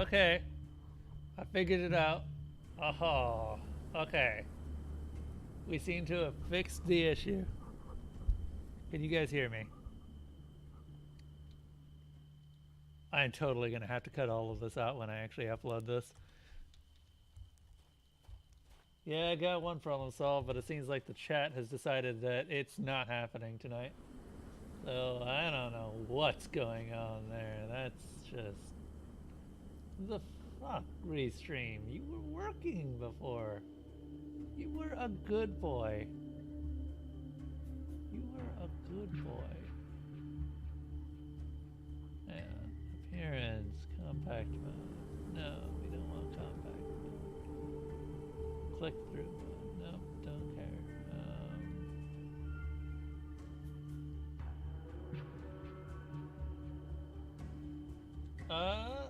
Okay. I figured it out. Oh, okay. We seem to have fixed the issue. Can you guys hear me? I'm totally going to have to cut all of this out when I actually upload this. Yeah, I got one problem solved, but it seems like the chat has decided that it's not happening tonight. So I don't know what's going on there. That's just... The fuck, Restream? You were working before. You were a good boy. You were a good boy. Yeah. Appearance, compact mode. No, we don't want compact mode. Click through mode. Nope, don't care.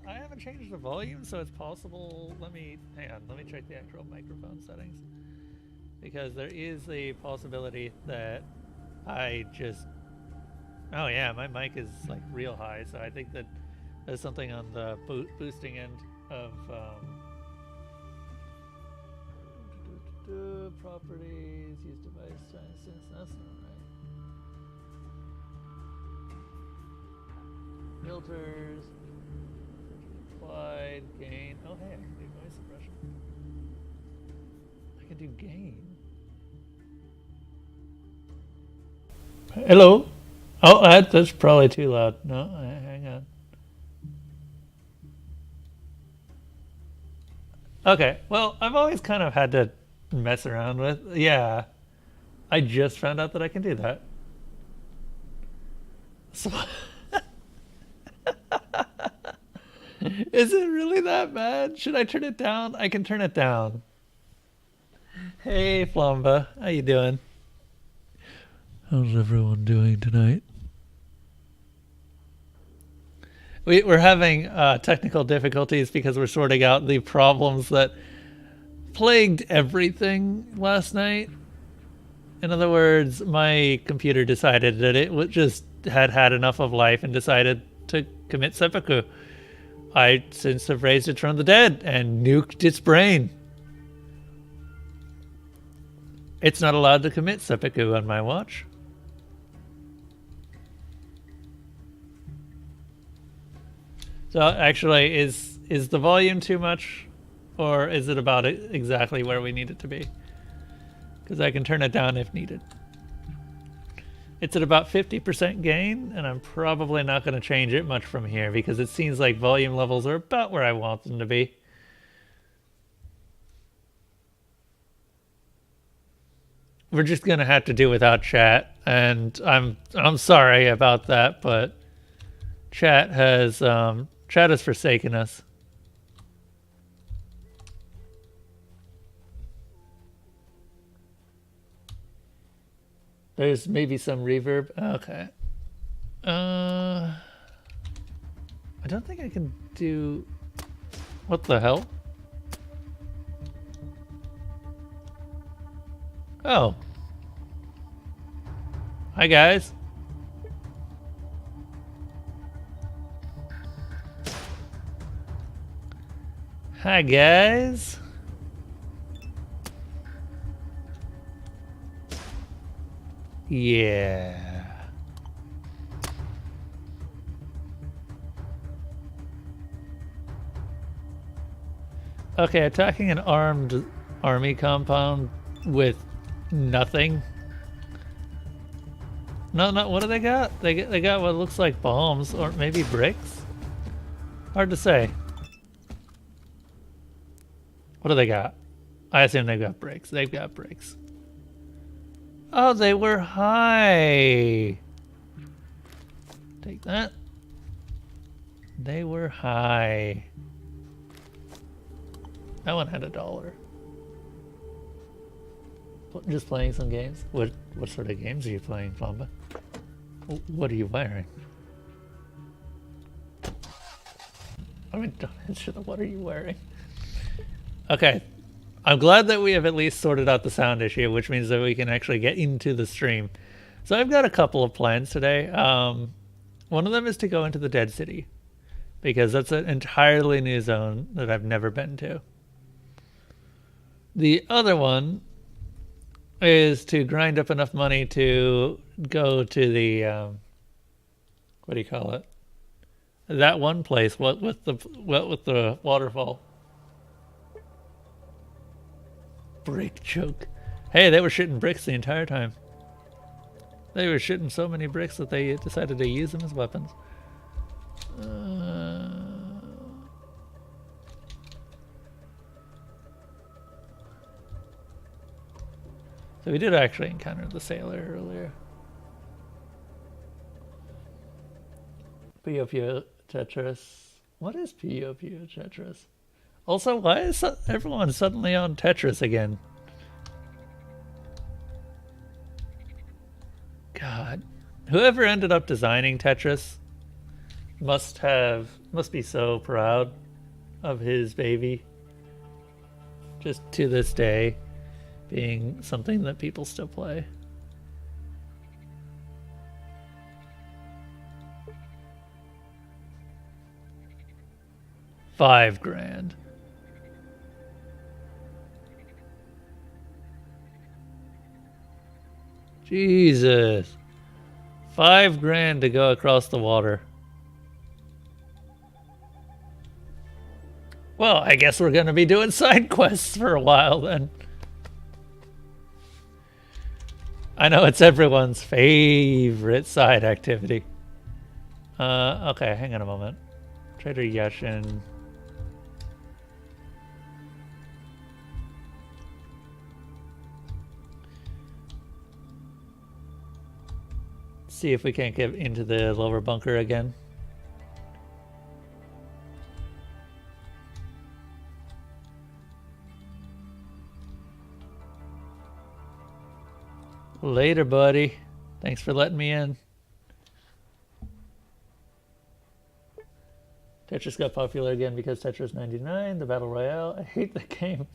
I haven't changed the volume, so it's possible. Hang on, let me check the actual microphone settings. Because there is a possibility that I just... Oh yeah, my mic is like real high, so I think that there's something on the boosting end of properties, use device since that's not right. Filters, applied, gain. Oh hey, I can do noise suppression. I can do gain. Hello? Oh, that's probably too loud. No, hang on. Okay, well, I've always kind of had to mess around with... Yeah, I just found out that I can do that. So... Is it really that bad? Should I turn it down? I can turn it down. Hey, Flamba, how you doing? How's everyone doing tonight? We're having technical difficulties because we're sorting out the problems that plagued everything last night. In other words, my computer decided that it just had enough of life and decided to commit seppuku. I since have raised it from the dead and nuked its brain. It's not allowed to commit seppuku on my watch. So actually, is the volume too much, or is it about exactly where we need it to be? Because I can turn it down if needed. It's at about 50% gain, and I'm probably not going to change it much from here because it seems like volume levels are about where I want them to be. We're just going to have to do without chat, and I'm sorry about that, but chat has forsaken us. There's maybe some reverb. Okay. I don't think I can do... What the hell? Oh. Hi, guys. Hi, guys. Yeah. Okay, attacking an armed army compound with nothing. No, what do they got? They got what looks like bombs or maybe bricks. Hard to say. What do they got? I assume they've got bricks. They've got bricks. Oh, they were high. Take that. They were high. That one had $1. Just playing some games. What sort of games are you playing, Flamba? What are you wearing? I mean, don't answer the what are you wearing? Okay. I'm glad that we have at least sorted out the sound issue, which means that we can actually get into the stream. So I've got a couple of plans today. One of them is to go into the Dead City. because that's an entirely new zone that I've never been to. The other one is to grind up enough money to go to the what do you call it? That one place. What with the waterfall? Brick joke. Hey, they were shitting bricks the entire time. They were shitting so many bricks that they decided to use them as weapons. So we did actually encounter the sailor earlier. Puyo Tetris. What is Puyo Tetris? Also, why is everyone suddenly on Tetris again? God. Whoever ended up designing Tetris must be so proud of his baby. Just to this day, being something that people still play. $5,000. Jesus. $5,000 to go across the water. Well, I guess we're going to be doing side quests for a while then. I know it's everyone's favorite side activity. Okay, hang on a moment. Trader Yashin. See if we can't get into the lower bunker again. Later, buddy. Thanks for letting me in. Tetris got popular again because Tetris 99, the Battle Royale. I hate the game,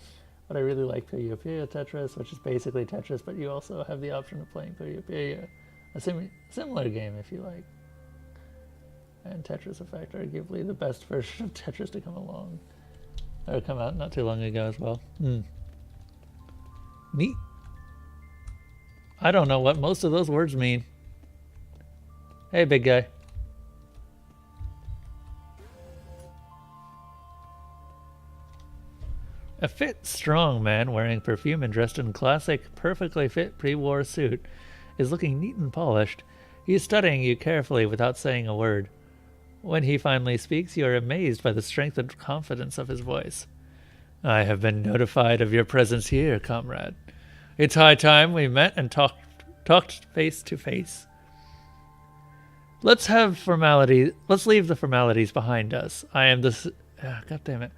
but I really like Puyo Puyo Tetris, which is basically Tetris, but you also have the option of playing Puyo Puyo. A similar game if you like. And Tetris Effect, arguably the best version of Tetris to come along. Or come out not too long ago as well. Neat. I don't know what most of those words mean. Hey, big guy. A fit, strong man wearing perfume and dressed in classic, perfectly fit pre-war suit is looking neat and polished. He is studying you carefully without saying a word. When he finally speaks, you are amazed by the strength and confidence of his voice. I have been notified of your presence here, comrade. It's high time we met and talked face to face. Let's leave the formalities behind us. I am the... God damn it.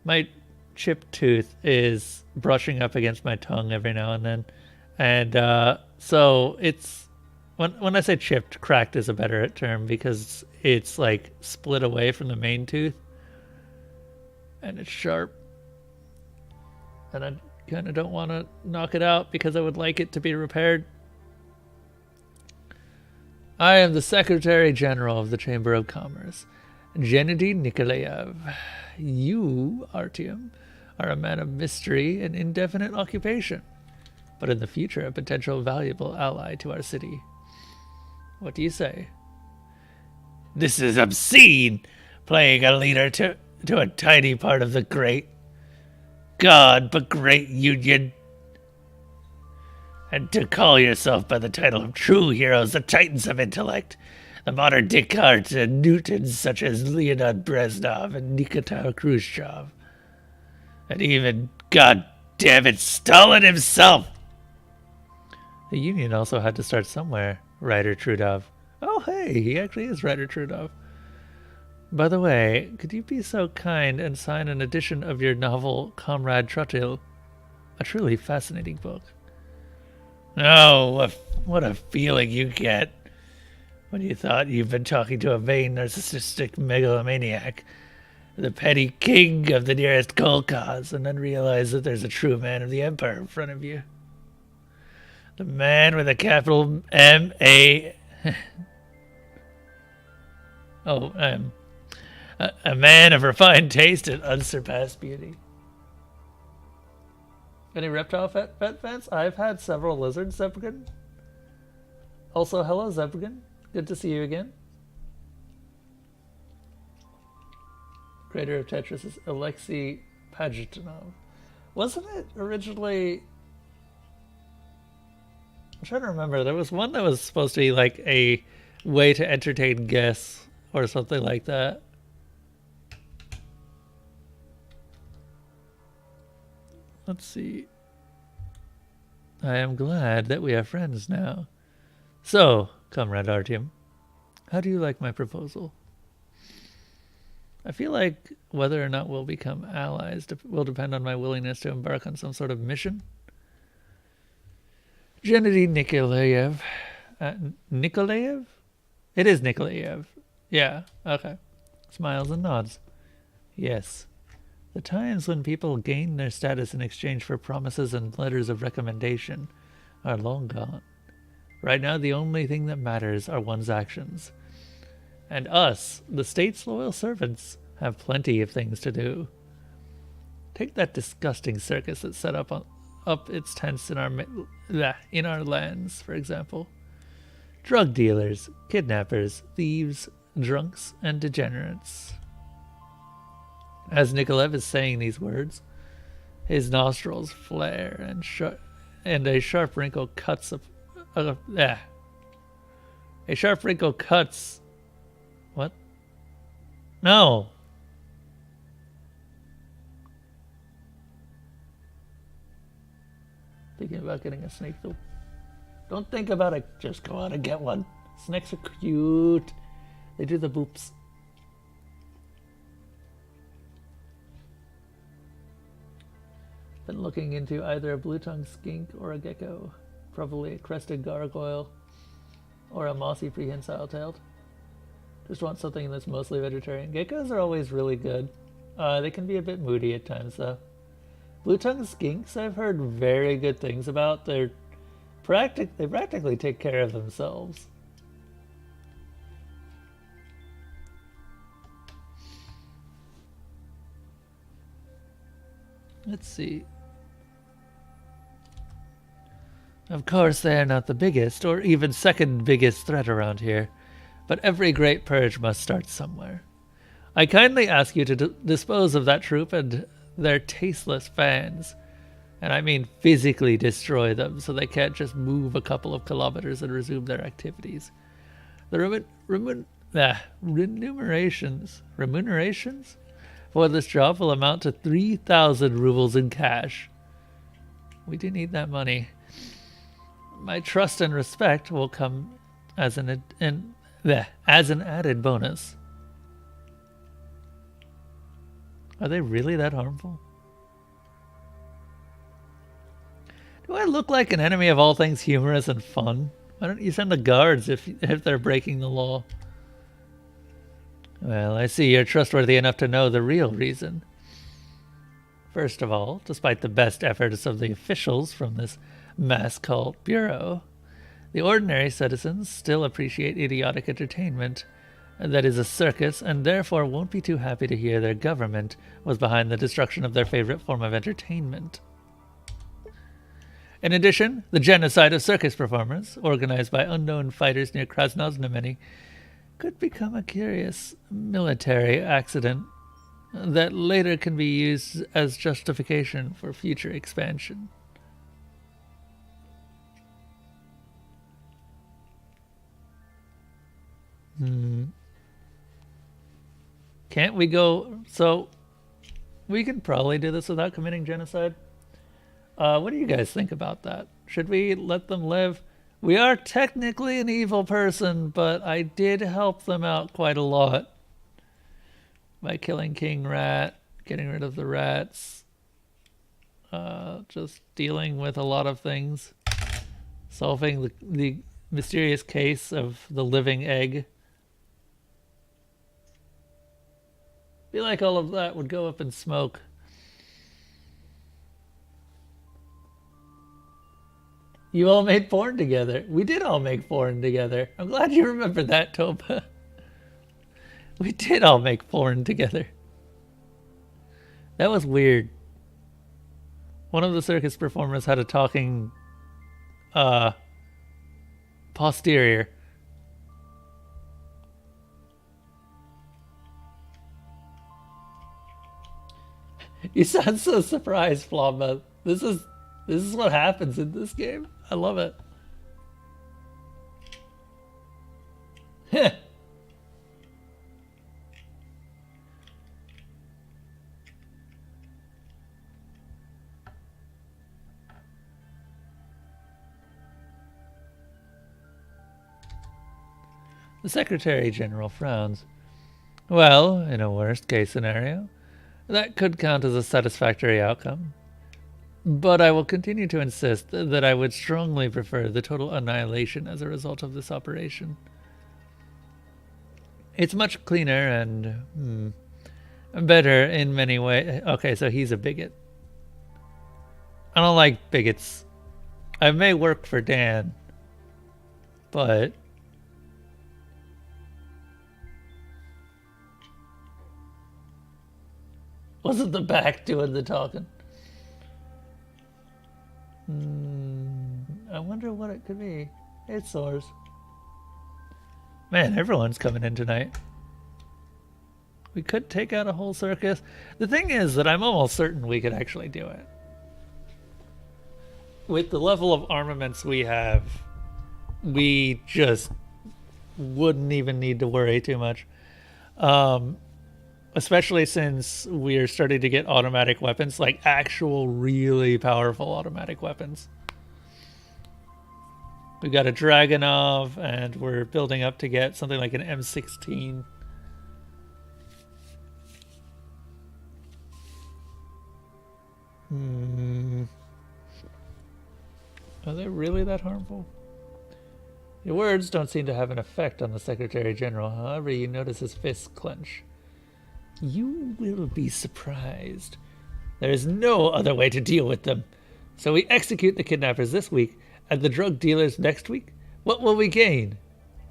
My chipped tooth is brushing up against my tongue every now and then. And so it's... When I say chipped, cracked is a better term because it's like split away from the main tooth. And it's sharp. And I kind of don't want to knock it out because I would like it to be repaired. I am the Secretary General of the Chamber of Commerce, Gennady Nikolaev. You, Artyom, are a man of mystery and indefinite occupation, but in the future a potential valuable ally to our city. What do you say? This is obscene, playing a leader to a tiny part of the great God, but great union. And to call yourself by the title of true heroes, the titans of intellect, the modern Descartes and Newtons such as Leonid Brezhnev and Nikita Khrushchev, and even, God damn it, Stalin himself. The Union also had to start somewhere, Ryder Trudov. Oh hey, he actually is Ryder Trudov. By the way, could you be so kind and sign an edition of your novel, Comrade Trottil? A truly fascinating book. Oh, what a feeling you get when you thought you've been talking to a vain, narcissistic megalomaniac, the petty king of the nearest kolkhoz, and then realize that there's a true man of the empire in front of you. The man with a capital M-A... A man of refined taste and unsurpassed beauty. Any reptile pet fans? I've had several lizards, Zebrgan. Also, hello, Zebrgan. Good to see you again. Creator of Tetris is Alexei Pajitnov. Wasn't it originally... I'm trying to remember. There was one that was supposed to be like a way to entertain guests or something like that. Let's see. I am glad that we are friends now. So, Comrade Artyom, how do you like my proposal? I feel like whether or not we'll become allies will depend on my willingness to embark on some sort of mission. Gennady Nikolaev. Nikolaev? It is Nikolaev. Yeah, okay. Smiles and nods. Yes. The times when people gain their status in exchange for promises and letters of recommendation are long gone. Right now, the only thing that matters are one's actions. And us, the state's loyal servants, have plenty of things to do. Take that disgusting circus that set up its tents in our lands, for example. Drug dealers, kidnappers, thieves, drunks, and degenerates. As Nikolaev is saying these words, his nostrils flare and a sharp wrinkle cuts a sharp wrinkle cuts. What? No. Thinking about getting a snake though. Don't think about it. Just go out and get one. Snakes are cute. They do the boops. Been looking into either a blue-tongued skink or a gecko. Probably a crested gargoyle or a mossy prehensile-tailed. Just want something that's mostly vegetarian. Geckos are always really good. They can be a bit moody at times though. Blue-tongued skinks I've heard very good things about. They practically take care of themselves. Let's see. Of course, they are not the biggest or even second biggest threat around here, but every great purge must start somewhere. I kindly ask you to dispose of that troop and their tasteless fans. And I mean physically destroy them so they can't just move a couple of kilometers and resume their activities. The remunerations for this job will amount to 3,000 rubles in cash. We do need that money. My trust and respect will come as an added bonus. Are they really that harmful? Do I look like an enemy of all things humorous and fun? Why don't you send the guards if they're breaking the law? Well, I see you're trustworthy enough to know the real reason. First of all, despite the best efforts of the officials from this mass cult bureau, the ordinary citizens still appreciate idiotic entertainment that is a circus, and therefore won't be too happy to hear their government was behind the destruction of their favorite form of entertainment. In addition, the genocide of circus performers, organized by unknown fighters near Krasnoznameni, could become a curious military accident that later can be used as justification for future expansion. Can't we go... So, we can probably do this without committing genocide. What do you guys think about that? Should we let them live? We are technically an evil person, but I did help them out quite a lot. By killing King Rat, getting rid of the rats. Just dealing with a lot of things. Solving the mysterious case of the living egg. I feel like all of that would go up in smoke. You all made porn together. We did all make porn together. I'm glad you remember that, Topa. We did all make porn together. That was weird. One of the circus performers had a talking posterior. You sound so surprised, Flamba. This is what happens in this game. I love it. Heh. The Secretary General frowns. Well, in a worst-case scenario, that could count as a satisfactory outcome. But I will continue to insist that I would strongly prefer the total annihilation as a result of this operation. It's much cleaner and better in many ways. Okay, so he's a bigot. I don't like bigots. I may work for Dan, but... wasn't the back doing the talking? I wonder what it could be. It soars. Man, everyone's coming in tonight. We could take out a whole circus. The thing is that I'm almost certain we could actually do it. With the level of armaments we have, we just wouldn't even need to worry too much. Especially since we're starting to get automatic weapons, like actual really powerful automatic weapons. We've got a Dragunov, and we're building up to get something like an M16. Are they really that harmful? Your words don't seem to have an effect on the Secretary General. However, you notice his fists clench. You will be surprised. There is no other way to deal with them. So we execute the kidnappers this week and the drug dealers next week. What will we gain?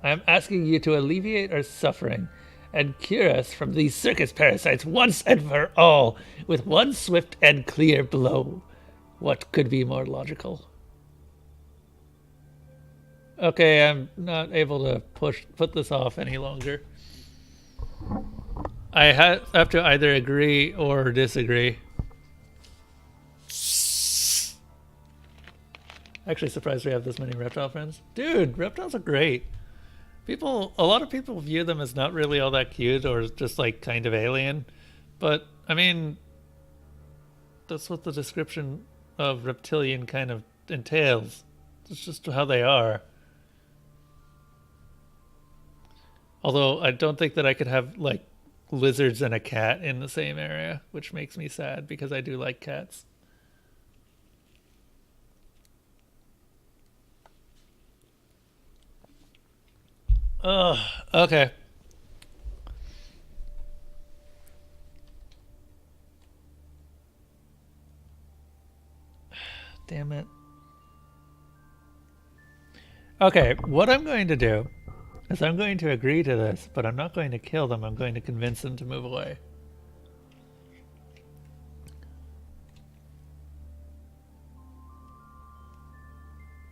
I am asking you to alleviate our suffering and cure us from these circus parasites once and for all with one swift and clear blow. What could be more logical? Okay, I'm not able to put this off any longer. I have to either agree or disagree. Actually surprised we have this many reptile friends. Dude, reptiles are great. A lot of people view them as not really all that cute or just like kind of alien. But, I mean, that's what the description of reptilian kind of entails. It's just how they are. Although I don't think that I could have like lizards and a cat in the same area, which makes me sad because I do like cats. Ugh, okay. Damn it. Okay, what I'm going to do is I'm going to agree to this, but I'm not going to kill them. I'm going to convince them to move away.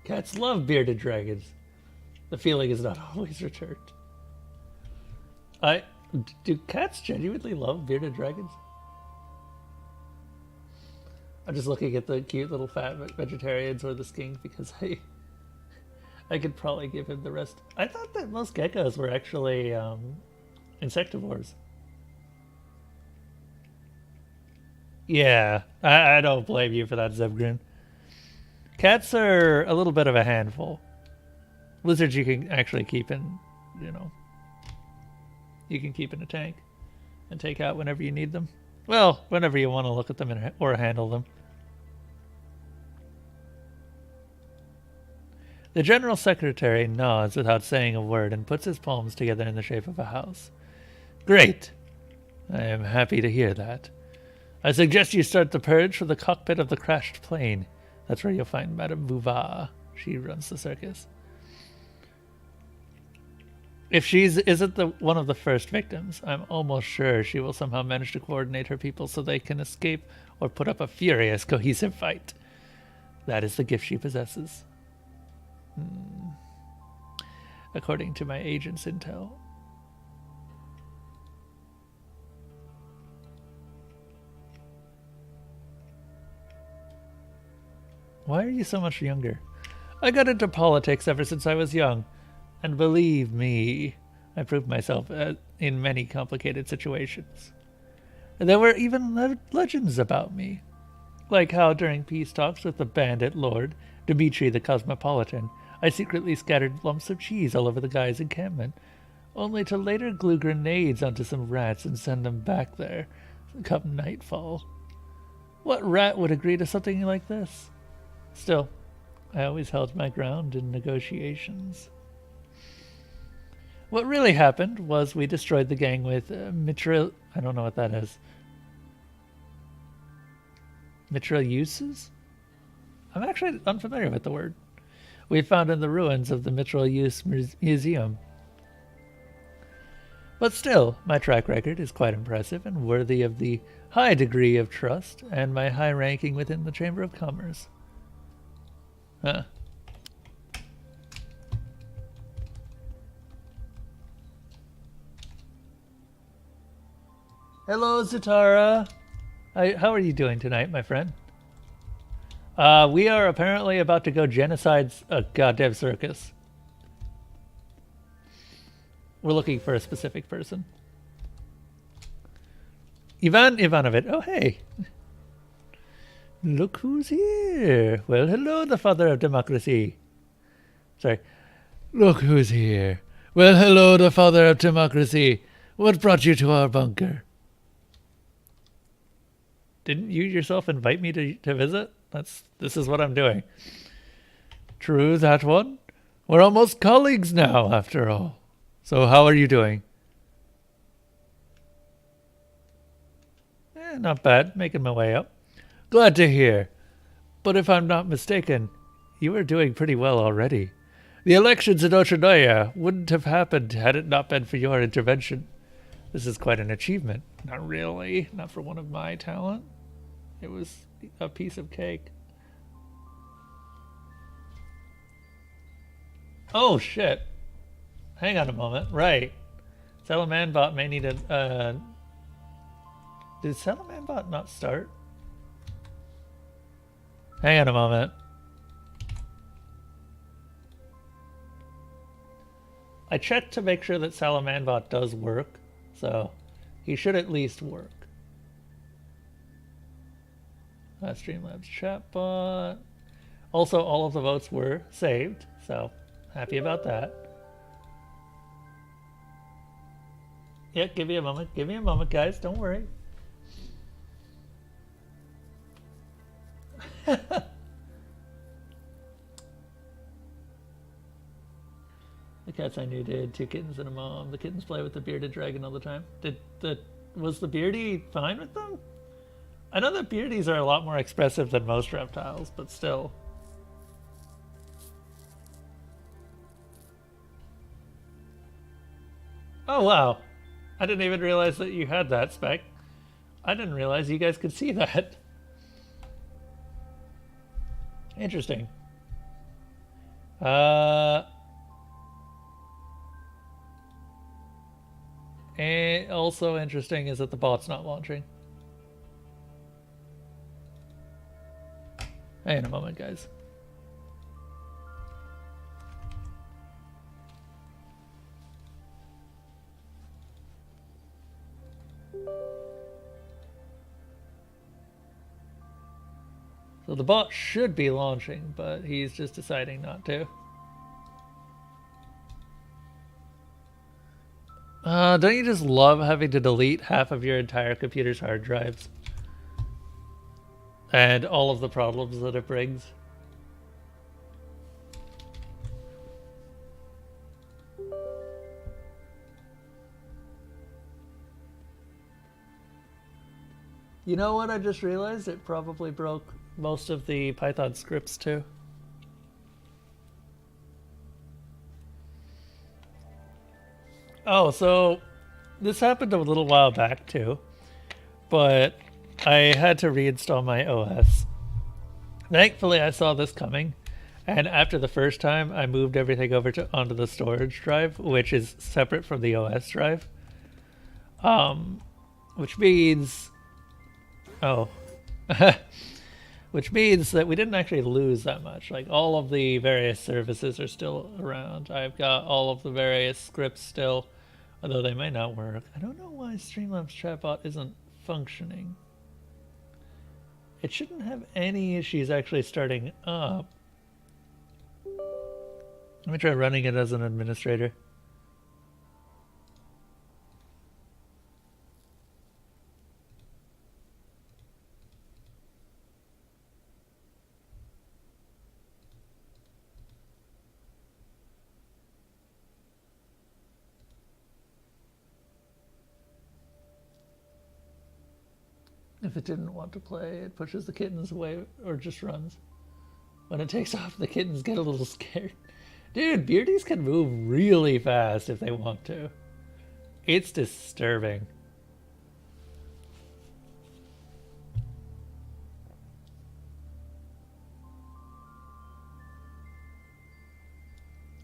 Cats love bearded dragons. The feeling is not always returned. Do cats genuinely love bearded dragons? I'm just looking at the cute little fat vegetarians or the skink because I could probably give him the rest. I thought that most geckos were actually insectivores. Yeah, I don't blame you for that, Zebgrin. Cats are a little bit of a handful. Lizards you can actually keep in, you can keep in a tank and take out whenever you need them. Well, whenever you want to look at them or handle them. The General Secretary nods without saying a word and puts his palms together in the shape of a house. Great. I am happy to hear that. I suggest you start the purge from the cockpit of the crashed plane. That's where you'll find Madame Bouvard. She runs the circus. If she's isn't the one of the first victims, I'm almost sure she will somehow manage to coordinate her people so they can escape or put up a furious, cohesive fight. That is the gift she possesses. According to my agent's intel. Why are you so much younger? I got into politics ever since I was young. And believe me, I proved myself in many complicated situations. There were even legends about me. Like how during peace talks with the bandit lord, Dmitri the Cosmopolitan, I secretly scattered lumps of cheese all over the guy's encampment, only to later glue grenades onto some rats and send them back there come nightfall. What rat would agree to something like this? Still, I always held my ground in negotiations. What really happened was we destroyed the gang with I don't know what that is. Mitrailleuses? I'm actually unfamiliar with the word. We found in the ruins of the Mitrailleuse Museum. But still, my track record is quite impressive and worthy of the high degree of trust and my high ranking within the Chamber of Commerce. Huh. Hello, Zatara. How are you doing tonight, my friend? We are apparently about to go genocide a goddamn circus. We're looking for a specific person. Ivan Ivanovich. Oh, hey. Look who's here. Well, hello, the father of democracy. Sorry. Look who's here. Well, hello, the father of democracy. What brought you to our bunker? Didn't you yourself invite me to visit? This is what I'm doing. True, that one. We're almost colleagues now, after all. So how are you doing? Not bad. Making my way up. Glad to hear. But if I'm not mistaken, you are doing pretty well already. The elections in Oshinoya wouldn't have happened had it not been for your intervention. This is quite an achievement. Not really. Not for one of my talent. It was a piece of cake. Oh, shit. Hang on a moment. Right. Salamanbot may need a... Did Salamanbot not start? Hang on a moment. I checked to make sure that Salamanbot does work, so he should at least work. Streamlabs chatbot. Also, all of the votes were saved, so happy about that. Yeah, give me a moment. Give me a moment, guys. Don't worry. The cats I knew did. 2 kittens and a mom. The kittens play with the bearded dragon all the time. Was the beardy fine with them? I know that beardies are a lot more expressive than most reptiles, but still. Oh wow. I didn't even realize that you had that spec. I didn't realize you guys could see that. Interesting. And also interesting is that the bot's not launching. Hang on a moment, guys. So the bot should be launching, but he's just deciding not to. Don't you just love having to delete half of your entire computer's hard drives? And all of the problems that it brings? You know what I just realized? It probably broke most of the Python scripts too. Oh, so this happened a little while back too, but I had to reinstall my OS. Thankfully, I saw this coming, and after the first time, I moved everything over to onto the storage drive, which is separate from the OS drive. Which means, oh, which means that we didn't actually lose that much. Like all of the various services are still around. I've got all of the various scripts still, although they might not work. I don't know why Streamlabs chatbot isn't functioning. It shouldn't have any issues actually starting up. Let me try running it as an administrator. If it didn't want to play, it pushes the kittens away or just runs. When it takes off, the kittens get a little scared. Dude, beardies can move really fast if they want to. It's disturbing.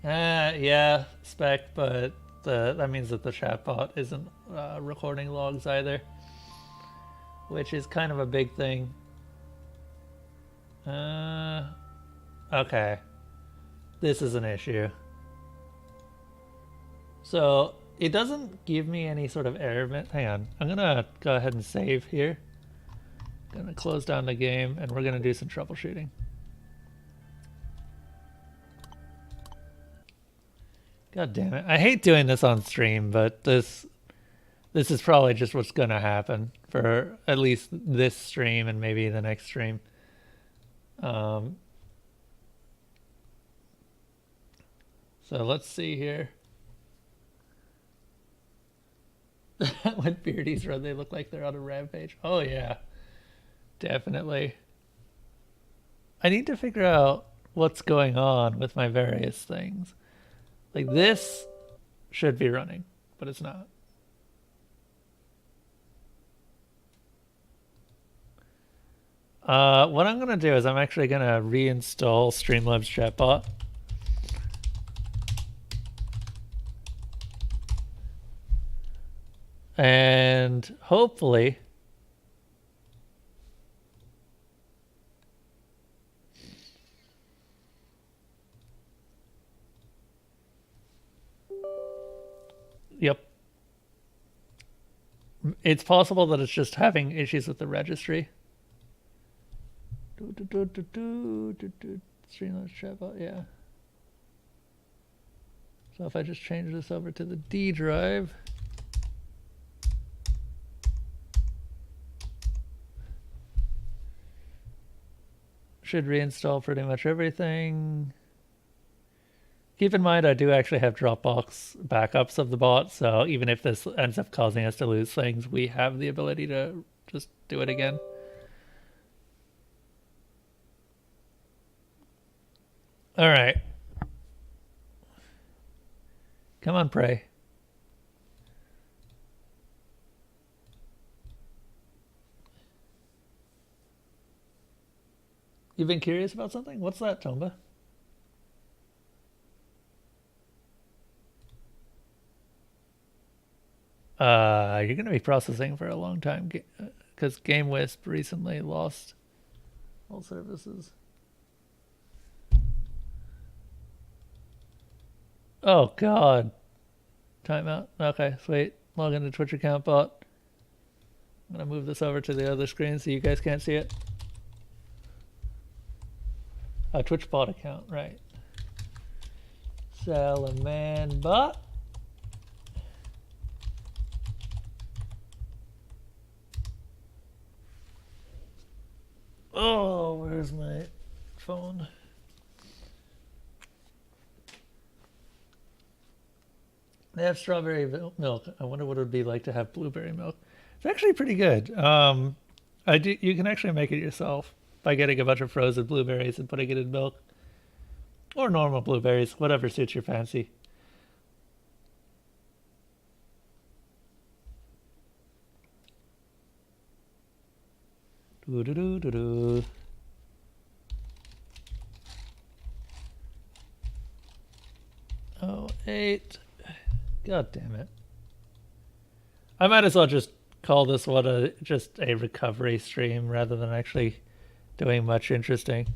Yeah, spec, but that means that the chatbot isn't recording logs either, which is kind of a big thing. Okay. This is an issue. So it doesn't give me any sort of error. Hang on. I'm going to go ahead and save here. Going to close down the game and we're going to do some troubleshooting. God damn it. I hate doing this on stream, but this is probably just what's going to happen for at least this stream and maybe the next stream. So let's see here. When beardies run, they look like they're on a rampage. Oh yeah, definitely. I need to figure out what's going on with my various things. Like this should be running, but it's not. What I'm gonna do is I'm actually gonna reinstall Streamlabs chatbot. And hopefully yep. It's possible that it's just having issues with the registry. Streamlabs chatbot, yeah. So if I just change this over to the D drive, should reinstall pretty much everything. Keep in mind, I do actually have Dropbox backups of the bot, so even if this ends up causing us to lose things, we have the ability to just do it again. All right. Come on, Prey. You've been curious about something? What's that, Tomba? You're going to be processing for a long time because GameWisp recently lost all services. Oh, God. Timeout. Okay, sweet. Log into Twitch account bot. I'm going to move this over to the other screen so you guys can't see it. Twitch bot account, right. Salaman bot. Oh, where's my phone? They have strawberry milk. I wonder what it would be like to have blueberry milk. It's actually pretty good. You can actually make it yourself by getting a bunch of frozen blueberries and putting it in milk. Or normal blueberries, whatever suits your fancy. Ooh-doo-doo-doo-doo. Oh, 8. God damn it. I might as well just call this one just a recovery stream rather than actually doing much interesting.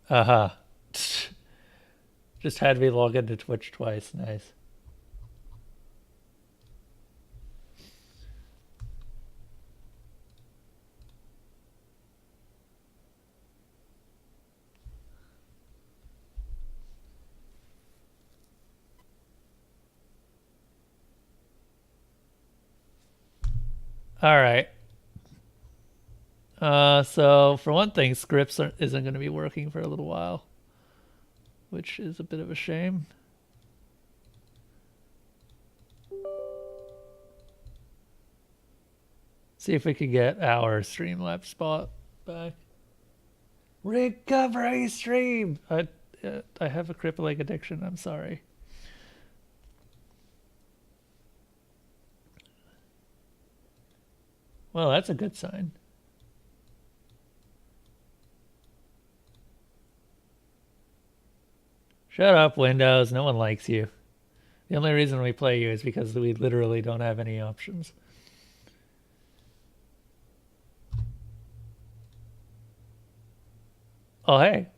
Aha. Just had me log into Twitch twice. Nice. All right. So for one thing, scripts isn't going to be working for a little while, which is a bit of a shame. See if we can get our Streamlabs spot back. Recovery stream. I have a crippling addiction. I'm sorry. Well, that's a good sign. Shut up, Windows. No one likes you. The only reason we play you is because we literally don't have any options. Oh, hey.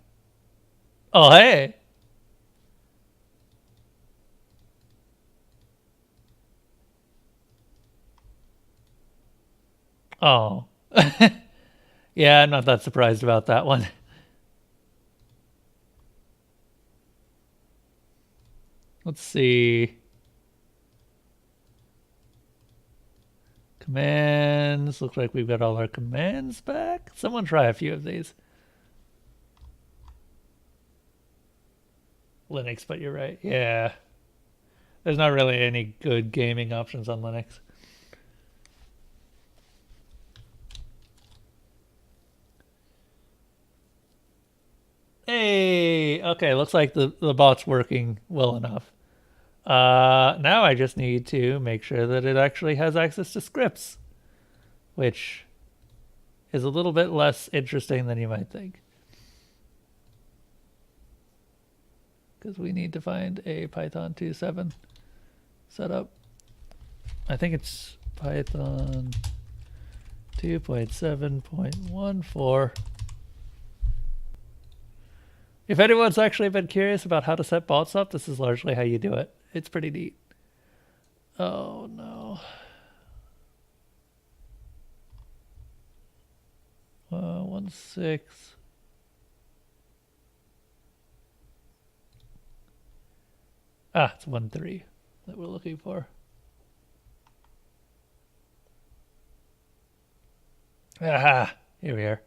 Oh, hey. Oh. Yeah, I'm not that surprised about that one. Let's see. Commands. Looks like we've got all our commands back. Someone try a few of these. Linux, but you're right. Yeah. There's not really any good gaming options on Linux. Hey, okay, looks like the bot's working well enough. Now I just need to make sure that it actually has access to scripts, which is a little bit less interesting than you might think. Because we need to find a Python 2.7 setup. I think it's Python 2.7.14. If anyone's actually been curious about how to set bots up, this is largely how you do it. It's pretty neat. Oh no. 1.6. Ah, it's 1.3 that we're looking for. Aha, here we are.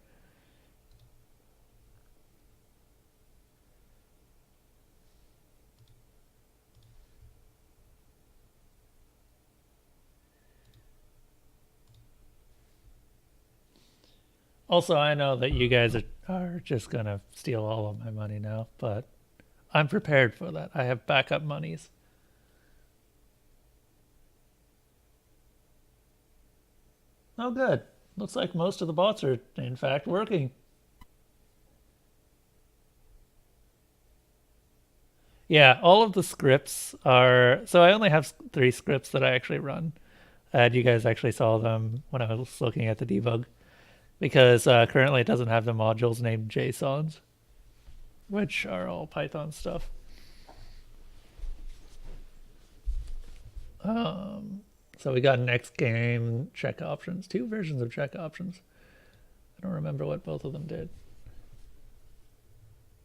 Also, I know that you guys are just going to steal all of my money now, but I'm prepared for that. I have backup monies. Oh, good. Looks like most of the bots are, in fact, working. Yeah, all of the scripts are... So I only have 3 scripts that I actually run. And you guys actually saw them when I was looking at the debug. Because currently it doesn't have the modules named JSONs, which are all Python stuff. So we got next game, check options, 2 versions of check options. I don't remember what both of them did.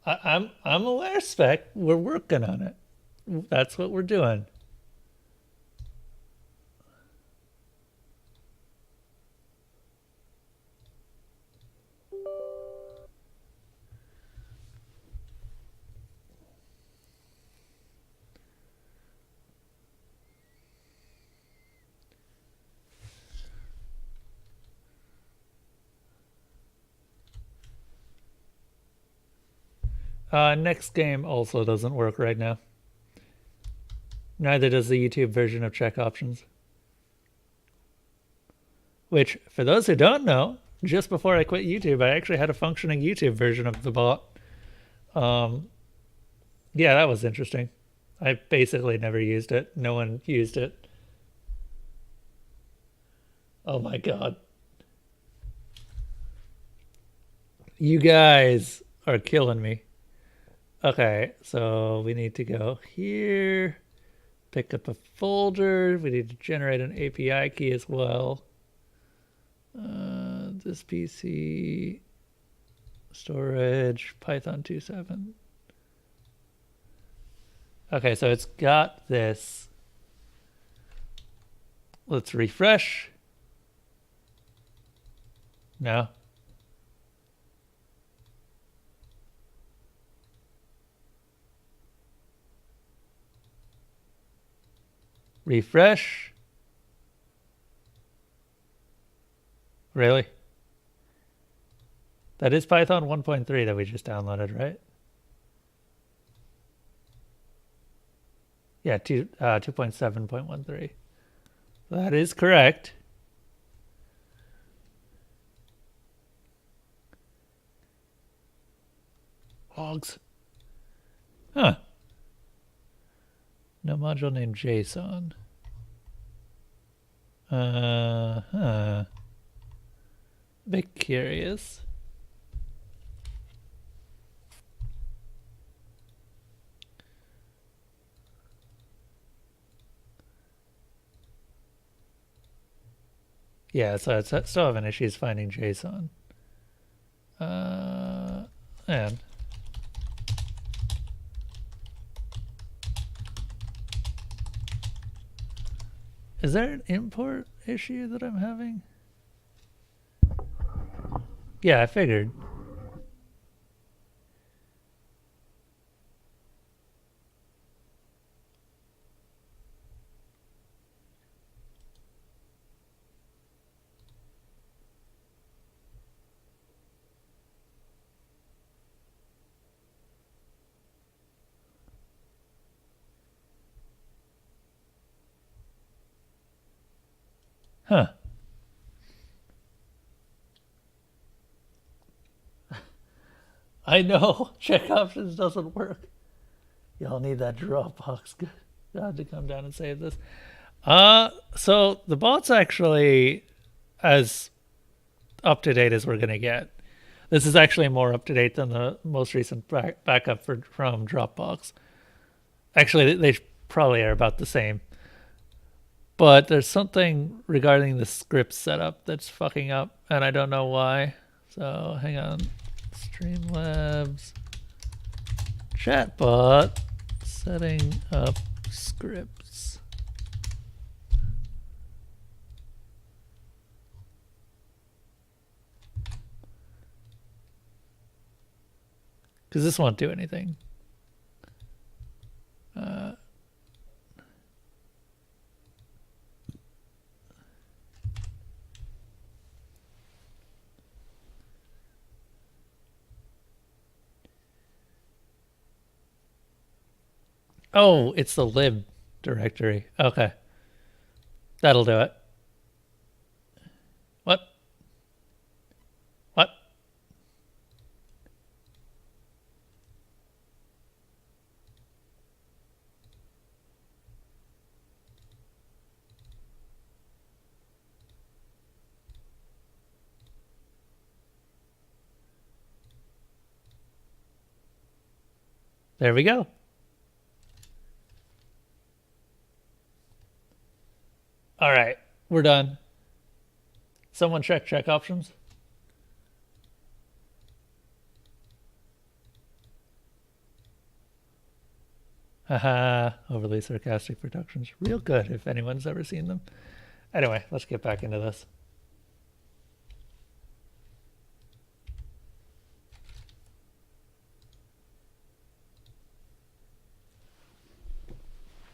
I'm aware, Spec. We're working on it. That's what we're doing. Next game also doesn't work right now. Neither does the YouTube version of check options. Which, for those who don't know, just before I quit YouTube, I actually had a functioning YouTube version of the bot. Yeah, that was interesting. I basically never used it. No one used it. Oh my god. You guys are killing me. Okay, so we need to go here, pick up a folder. We need to generate an API key as well. This PC, storage, Python 2.7. Okay, so it's got this. Let's refresh. No. Refresh. Really? That is Python 1.3 that we just downloaded, right? Yeah, 2.7.13. That is correct. Logs. Huh. No module named JSON. Huh. Bit curious. Yeah, so it's still having issues finding JSON. And is there an import issue that I'm having? Yeah, I figured. Huh. I know check options doesn't work. Y'all need that Dropbox God to come down and save this. So the bot's actually as up to date as we're gonna get. This is actually more up to date than the most recent backup from Dropbox. Actually, they probably are about the same. But there's something regarding the script setup that's fucking up, and I don't know why. So hang on. Streamlabs chatbot setting up scripts. Because this won't do anything. Oh, it's the lib directory. Okay. That'll do it. What? What? There we go. All right, we're done. Someone check options. Haha, overly sarcastic productions. Real good if anyone's ever seen them. Anyway, let's get back into this.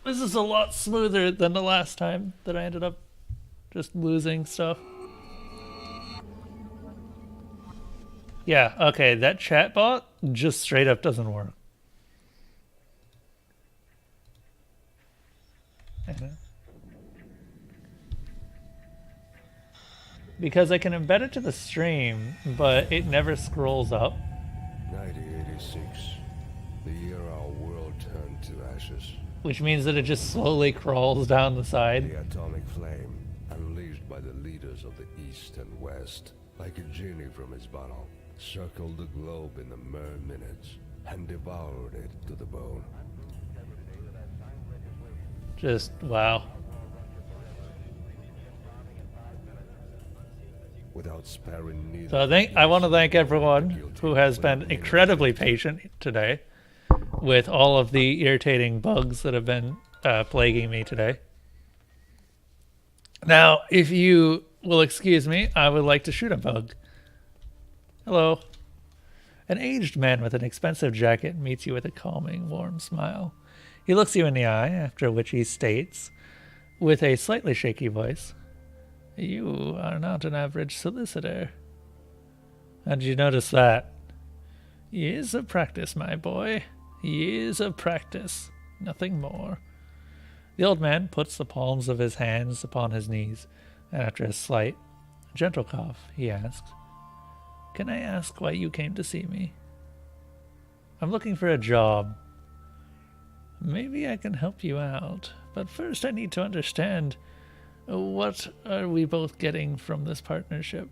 This is a lot smoother than the last time that I ended up just losing stuff. Yeah, okay, that chatbot just straight up doesn't work. Because I can embed it to the stream, but it never scrolls up. 1986, the year our world turned to ashes. Which means that it just slowly crawls down the side. The atomic flame, unleashed by the leaders of the East and West, like a genie from his bottle, circled the globe in the mere minutes and devoured it to the bone. Just, wow. Without sparing neither. So I want to thank everyone who has been incredibly patient today with all of the irritating bugs that have been plaguing me today. Now, if you will excuse me, I would like to shoot a bug. Hello. An aged man with an expensive jacket meets you with a calming, warm smile. He looks you in the eye, after which he states, with a slightly shaky voice, "You are not an average solicitor." How did you notice that? Years of practice, my boy. Years of practice. Nothing more. The old man puts the palms of his hands upon his knees, and after a slight, gentle cough, he asks, "Can I ask why you came to see me?" "I'm looking for a job." "Maybe I can help you out, but first I need to understand, what are we both getting from this partnership?"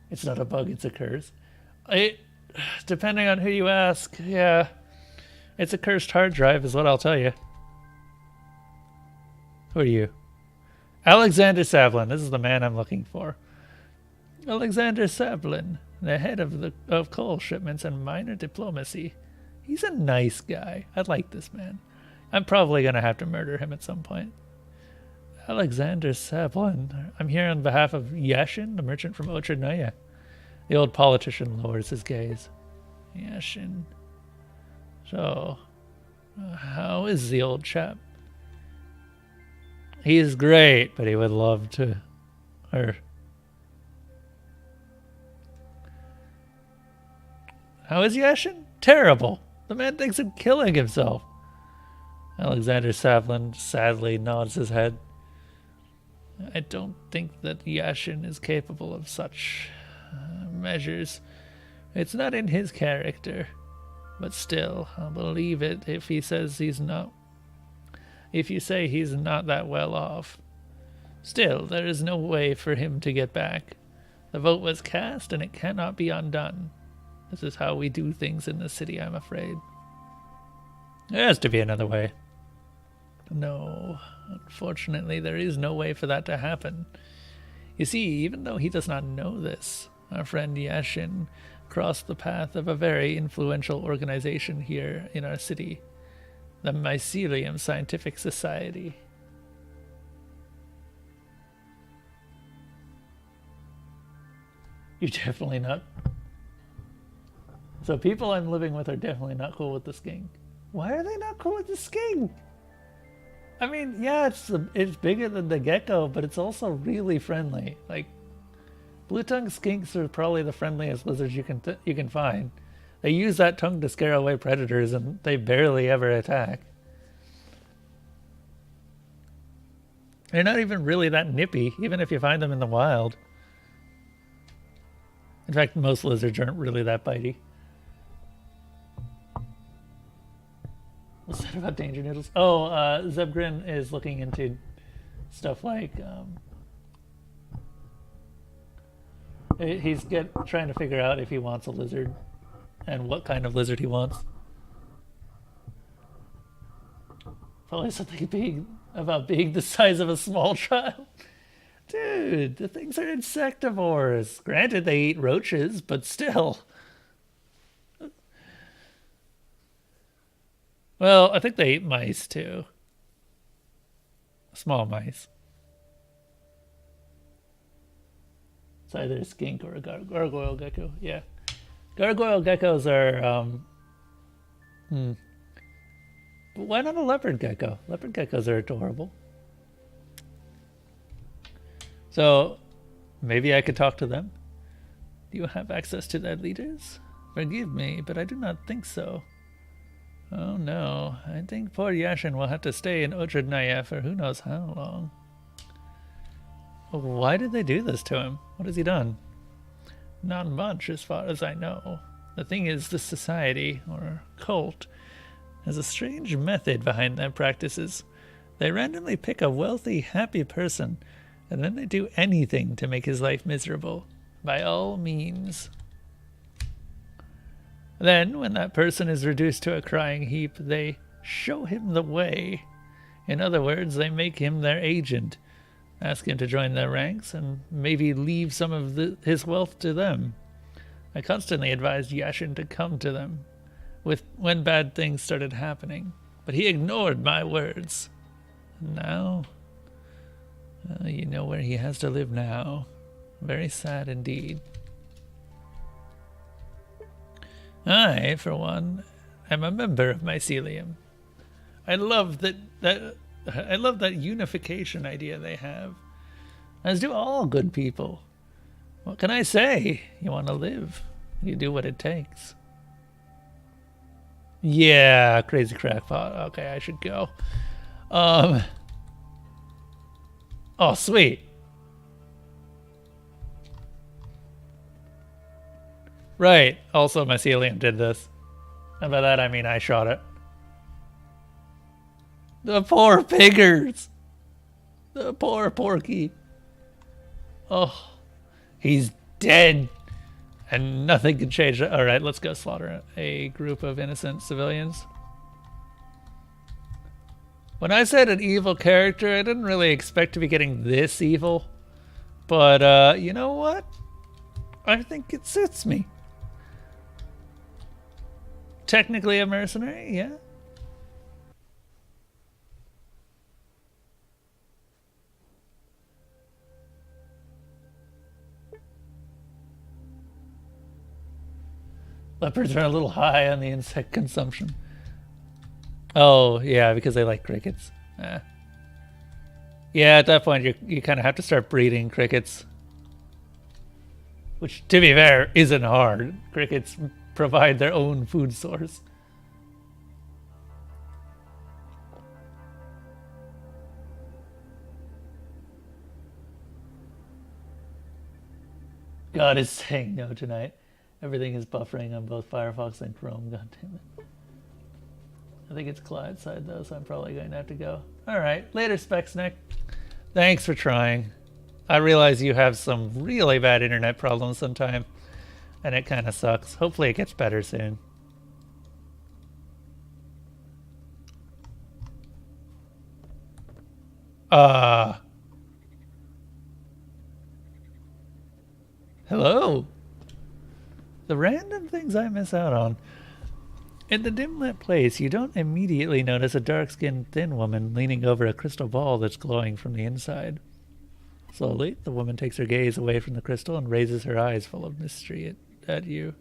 It's not a bug, it's a curse. Depending on who you ask, yeah. It's a cursed hard drive is what I'll tell you. Who are you? Alexander Sablin. This is the man I'm looking for. Alexander Sablin, the head of coal shipments and minor diplomacy. He's a nice guy. I like this man. I'm probably going to have to murder him at some point. Alexander Sablin. I'm here on behalf of Yashin, the merchant from Ochernaya. The old politician lowers his gaze. Yashin. So, how is the old chap? He is great, but he would love to... How is Yashin? Terrible. The man thinks of killing himself. Alexander Sablin sadly nods his head. I don't think that Yashin is capable of such measures. It's not in his character. But still, I'll believe it if he says he's not. If you say he's not that well off. Still, there is no way for him to get back. The vote was cast and it cannot be undone. This is how we do things in the city, I'm afraid. There has to be another way. No, unfortunately, there is no way for that to happen. You see, even though he does not know this, our friend Yashin crossed the path of a very influential organization here in our city, the Mycelium Scientific Society. You're definitely not. So people I'm living with are definitely not cool with the skink. Why are they not cool with the skink? I mean, yeah, it's bigger than the gecko, but it's also really friendly. Like, blue-tongued skinks are probably the friendliest lizards you can find. They use that tongue to scare away predators, and they barely ever attack. They're not even really that nippy, even if you find them in the wild. In fact, most lizards aren't really that bitey. What's that about danger noodles? Oh, Zebgrin is looking into stuff like... he's trying to figure out if he wants a lizard and what kind of lizard he wants. Probably something big about being the size of a small child. Dude, the things are insectivores. Granted, they eat roaches, but still. Well, I think they eat mice too. Small mice. It's either a skink or a gargoyle gecko. Yeah. Gargoyle geckos are... But why not a leopard gecko? Leopard geckos are adorable. So, maybe I could talk to them. Do you have access to their leaders? Forgive me, but I do not think so. Oh no, I think poor Yashin will have to stay in Ochernaya for who knows how long. Why did they do this to him? What has he done? Not much, as far as I know. The thing is, this society, or cult, has a strange method behind their practices. They randomly pick a wealthy, happy person, and then they do anything to make his life miserable, by all means. Then, when that person is reduced to a crying heap, they show him the way. In other words, they make him their agent, ask him to join their ranks, and maybe leave some of his wealth to them. I constantly advised Yashin to come to them when bad things started happening, but he ignored my words. Now, you know where he has to live now. Very sad indeed. I, for one, am a member of Mycelium. I love that unification idea they have. As do all good people. What can I say? You want to live. You do what it takes. Yeah, crazy crackpot. Okay, I should go. Oh, sweet. Right. Also, Mycelium did this. And by that, I mean I shot it. The poor piggers. The poor Porky. Oh, he's dead. And nothing can change it. All right, let's go slaughter a group of innocent civilians. When I said an evil character, I didn't really expect to be getting this evil. But, you know what? I think it suits me. Technically a mercenary, yeah. Leopards are a little high on the insect consumption. Oh, yeah, because they like crickets. Yeah, at that point, you kind of have to start breeding crickets. Which, to be fair, isn't hard. Crickets provide their own food source. God is saying no tonight. Everything is buffering on both Firefox and Chrome. God damn it. I think it's client side though, so I'm probably going to have to go. Alright, later Specsnick. Thanks for trying. I realize you have some really bad internet problems sometime, and it kind of sucks. Hopefully it gets better soon. Hello. The random things I miss out on. In the dim-lit place, you don't immediately notice a dark-skinned, thin woman leaning over a crystal ball that's glowing from the inside. Slowly, the woman takes her gaze away from the crystal and raises her eyes full of mystery at you.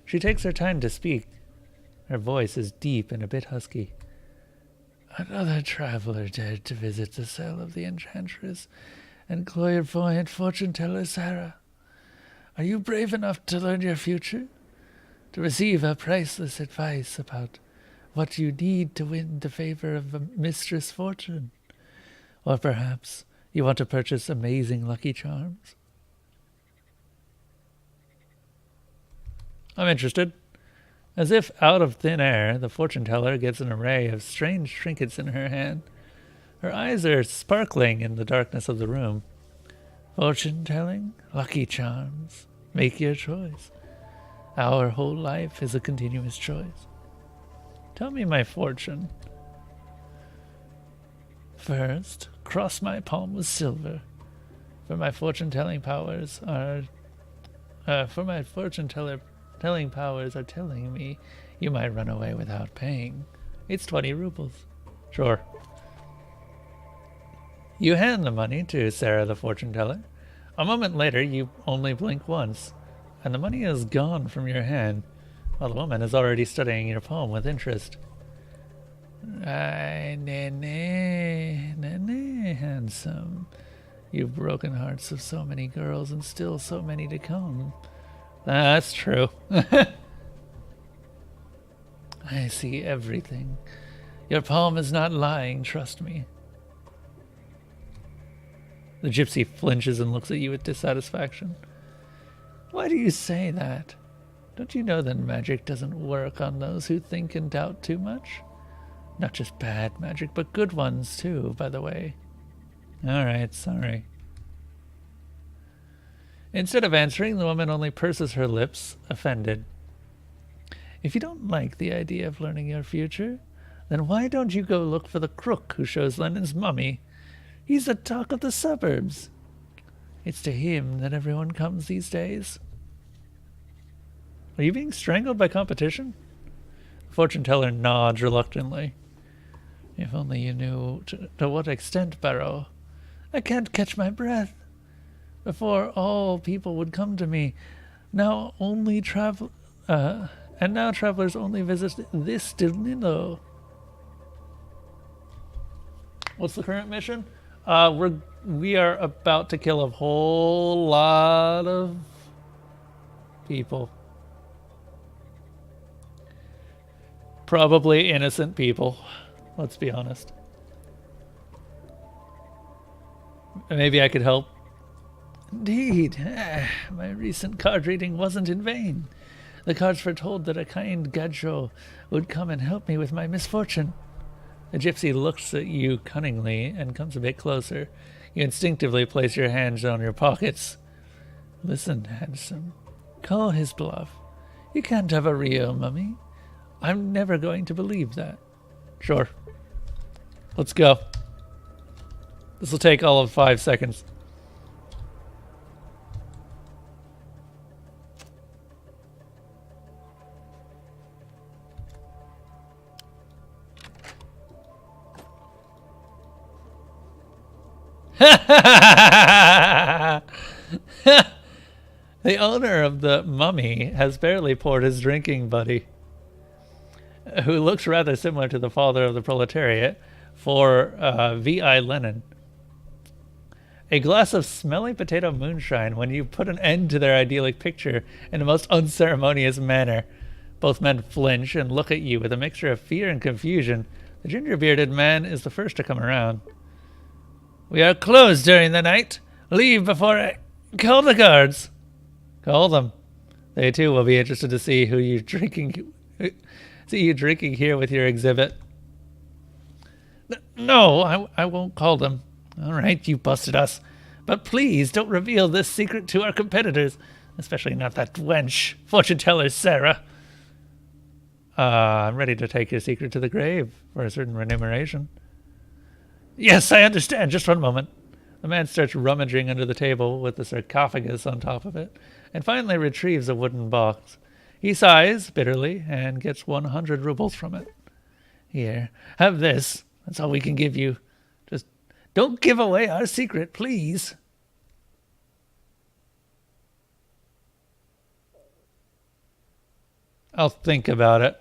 She takes her time to speak. Her voice is deep and a bit husky. Another traveler dared to visit the cell of the enchantress and clairvoyant fortune-teller Sarah. Are you brave enough to learn your future? To receive her priceless advice about what you need to win the favor of a Mistress Fortune? Or perhaps you want to purchase amazing lucky charms? I'm interested. As if out of thin air, the fortune-teller gets an array of strange trinkets in her hand. Her eyes are sparkling in the darkness of the room. Fortune-telling, lucky charms, make your choice. Our whole life is a continuous choice. Tell me my fortune. First, cross my palm with silver, for my fortune-telling powers are telling me you might run away without paying. It's 20 rubles. Sure. You hand the money to Sarah the fortune-teller. A moment later, you only blink once, and the money is gone from your hand, while the woman is already studying your palm with interest. Ay, nene, handsome. You've broken hearts of so many girls and still so many to come. That's true. I see everything. Your palm is not lying, trust me. The gypsy flinches and looks at you with dissatisfaction. Why do you say that? Don't you know that magic doesn't work on those who think and doubt too much? Not just bad magic, but good ones too, by the way. All right, sorry. Instead of answering, the woman only purses her lips, offended. If you don't like the idea of learning your future, then why don't you go look for the crook who shows Lennon's mummy? He's the talk of the suburbs. It's to him that everyone comes these days. Are you being strangled by competition? The fortune teller nods reluctantly. If only you knew to what extent, Barrow. I can't catch my breath. Before all people would come to me. Now only now travelers only visit this Stilnilo. What's the current mission? We are about to kill a whole lot of people. Probably innocent people. Let's be honest. Maybe I could help. Indeed. My recent card reading wasn't in vain. The cards foretold that a kind Gadjo would come and help me with my misfortune. The gypsy looks at you cunningly and comes a bit closer. You instinctively place your hands on your pockets. Listen, handsome. Call his bluff. You can't have a real mummy. I'm never going to believe that. Sure. Let's go. This will take all of 5 seconds. The owner of the mummy has barely poured his drinking buddy, who looks rather similar to the father of the proletariat, for V.I. Lenin. A glass of smelly potato moonshine when you put an end to their idyllic picture in the most unceremonious manner. Both men flinch and look at you with a mixture of fear and confusion. The ginger-bearded man is the first to come around. We are closed during the night. Leave before I call the guards. Call them. They too will be interested to see you drinking here with your exhibit. No, I won't call them. All right, you busted us. But please don't reveal this secret to our competitors, especially not that wench, fortune teller Sarah. I'm ready to take your secret to the grave for a certain remuneration. Yes, I understand. Just 1 moment. The man starts rummaging under the table with the sarcophagus on top of it, and finally retrieves a wooden box. He sighs bitterly and gets 100 rubles from it. Here, have this. That's all we can give you. Just don't give away our secret, please. I'll think about it.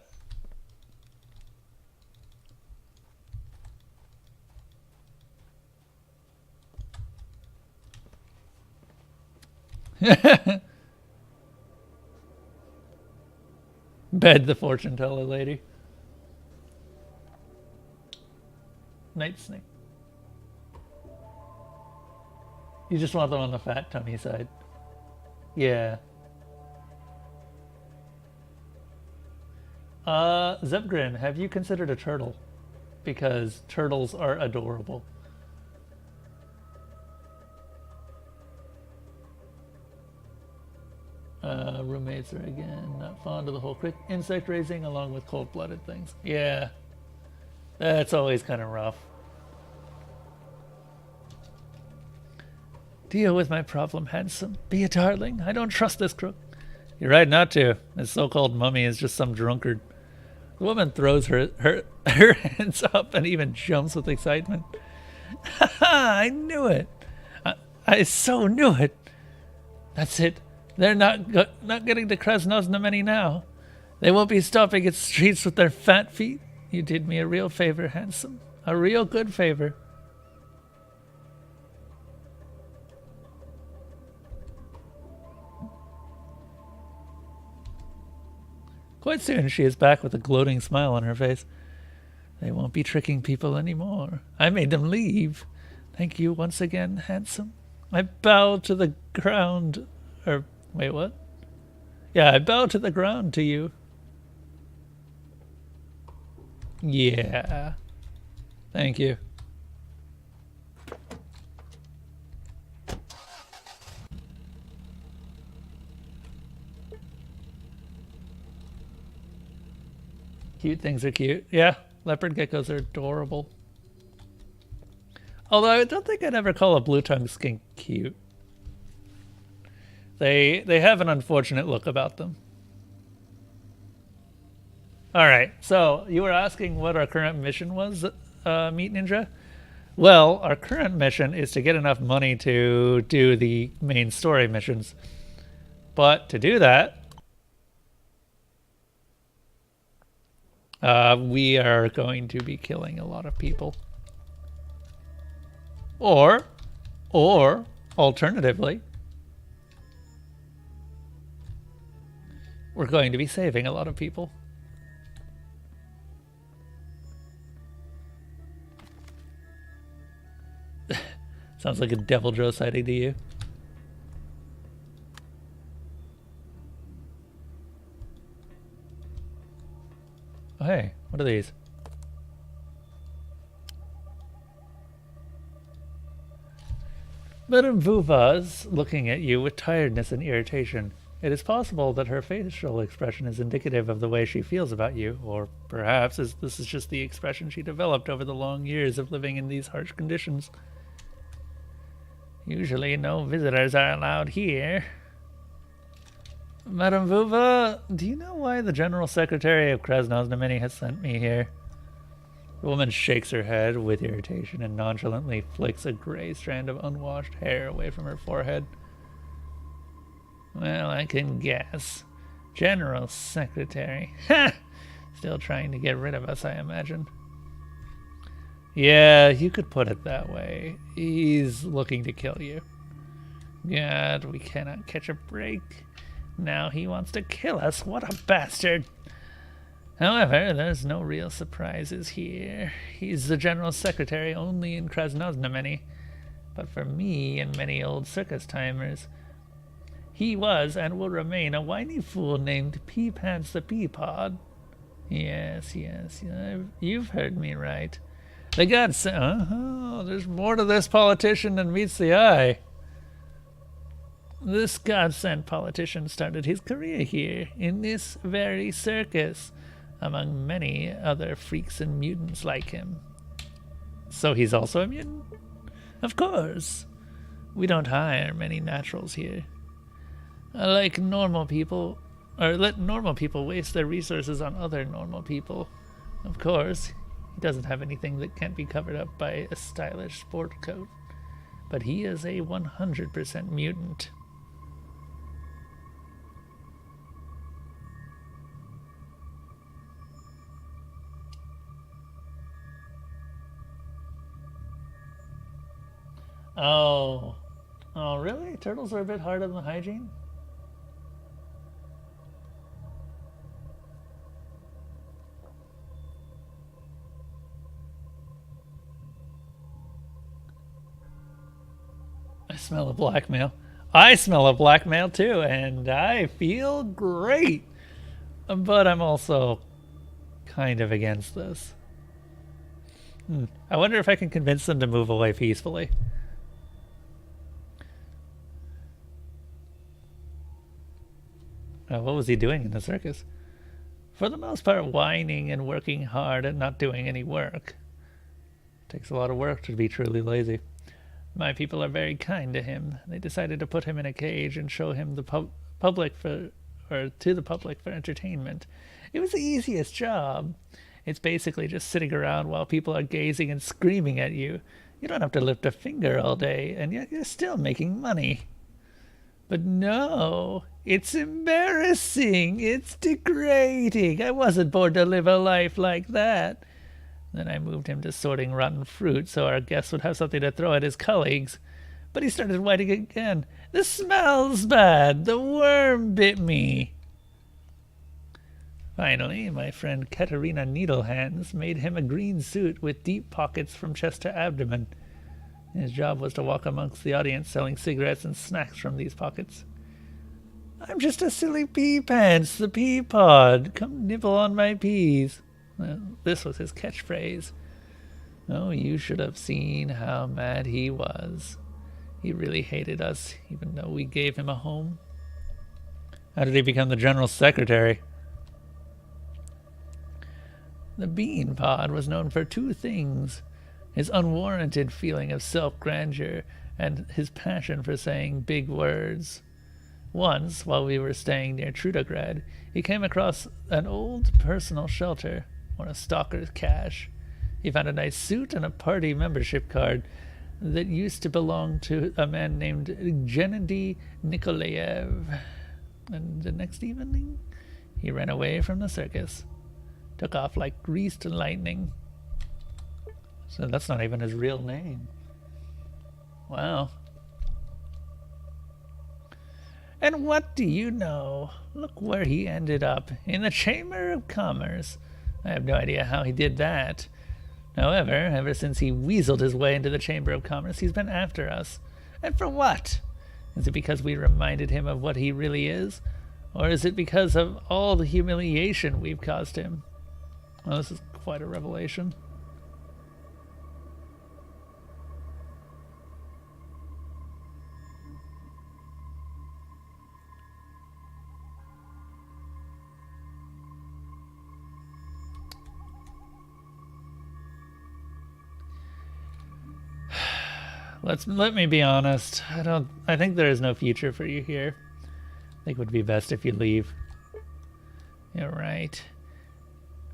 Bed the fortune teller lady. Night snake. You just want them on the fat tummy side. Yeah. Zebgrin, have you considered a turtle? Because turtles are adorable. Roommates are again not fond of the whole quick insect raising along with cold-blooded things. Yeah. That's always kind of rough. Deal with my problem, handsome. Be a darling. I don't trust this crook. You're right not to. This so-called mummy is just some drunkard. The woman throws her hands up and even jumps with excitement. Ha ha! I knew it. I so knew it. That's it. They're not getting to Krasnozhnameni now. They won't be stopping its streets with their fat feet. You did me a real favor, handsome. A real good favor. Quite soon she is back with a gloating smile on her face. They won't be tricking people anymore. I made them leave. Thank you once again, handsome. I bow to the ground. Or, wait, what? Yeah, I bow to the ground to you. Yeah. Thank you. Cute things are cute. Yeah, leopard geckos are adorable. Although I don't think I'd ever call a blue-tongued skink cute. They have an unfortunate look about them. All right, so you were asking what our current mission was, Meat Ninja? Well, our current mission is to get enough money to do the main story missions. But to do that, we are going to be killing a lot of people. Or alternatively, we're going to be saving a lot of people. Sounds like a Devil Joe sighting to you. Oh, hey, what are these? Madame Vuva's looking at you with tiredness and irritation. It is possible that her facial expression is indicative of the way she feels about you, or perhaps this is just the expression she developed over the long years of living in these harsh conditions. Usually no visitors are allowed here. Madame Vuva, do you know why the General Secretary of Krasnoznameni has sent me here? The woman shakes her head with irritation and nonchalantly flicks a gray strand of unwashed hair away from her forehead. Well, I can guess. General Secretary. Ha! Still trying to get rid of us, I imagine. Yeah, you could put it that way. He's looking to kill you. God, we cannot catch a break. Now he wants to kill us. What a bastard. However, there's no real surprises here. He's the General Secretary only in Krasnoznameni. But for me and many old circus-timers, he was and will remain a whiny fool named Pea-Pants the Pea-Pod. Yes, you've heard me right. The god said, there's more to this politician than meets the eye. This god-sent politician started his career here, in this very circus, among many other freaks and mutants like him. So he's also a mutant? Of course. We don't hire many naturals here. Like normal people, or let normal people waste their resources on other normal people. Of course, he doesn't have anything that can't be covered up by a stylish sport coat. But he is a 100% mutant. Oh, really? Turtles are a bit hard on the hygiene? I smell a blackmail. I smell a blackmail too, and I feel great. But I'm also kind of against this. I wonder if I can convince them to move away peacefully. What was he doing in the circus? For the most part, whining and working hard and not doing any work. Takes a lot of work to be truly lazy. My people are very kind to him. They decided to put him in a cage and show him the to the public for entertainment. It was the easiest job. It's basically just sitting around while people are gazing and screaming at you. You don't have to lift a finger all day, and yet you're still making money. But no, it's embarrassing. It's degrading. I wasn't born to live a life like that. Then I moved him to sorting rotten fruit so our guests would have something to throw at his colleagues. But he started whining again. The smell's bad. The worm bit me. Finally, my friend Katerina Needlehands made him a green suit with deep pockets from chest to abdomen. His job was to walk amongst the audience selling cigarettes and snacks from these pockets. I'm just a silly pea pants, the pea pod. Come nibble on my peas. Well, this was his catchphrase. Oh, you should have seen how mad he was. He really hated us, even though we gave him a home. How did he become the general secretary? The bean pod was known for two things: his unwarranted feeling of self-grandeur and his passion for saying big words. Once, while we were staying near Trudograd, he came across an old personal shelter, or a stalker's cache. He found a nice suit and a party membership card that used to belong to a man named Gennady Nikolaev. And the next evening, he ran away from the circus. Took off like greased lightning. So that's not even his real name. Wow. And what do you know? Look where he ended up, in the Chamber of Commerce. I have no idea how he did that. However, ever since he weaseled his way into the Chamber of Commerce, he's been after us. And for what? Is it because we reminded him of what he really is? Or is it because of all the humiliation we've caused him? Well, this is quite a revelation. Let me be honest. I think there is no future for you here. I think it would be best if you leave. You're right.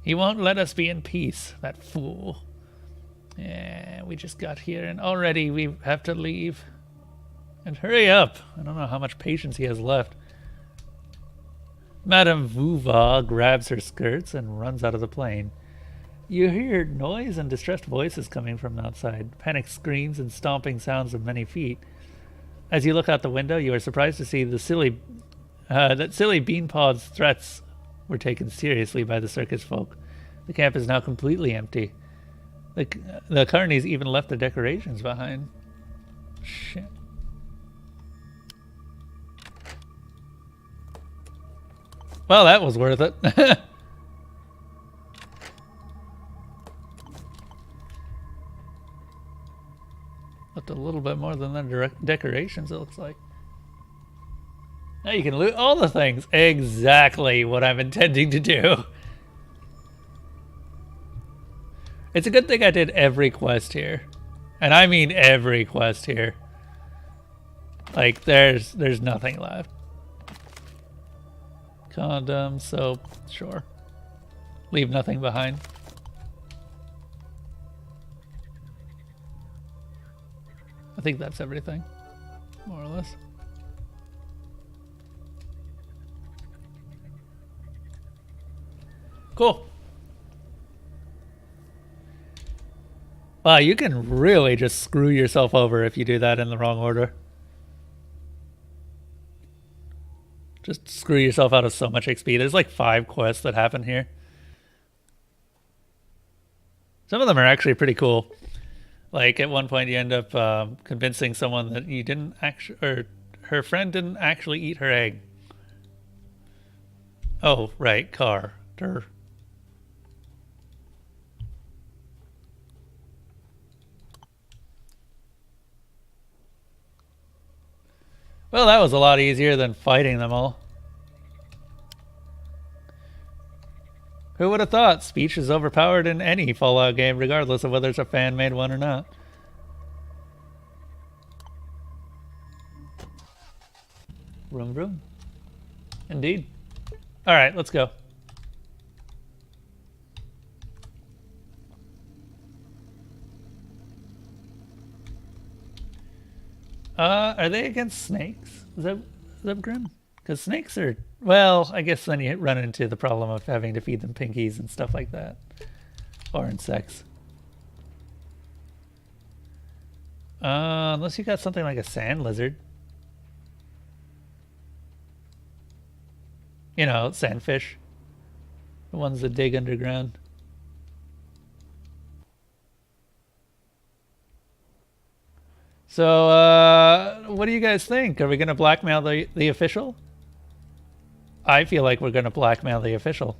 He won't let us be in peace, that fool. Yeah, we just got here and already we have to leave. And hurry up. I don't know how much patience he has left. Madame Vuva grabs her skirts and runs out of the plane. You hear noise and distressed voices coming from outside, panicked screams and stomping sounds of many feet. As you look out the window, you are surprised to see that silly Beanpod's threats were taken seriously by the circus folk. The camp is now completely empty. The carnies even left their decorations behind. Shit. Well, that was worth it. Left a little bit more than the decorations, it looks like. Now you can loot all the things. Exactly what I'm intending to do. It's a good thing I did every quest here. And I mean every quest here. Like, there's nothing left. Condom, soap, sure. Leave nothing behind. I think that's everything, more or less. Cool. Wow, you can really just screw yourself over if you do that in the wrong order. Just screw yourself out of so much XP. There's like 5 quests that happen here. Some of them are actually pretty cool. Like at one point you end up convincing someone that you didn't actually, or her friend didn't actually eat her egg. Oh, right, car. Durr. Well, that was a lot easier than fighting them all. Who would have thought speech is overpowered in any Fallout game, regardless of whether it's a fan-made one or not? Vroom vroom. Indeed. Alright, let's go. Are they against snakes? Zebgrim? Because snakes are... Well, I guess then you run into the problem of having to feed them pinkies and stuff like that. Or insects. Unless you got something like a sand lizard. You know, sandfish. The ones that dig underground. So, what do you guys think? Are we going to blackmail the official? I feel like we're going to blackmail the official.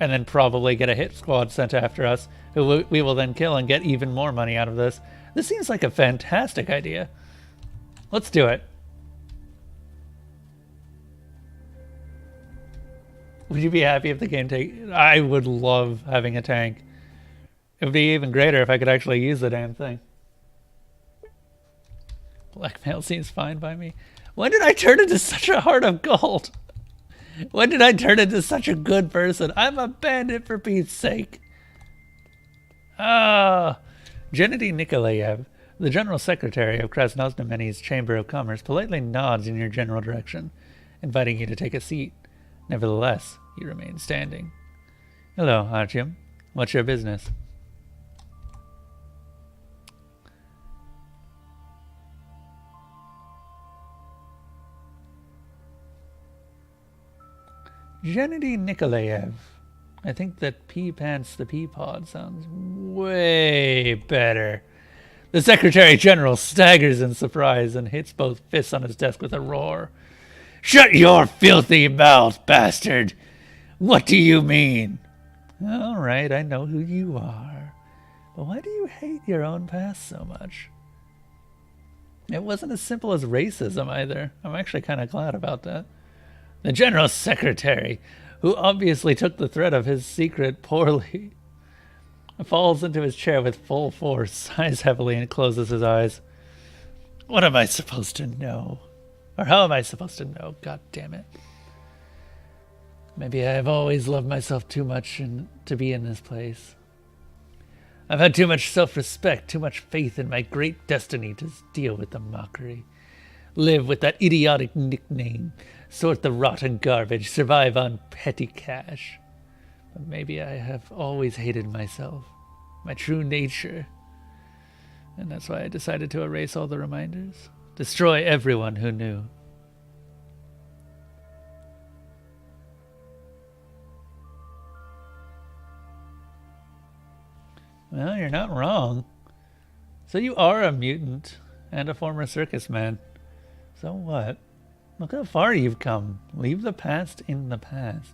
And then probably get a hit squad sent after us, who we will then kill and get even more money out of this. This seems like a fantastic idea. Let's do it. Would you be happy if the game I would love having a tank. It would be even greater if I could actually use the damn thing. Blackmail seems fine by me. When did I turn into such a heart of gold? When did I turn into such a good person? I'm a bandit for Pete's sake. Ah, Gennady Nikolaev, the General Secretary of Krasnoznamenny's Chamber of Commerce, politely nods in your general direction, inviting you to take a seat. Nevertheless, you remain standing. Hello, Artyom. What's your business? Gennady Nikolaev. I think that Pea Pants the Pea Pod sounds way better. The Secretary General staggers in surprise and hits both fists on his desk with a roar. Shut your filthy mouth, bastard! What do you mean? All right, I know who you are. But why do you hate your own past so much? It wasn't as simple as racism either. I'm actually kind of glad about that. The General Secretary, who obviously took the threat of his secret poorly, falls into his chair with full force, sighs heavily, and closes his eyes. What am I supposed to know? Or how am I supposed to know? God damn it. Maybe I have always loved myself too much to be in this place. I've had too much self-respect, too much faith in my great destiny to deal with the mockery. Live with that idiotic nickname. Sort the rotten garbage, survive on petty cash. But maybe I have always hated myself, my true nature. And that's why I decided to erase all the reminders. Destroy everyone who knew. Well, you're not wrong. So you are a mutant and a former circus man. So what? Look how far you've come. Leave the past in the past.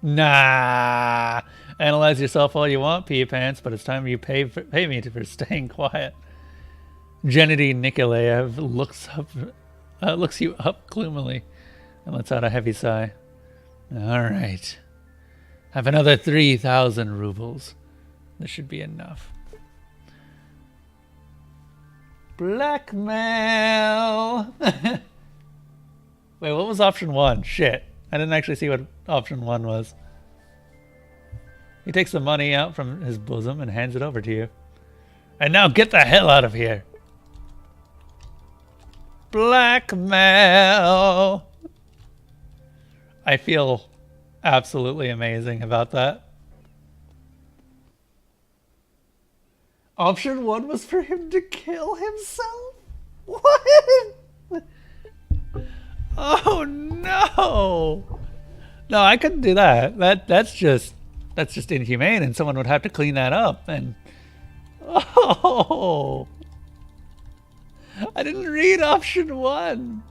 Nah. Analyze yourself all you want, Pea Pants, but it's time you pay me for staying quiet. Gennady Nikolaev looks you up gloomily and lets out a heavy sigh. All right. Have another 3,000 rubles. This should be enough. Blackmail. Wait, what was option 1? Shit. I didn't actually see what option 1 was. He takes the money out from his bosom and hands it over to you. And now get the hell out of here. Blackmail. I feel absolutely amazing about that. Option 1 was for him to kill himself? What? Oh no! No, I couldn't do that. That's just inhumane, and someone would have to clean that up. And oh, I didn't read option 1.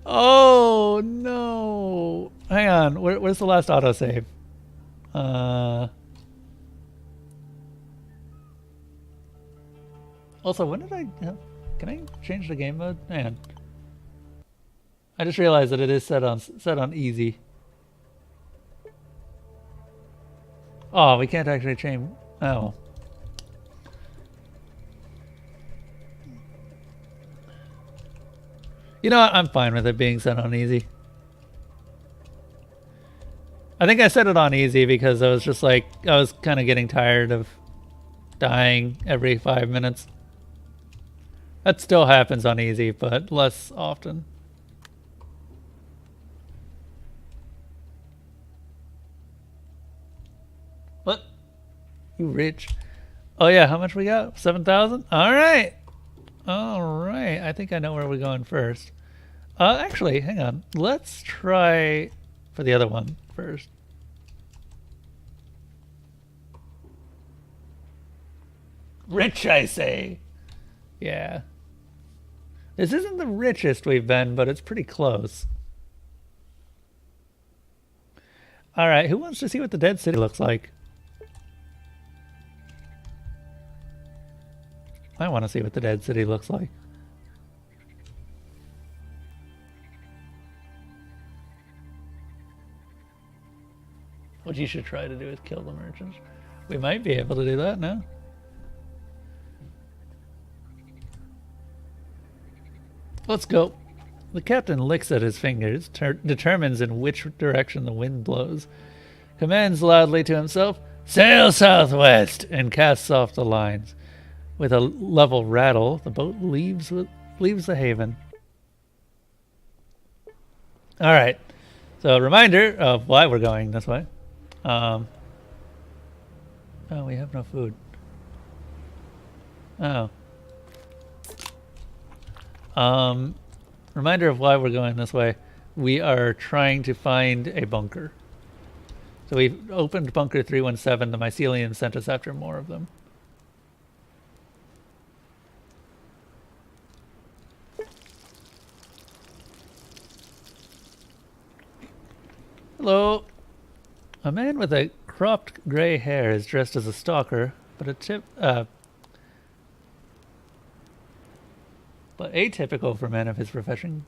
Oh no! Hang on, where's the last autosave? Also, when did I... Can I change the game mode? Man. I just realized that it is set on easy. Oh, we can't actually change... Oh. You know what? I'm fine with it being set on easy. I think I set it on easy because I was just like... I was kind of getting tired of dying every 5 minutes. That still happens on easy, but less often. What? You rich? Oh yeah, how much we got? 7,000? Alright! Alright, I think I know where we're going first. Actually, hang on. Let's try for the other one first. Rich, I say. Yeah. This isn't the richest we've been, but it's pretty close. Alright, who wants to see what the dead city looks like? I want to see what the dead city looks like. What you should try to do is kill the merchants. We might be able to do that now. Let's go. The captain licks at his fingers, determines in which direction the wind blows, commands loudly to himself, "Sail southwest," and casts off the lines. With a level rattle, the boat leaves the haven. All right. So a reminder of why we're going this way. Oh, we have no food. Oh. Reminder of why we're going this way. We are trying to find a bunker. So we've opened bunker 317. The mycelium sent us after more of them. Hello. A man with a cropped gray hair is dressed as a stalker, but atypical for men of his profession.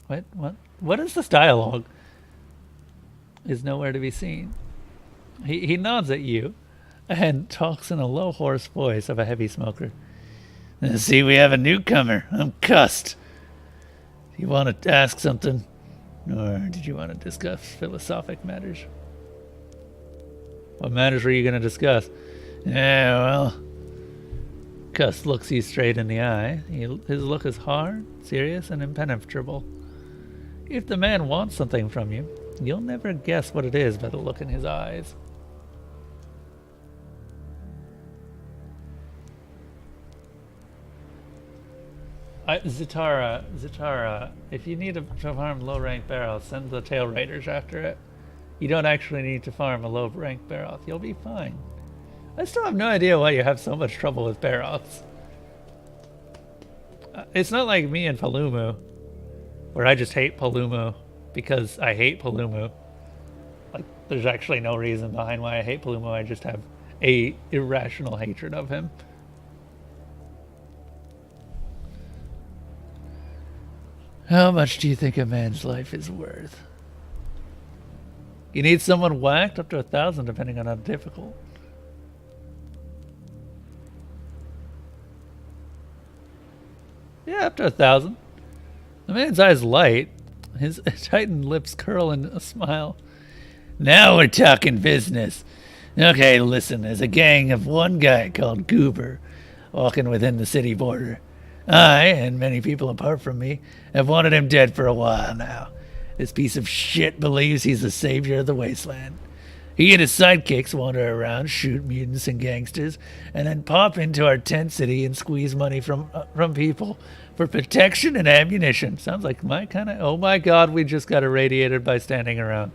What is this dialogue? Is nowhere to be seen. He nods at you and talks in a low, hoarse voice of a heavy smoker. See, we have a newcomer. I'm cussed. You want to ask something? Or did you want to discuss philosophic matters? What matters were you going to discuss? Yeah, well... Cuss looks you straight in the eye. His look is hard, serious, and impenetrable. If the man wants something from you, you'll never guess what it is by the look in his eyes. Zitara, if you need to farm low-ranked barrels, send the tail raiders after it. You don't actually need to farm a low-ranked barrel. You'll be fine. I still have no idea why you have so much trouble with Baroths. It's not like me and Palumu, where I just hate Palumu because I hate Palumu. Like, there's actually no reason behind why I hate Palumu. I just have a irrational hatred of him. How much do you think a man's life is worth? You need someone whacked? Up to 1,000, depending on how difficult. Yeah, up to 1,000. The man's eyes light. His tightened lips curl in a smile. Now we're talking business. Okay, listen, there's a gang of one guy called Goober walking within the city border. I, and many people apart from me, have wanted him dead for a while now. This piece of shit believes he's the savior of the wasteland. He and his sidekicks wander around, shoot mutants and gangsters, and then pop into our tent city and squeeze money from people for protection and ammunition. Sounds like my kind of... Oh my god, we just got irradiated by standing around.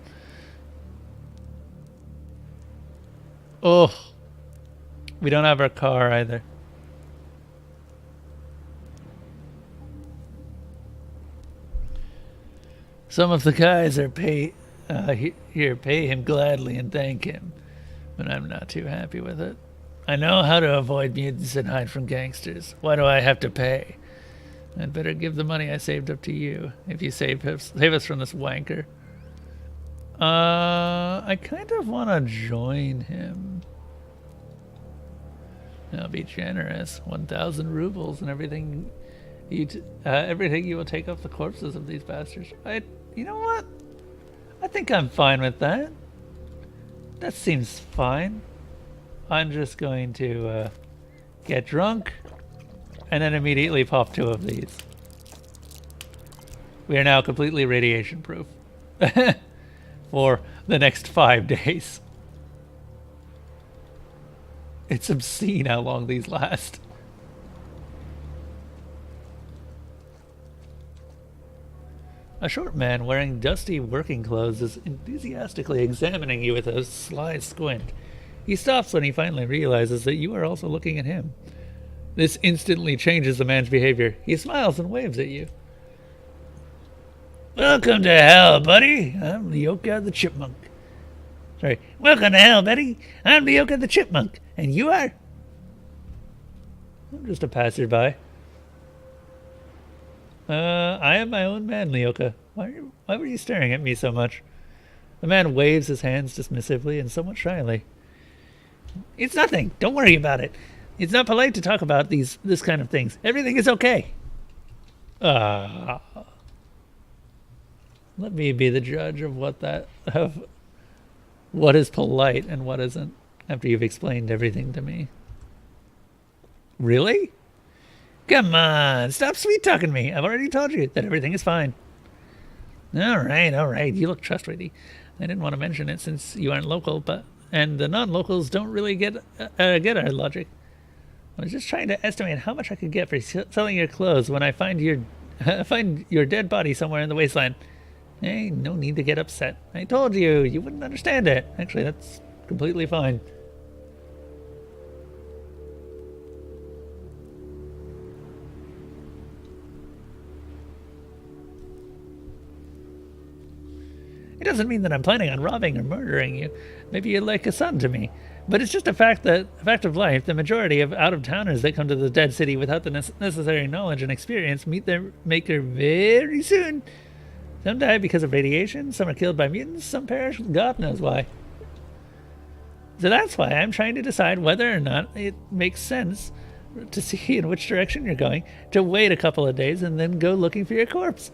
Oh. We don't have our car either. Some of the guys are pay him gladly and thank him, but I'm not too happy with it. I know how to avoid mutants and hide from gangsters. Why do I have to pay? I'd better give the money I saved up to you, if you save us from this wanker. I kind of want to join him. I'll be generous. 1,000 rubles and everything you will take off the corpses of these bastards. You know what? I think I'm fine with that. That seems fine. I'm just going to get drunk and then immediately pop 2 of these. We are now completely radiation proof for the next 5 days. It's obscene how long these last. A short man wearing dusty working clothes is enthusiastically examining you with a sly squint. He stops when he finally realizes that you are also looking at him. This instantly changes the man's behavior. He smiles and waves at you. Welcome to hell, buddy. I'm Leoka the Chipmunk. Sorry. Welcome to hell, buddy. I'm Leoka the Chipmunk. And you are? I'm just a passerby. I am my own man, Leoka. Why were you staring at me so much? The man waves his hands dismissively and somewhat shyly. It's nothing. Don't worry about it. It's not polite to talk about this kind of things. Everything is okay. Let me be the judge of what is polite and what isn't, after you've explained everything to me. Really? Come on, stop sweet-talking me. I've already told you that everything is fine. All right. You look trustworthy. I didn't want to mention it since you aren't local, and the non-locals don't really get our logic. I was just trying to estimate how much I could get for selling your clothes when I find your dead body somewhere in the wasteland. Hey, no need to get upset. I told you, you wouldn't understand it. Actually, that's completely fine. It doesn't mean that I'm planning on robbing or murdering you. Maybe you're like a son to me. But it's just a fact of life. The majority of out-of-towners that come to the dead city without the necessary knowledge and experience meet their maker very soon. Some die because of radiation, some are killed by mutants, some perish, God knows why. So that's why I'm trying to decide whether or not it makes sense to see in which direction you're going, to wait a couple of days and then go looking for your corpse.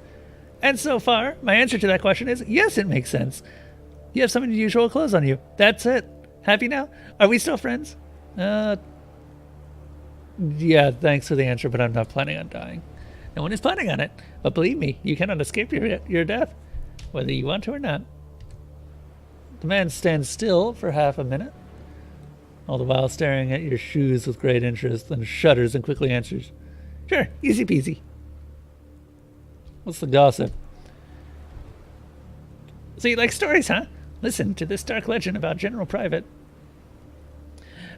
And so far, my answer to that question is yes, it makes sense. You have some unusual clothes on you. That's it. Happy now? Are we still friends? Yeah, thanks for the answer, but I'm not planning on dying. No one is planning on it. But believe me, you cannot escape your death, whether you want to or not. The man stands still for half a minute, all the while staring at your shoes with great interest, then shudders and quickly answers. Sure, easy peasy. What's the gossip? So you like stories, huh? Listen to this dark legend about General Private.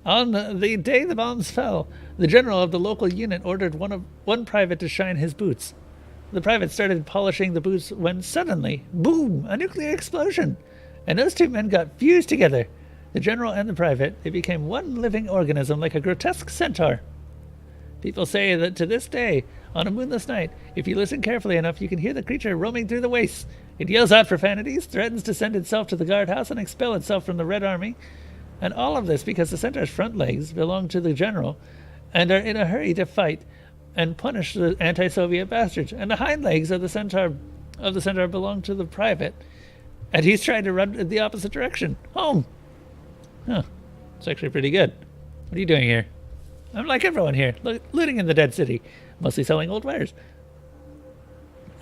On the day the bombs fell, the general of the local unit ordered one private to shine his boots. The private started polishing the boots when suddenly, boom, a nuclear explosion. And those two men got fused together. The general and the private, they became one living organism like a grotesque centaur. People say that to this day, on a moonless night, if you listen carefully enough, you can hear the creature roaming through the wastes. It yells out profanities, threatens to send itself to the guardhouse and expel itself from the Red Army. And all of this because the centaur's front legs belong to the general and are in a hurry to fight and punish the anti-Soviet bastards. And the hind legs of the centaur belong to the private. And he's trying to run in the opposite direction. Home! Huh. It's actually pretty good. What are you doing here? I'm like everyone here, looting in the dead city, mostly selling old wares.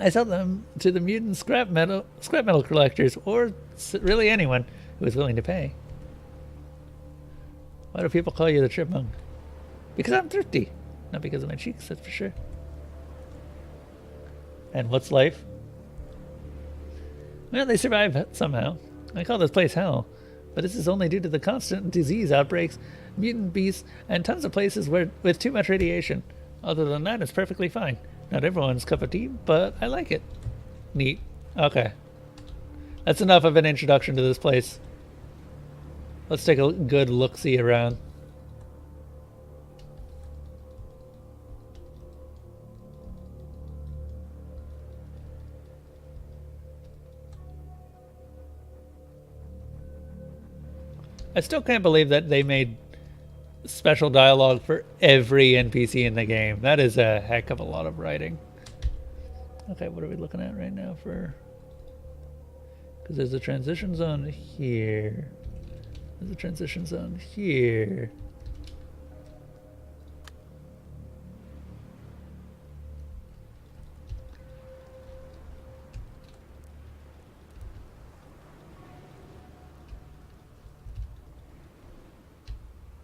I sell them to the mutant scrap metal collectors, or really anyone who is willing to pay. Why do people call you the Chipmunk? Because I'm thrifty, not because of my cheeks, that's for sure. And what's life? Well, they survive somehow. I call this place hell, but this is only due to the constant disease outbreaks, mutant beasts, and tons of places with too much radiation. Other than that, it's perfectly fine. Not everyone's cup of tea, but I like it. Neat. Okay. That's enough of an introduction to this place. Let's take a good look-see around. I still can't believe that they made special dialogue for every NPC in the game. That is a heck of a lot of writing. Okay, what are we looking at right now for? Because there's a transition zone here. There's a transition zone here.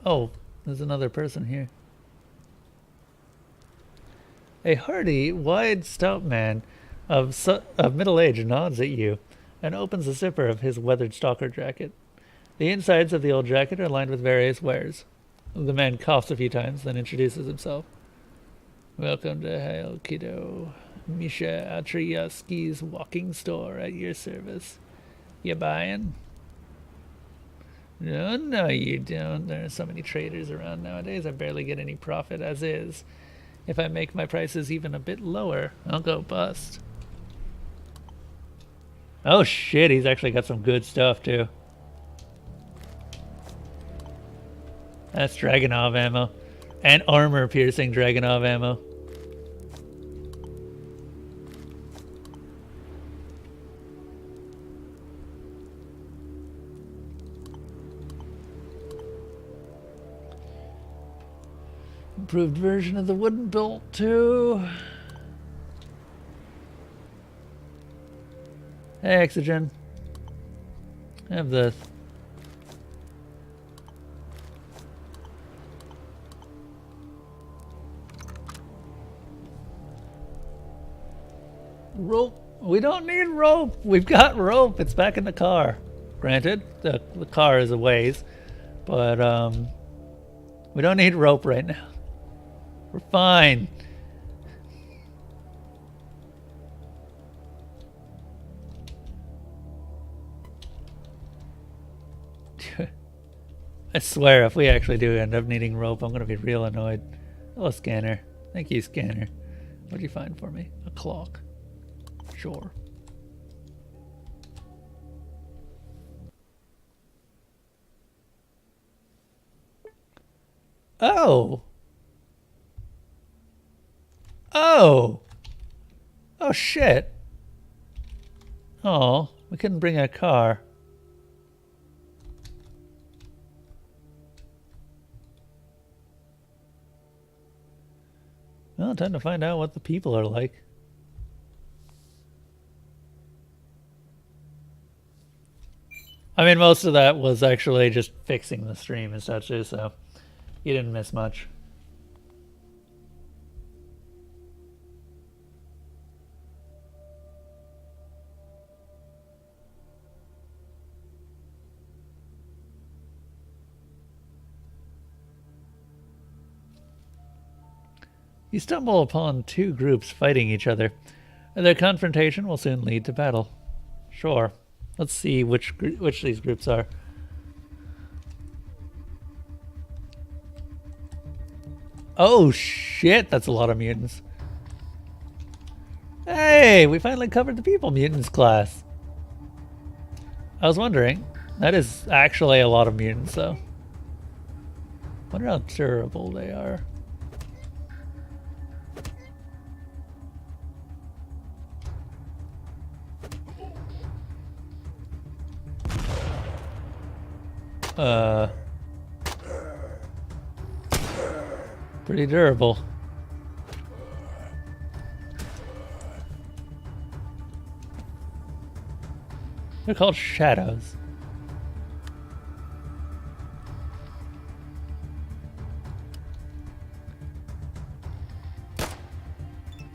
Oh, there's another person here. A hardy, wide, stout man of middle age nods at you and opens the zipper of his weathered stalker jacket. The insides of the old jacket are lined with various wares. The man coughs a few times, then introduces himself. Welcome to Hail Kiddo. Misha Atriyevsky's walking store at your service. You buying? No, you don't. There are so many traders around nowadays, I barely get any profit as is. If I make my prices even a bit lower, I'll go bust. Oh shit, he's actually got some good stuff too. That's Dragonov ammo. And armor-piercing Dragonov ammo. Improved version of the wooden bolt too. Hey, Exogen. I have this. Rope. We don't need rope. We've got rope. It's back in the car. Granted, the car is a ways, but we don't need rope right now. We're fine. I swear, if we actually do end up needing rope, I'm gonna be real annoyed. Hello, Scanner. Thank you, Scanner. What'd you find for me? A clock. Sure. Oh! Oh! Oh shit! Oh, we couldn't bring a car. Well, time to find out what the people are like. I mean, most of that was actually just fixing the stream and such too, so you didn't miss much. You stumble upon two groups fighting each other. Their confrontation will soon lead to battle. Sure. Let's see which these groups are. Oh shit, that's a lot of mutants. Hey, we finally covered the people mutants class. I was wondering. That is actually a lot of mutants though. Wonder how durable they are. Pretty durable. They're called shadows.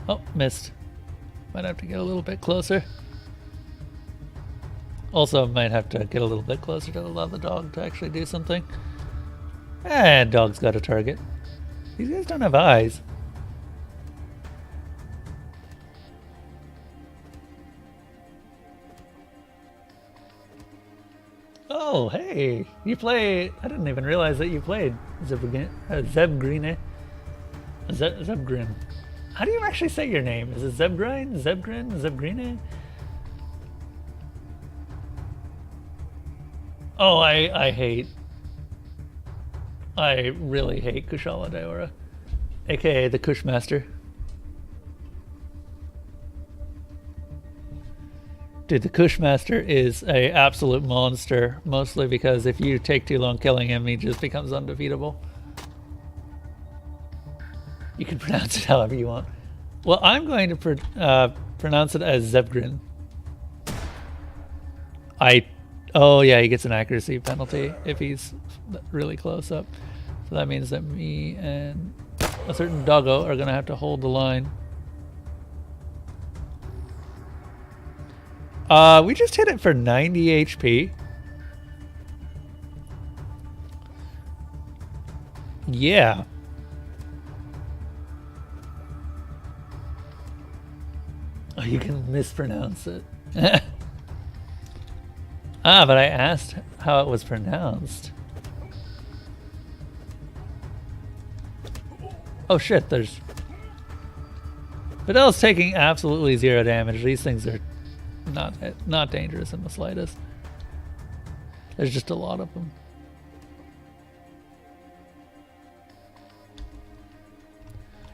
Oh, missed. Might have to get a little bit closer. Also, might have to get a little bit closer to allow the dog to actually do something. And dog's got a target. These guys don't have eyes. Oh, hey! You play... I didn't even realize that you played Zebgreen. Zebgrin. How do you actually say your name? Is it Zebgrin? Zebgrin? Zebgrine? Oh, I hate... I really hate Kushala Daora, aka the Kushmaster. Dude, the Kushmaster is a absolute monster, mostly because if you take too long killing him, he just becomes undefeatable. You can pronounce it however you want. Well, I'm going to pronounce it as Zebgrin. Oh yeah, he gets an accuracy penalty if he's really close up. So that means that me and a certain doggo are gonna have to hold the line. We just hit it for 90 HP. Yeah. Oh, you can mispronounce it. Ah, but I asked how it was pronounced. Oh shit, there's... Fidel's taking absolutely 0 damage. These things are not dangerous in the slightest. There's just a lot of them.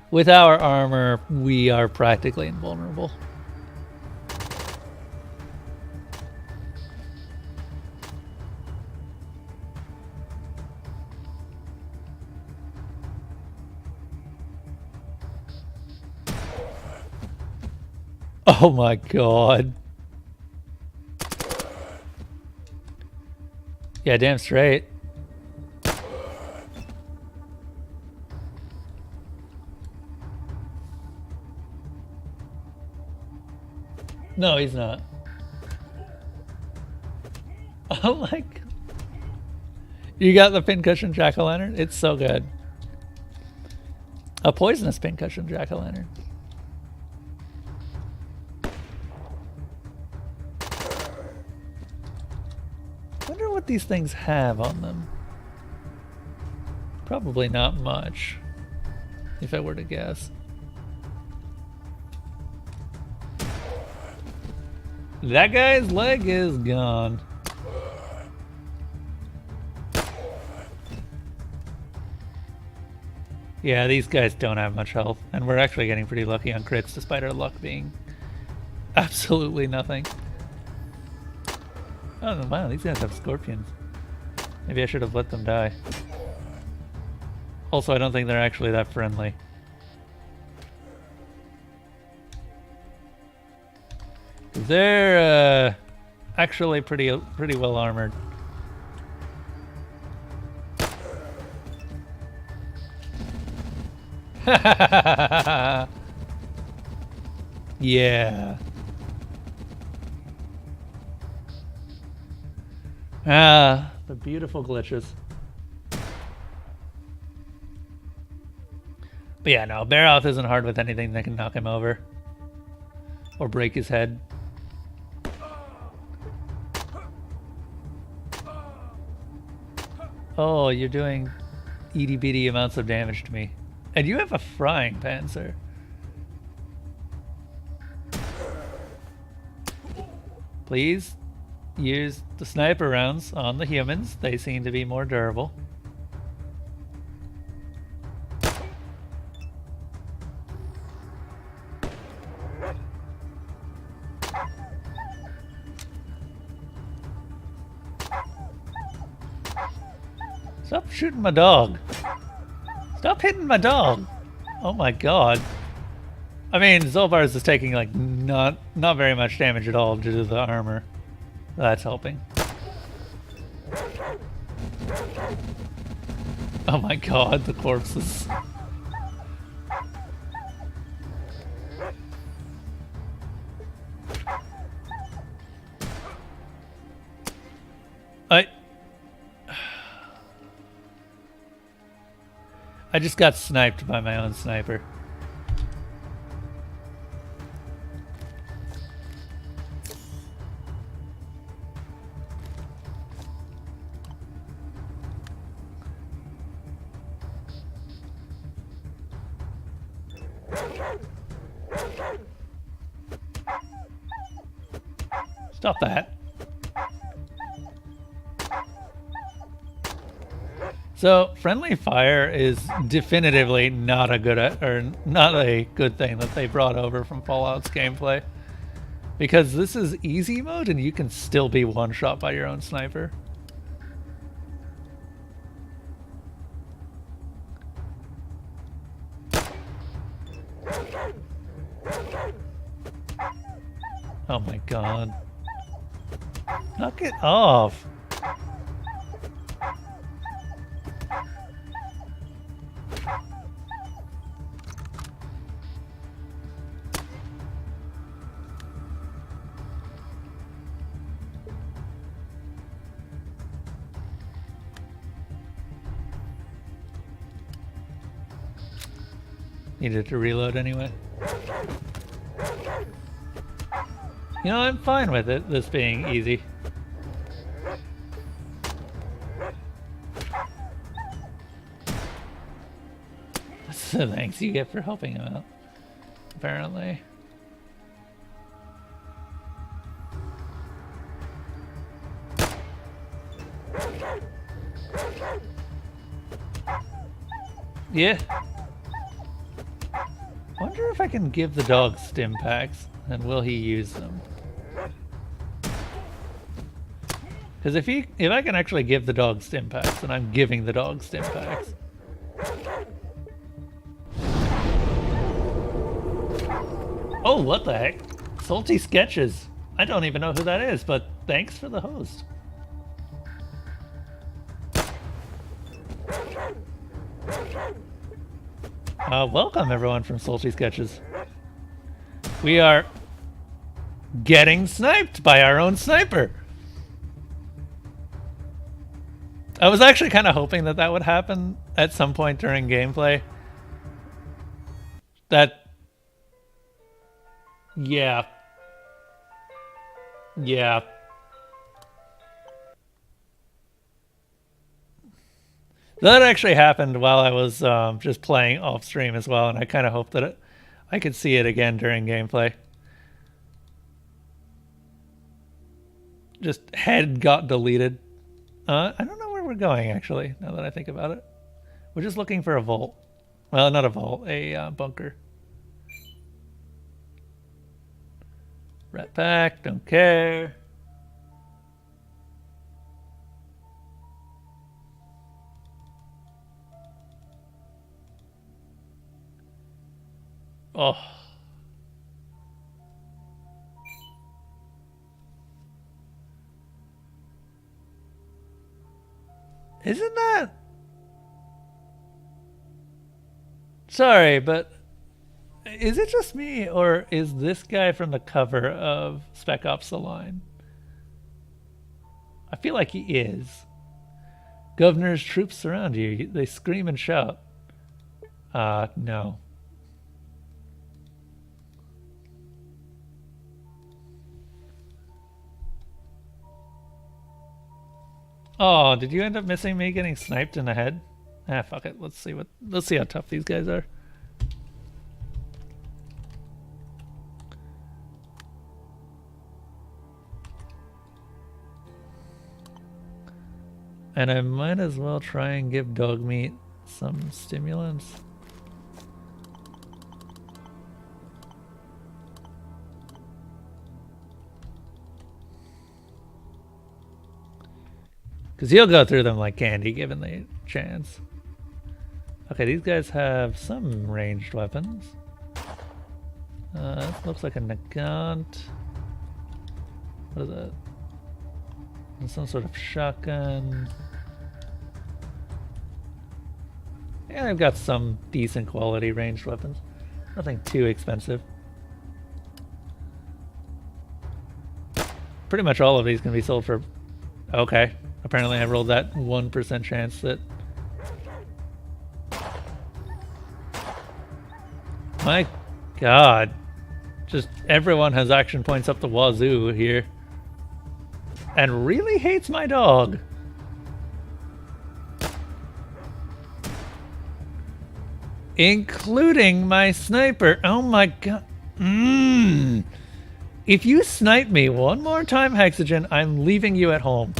With our armor, we are practically invulnerable. Oh my god. Yeah, damn straight. No, he's not. Oh my god. You got the pincushion jack-o'-lantern? It's so good. A poisonous pincushion jack-o'-lantern. Wonder what these things have on them. Probably not much, if I were to guess. That guy's leg is gone. Yeah, these guys don't have much health, and we're actually getting pretty lucky on crits despite our luck being absolutely nothing. Oh wow, these guys have scorpions. Maybe I should have let them die. Also, I don't think they're actually that friendly. They're actually pretty well armored. Yeah. Ah, the beautiful glitches. But yeah, no, Baroth isn't hard with anything that can knock him over. Or break his head. Oh, you're doing itty bitty amounts of damage to me. And you have a frying pan, sir. Please use the sniper rounds on the humans. They seem to be more durable. Stop shooting my dog. Stop hitting my dog. Oh my god. I mean, Zolbar's is taking like not very much damage at all due to the armor. That's helping. Oh my god, the corpses. I just got sniped by my own sniper. Stop that. So, friendly fire is definitively not a good thing that they brought over from Fallout's gameplay. Because this is easy mode and you can still be one shot by your own sniper. Oh my god. Knock it off. Needed to reload anyway. You know, I'm fine with it, this being easy. That's the thanks you get for helping him out, apparently. Yeah. Wonder if I can give the dog stim packs, and will he use them? Because if I can actually give the dog stim packs, then I'm giving the dog stim packs. Oh, what the heck? Salty Sketches. I don't even know who that is, but thanks for the host. Welcome everyone from Salty Sketches. We are getting sniped by our own sniper. I was actually kind of hoping that that would happen at some point during gameplay. Yeah. That actually happened while I was just playing off stream as well, and I kind of hoped that I could see it again during gameplay. Just head got deleted. I don't know where we're going, actually, now that I think about it. We're just looking for a vault. Well, not a vault, a bunker. Rat pack, don't care. Oh. Isn't that... Sorry, but is it just me, or is this guy from the cover of Spec Ops: The Line? I feel like he is. Governor's troops surround you. They scream and shout. No. Oh, did you end up missing me getting sniped in the head? Ah, fuck it. Let's see how tough these guys are. And I might as well try and give dog meat some stimulants. Because he'll go through them like candy given the chance. Okay, these guys have some ranged weapons. This looks like a Nagant. What is that? Some sort of shotgun. Yeah, they've got some decent quality ranged weapons. Nothing too expensive. Pretty much all of these can be sold for... Okay. Apparently I rolled that 1% chance that... My god. Just everyone has action points up the wazoo here. And really hates my dog. Including my sniper. Oh my god. If you snipe me one more time, Hexogen, I'm leaving you at home.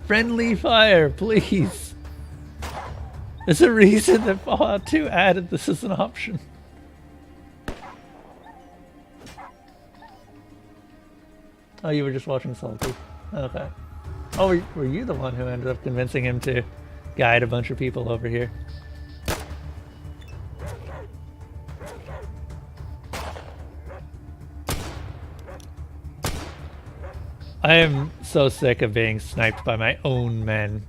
Friendly fire, please. There's a reason that Fallout 2 added this as an option. Oh, you were just watching Salty. Okay. Oh, were you the one who ended up convincing him to guide a bunch of people over here? I am so sick of being sniped by my own men.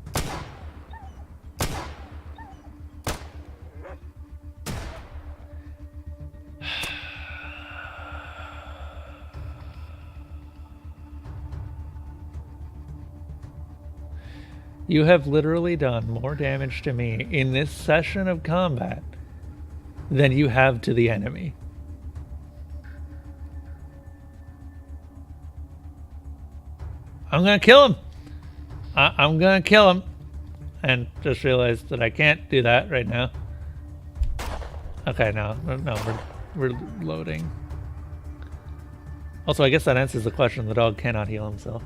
You have literally done more damage to me in this session of combat than you have to the enemy. I'm gonna kill him. I'm gonna kill him. And just realized that I can't do that right now. Okay, no, we're loading. Also, I guess that answers the question. The dog cannot heal himself.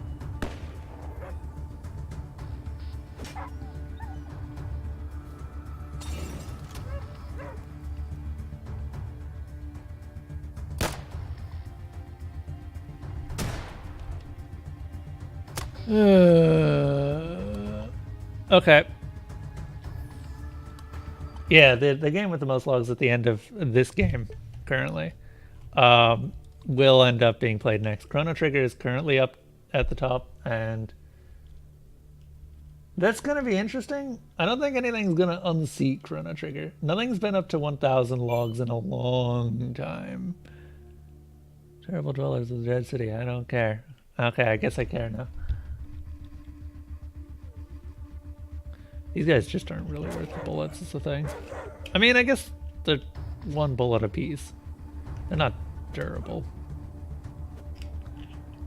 Okay. Yeah, the game with the most logs at the end of this game currently will end up being played next. Chrono Trigger is currently up at the top, and that's going to be interesting. I don't think anything's going to unseat Chrono Trigger. Nothing's been up to 1,000 logs in a long time. Terrible Dwellers of the Dead City. I don't care. Okay, I guess I care now. These guys just aren't really worth the bullets, is the thing. I mean, I guess they're one bullet apiece. They're not durable.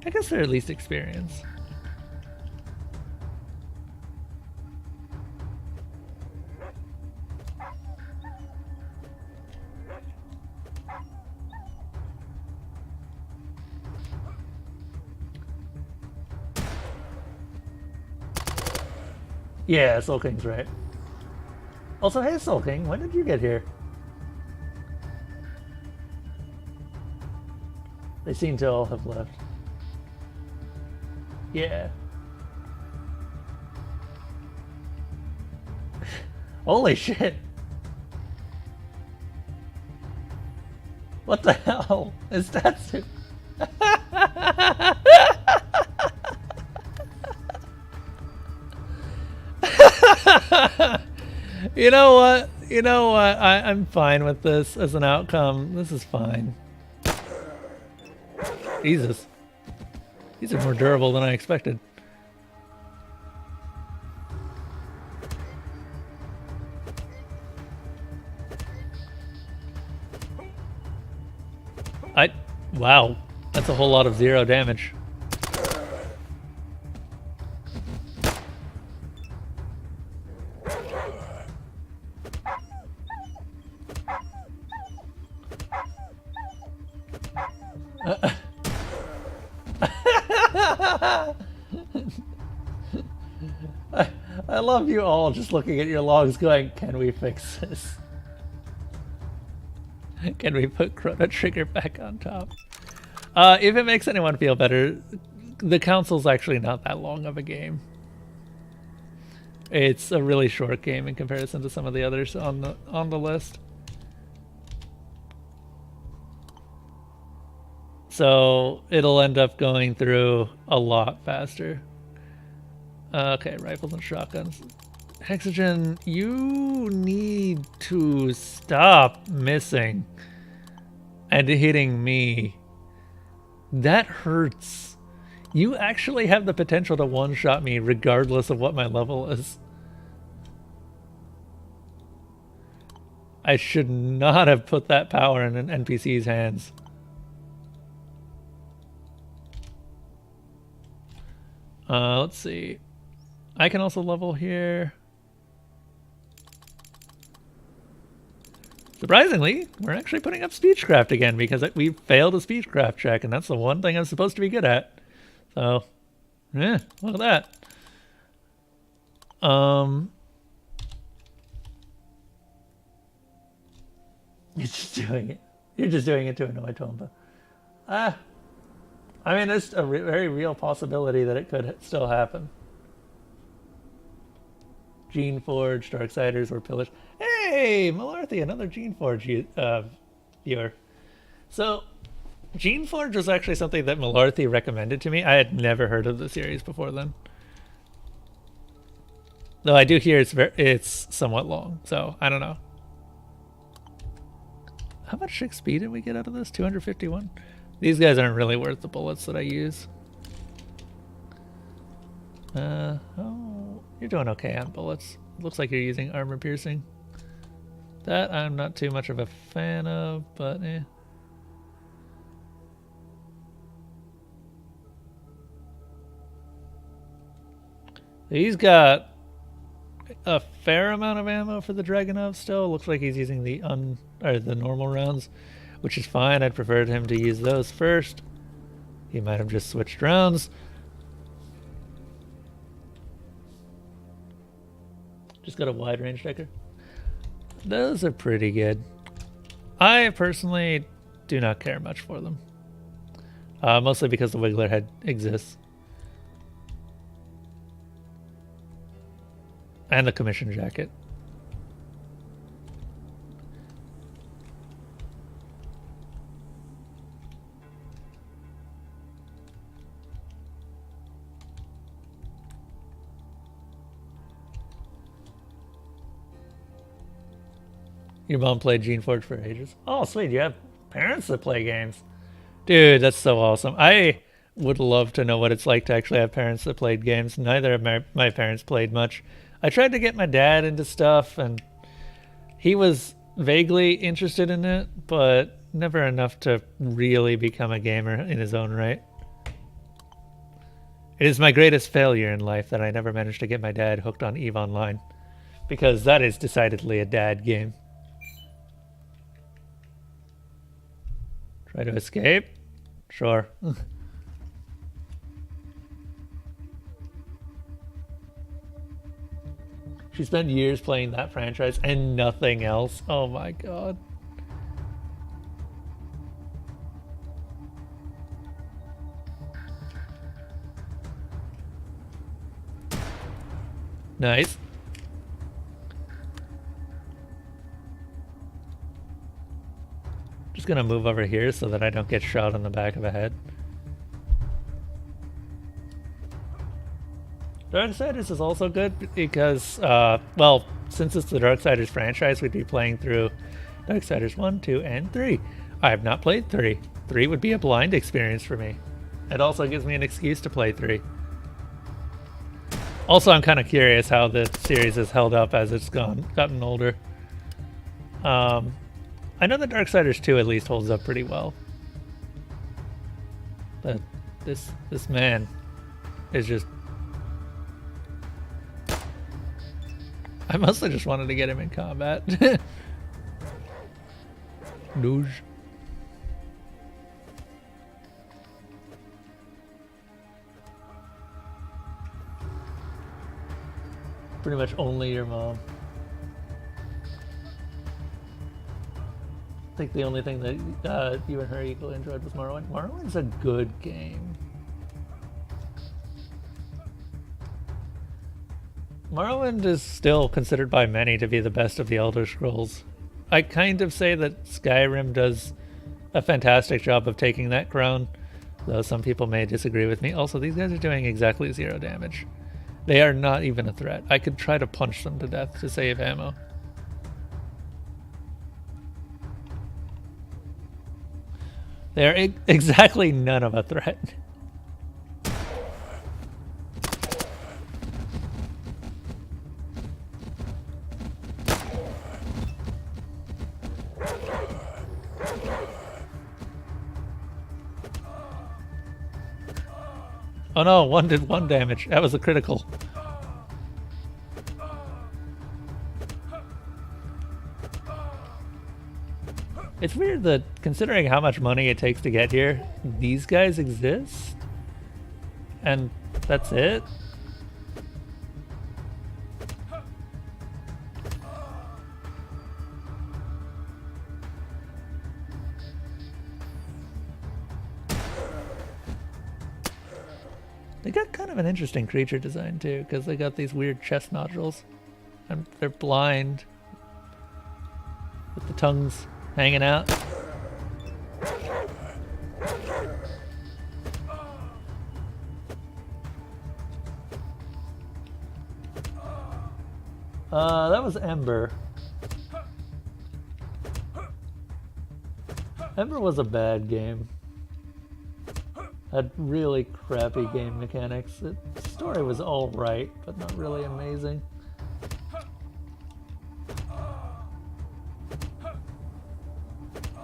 I guess they're at least experience. Yeah, Soul King's right. Also, hey Soul King, when did you get here? They seem to all have left. Yeah. Holy shit. What the hell is that? You know what? You know what? I'm fine with this as an outcome. This is fine. Jesus. These are more durable than I expected. Wow. That's a whole lot of 0 damage. I love you all just looking at your logs going, can we fix this? Can we put Chrono Trigger back on top? If it makes anyone feel better, the Council's actually not that long of a game. It's a really short game in comparison to some of the others on the list. So it'll end up going through a lot faster. Okay, rifles and shotguns. Hexagen, you need to stop missing and hitting me. That hurts. You actually have the potential to one-shot me regardless of what my level is. I should not have put that power in an NPC's hands. Let's see. I can also level here. Surprisingly, we're actually putting up Speechcraft again because we failed a Speechcraft check, and that's the one thing I'm supposed to be good at. So, yeah, look at that. You're just doing it. You're just doing it to annoy Tomba. I mean, there's a very real possibility that it could still happen. Geneforge, Darksiders, or Pillars. Hey, Malarthy, another Geneforge viewer. So, Geneforge was actually something that Malarthy recommended to me. I had never heard of the series before then. Though I do hear it's somewhat long, so I don't know. How much XP did we get out of this? 251? These guys aren't really worth the bullets that I use. Oh, You're doing okay on bullets. Looks like you're using armor piercing. That I'm not too much of a fan of, but eh. He's got a fair amount of ammo for the Dragunov still. Looks like he's using the normal rounds, which is fine. I'd prefer him to use those first. He might have just switched rounds. Just got a wide range decker. Those are pretty good. I personally do not care much for them. Mostly because the Wiggler head exists. And the commission jacket. Your mom played Gene Forge for ages. Oh, sweet. You have parents that play games. Dude, that's so awesome. I would love to know what it's like to actually have parents that played games. Neither of my parents played much. I tried to get my dad into stuff, and he was vaguely interested in it, but never enough to really become a gamer in his own right. It is my greatest failure in life that I never managed to get my dad hooked on EVE Online, because that is decidedly a dad game. Try to escape? Sure. She spent years playing that franchise and nothing else. Oh my god. Nice. Just gonna move over here so that I don't get shot on the back of the head. Darksiders is also good because, well, since it's the Darksiders franchise, we'd be playing through Darksiders 1, 2, and 3. I have not played 3. 3 would be a blind experience for me. It also gives me an excuse to play 3. Also, I'm kind of curious how the series has held up as it's gotten older. I know that Darksiders 2 at least holds up pretty well. But this man is just... I mostly just wanted to get him in combat. Douche. Pretty much only your mom. I think the only thing that you and her equally enjoyed was Morrowind. Morrowind's a good game. Morrowind is still considered by many to be the best of the Elder Scrolls. I kind of say that Skyrim does a fantastic job of taking that crown, though some people may disagree with me. Also, these guys are doing exactly 0 damage. They are not even a threat. I could try to punch them to death to save ammo. They are exactly none of a threat. Oh no, one did 1 damage. That was a critical. It's weird that, considering how much money it takes to get here, these guys exist? And that's it? They got kind of an interesting creature design too, because they got these weird chest nodules. And they're blind. With the tongues hanging out. That was Ember. Ember was a bad game. Had really crappy game mechanics. It story was alright, but not really amazing.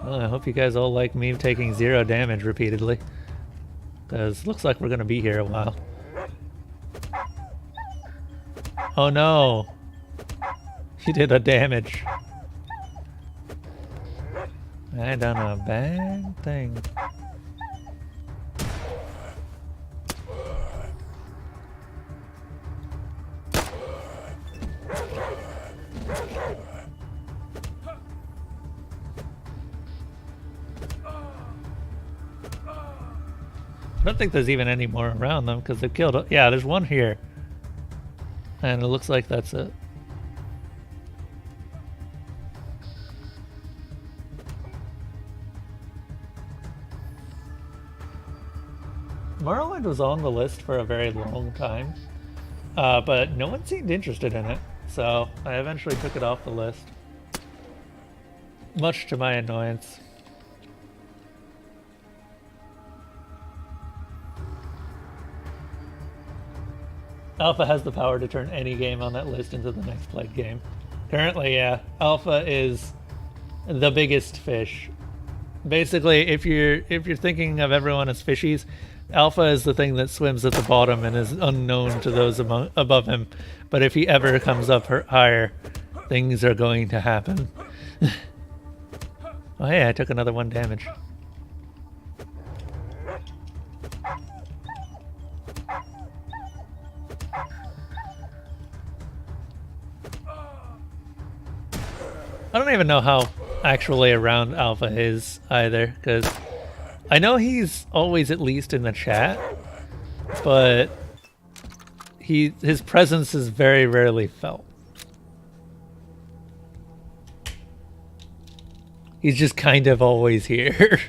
Well, I hope you guys all like me taking 0 damage repeatedly. Because looks like we're going to be here a while. Oh no! He did a damage. I done a bad thing. I don't think there's even any more around them because they've killed. Yeah, there's one here. And it looks like that's it. Morrowind was on the list for a very long time, but no one seemed interested in it, so I eventually took it off the list. Much to my annoyance. Alpha has the power to turn any game on that list into the next played game. Currently, yeah, Alpha is the biggest fish. Basically, if you're thinking of everyone as fishies, Alpha is the thing that swims at the bottom and is unknown to those above him. But if he ever comes up higher, things are going to happen. Oh hey, I took another 1 damage. I don't even know how actually around Alpha is either, because I know he's always at least in the chat, but his presence is very rarely felt. He's just kind of always here.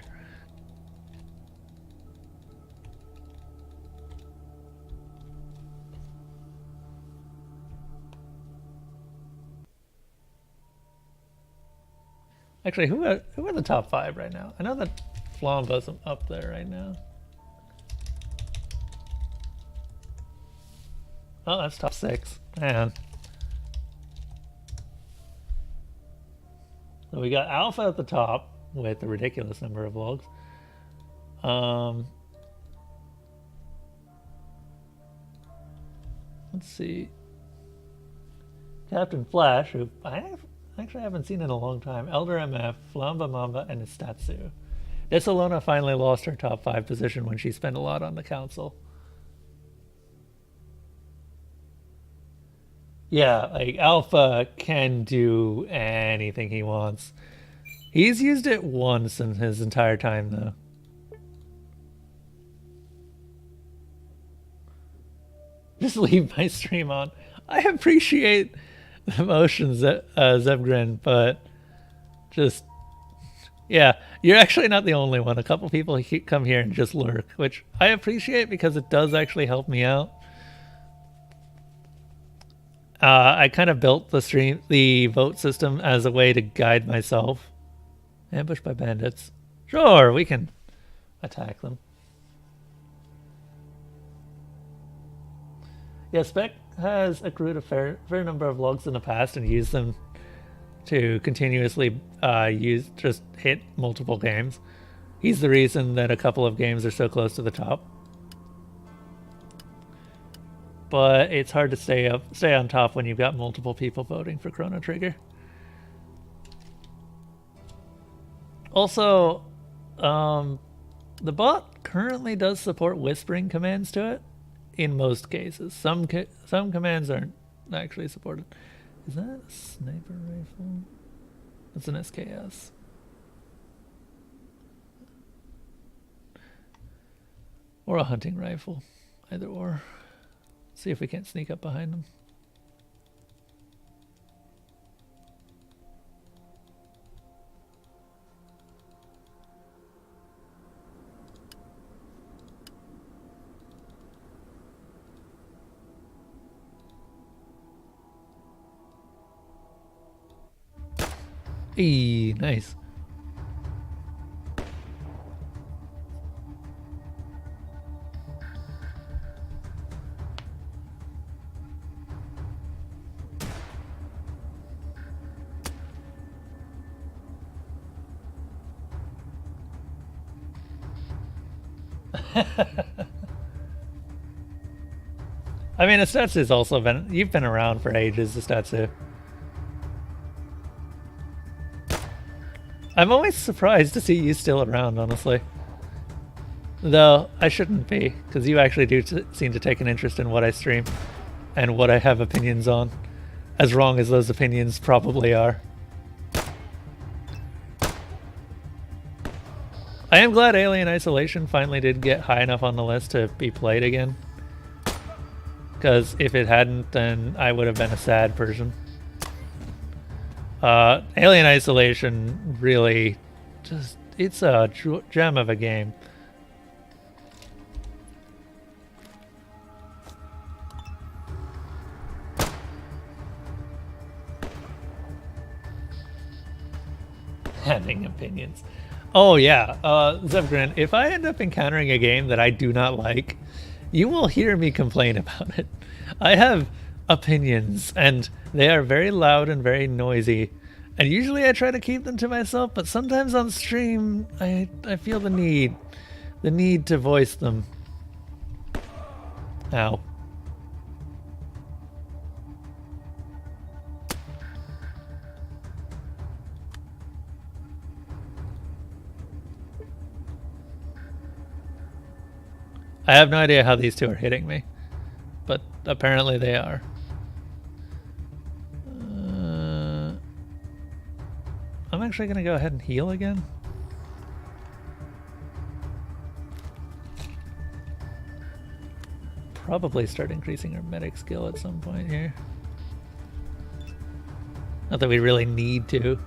Actually, who are the top 5 right now? I know that Flamba's up there right now. Oh, that's top 6. Man. So we got Alpha at the top with a ridiculous number of logs. Let's see. Captain Flash, who I actually haven't seen in a long time. Elder MF, Flamba Mamba, and Istatsu. Desalona finally lost her top 5 position when she spent a lot on the council. Yeah, like Alpha can do anything he wants. He's used it once in his entire time, though. Just leave my stream on. I appreciate the emotions, Zebgrin, but just, yeah, you're actually not the only one. A couple people come here and just lurk, which I appreciate because it does actually help me out. I kind of built the vote system as a way to guide myself. Ambushed by bandits. Sure, we can attack them. Yeah, Spec has accrued a fair number of logs in the past and used them to continuously just hit multiple games. He's the reason that a couple of games are so close to the top. But it's hard to stay on top when you've got multiple people voting for Chrono Trigger. Also, the bot currently does support whispering commands to it in most cases. Some commands aren't actually supported. Is that a sniper rifle? That's an SKS. Or a hunting rifle. Either or. See if we can't sneak up behind them. Eee, nice. I mean, Estetsu's also been... You've been around for ages, Estetsu. I'm always surprised to see you still around, honestly. Though, I shouldn't be, because you actually do seem to take an interest in what I stream and what I have opinions on, as wrong as those opinions probably are. I am glad Alien Isolation finally did get high enough on the list to be played again. Because if it hadn't, then I would have been a sad person. Alien Isolation really just... It's a gem of a game. Having opinions. Oh yeah, Zevgrin, if I end up encountering a game that I do not like, you will hear me complain about it. I have opinions, and they are very loud and very noisy, and usually I try to keep them to myself, but sometimes on stream I feel the need to voice them. Ow. I have no idea how these two are hitting me, but apparently they are. I'm actually going to go ahead and heal again. Probably start increasing our medic skill at some point here. Not that we really need to.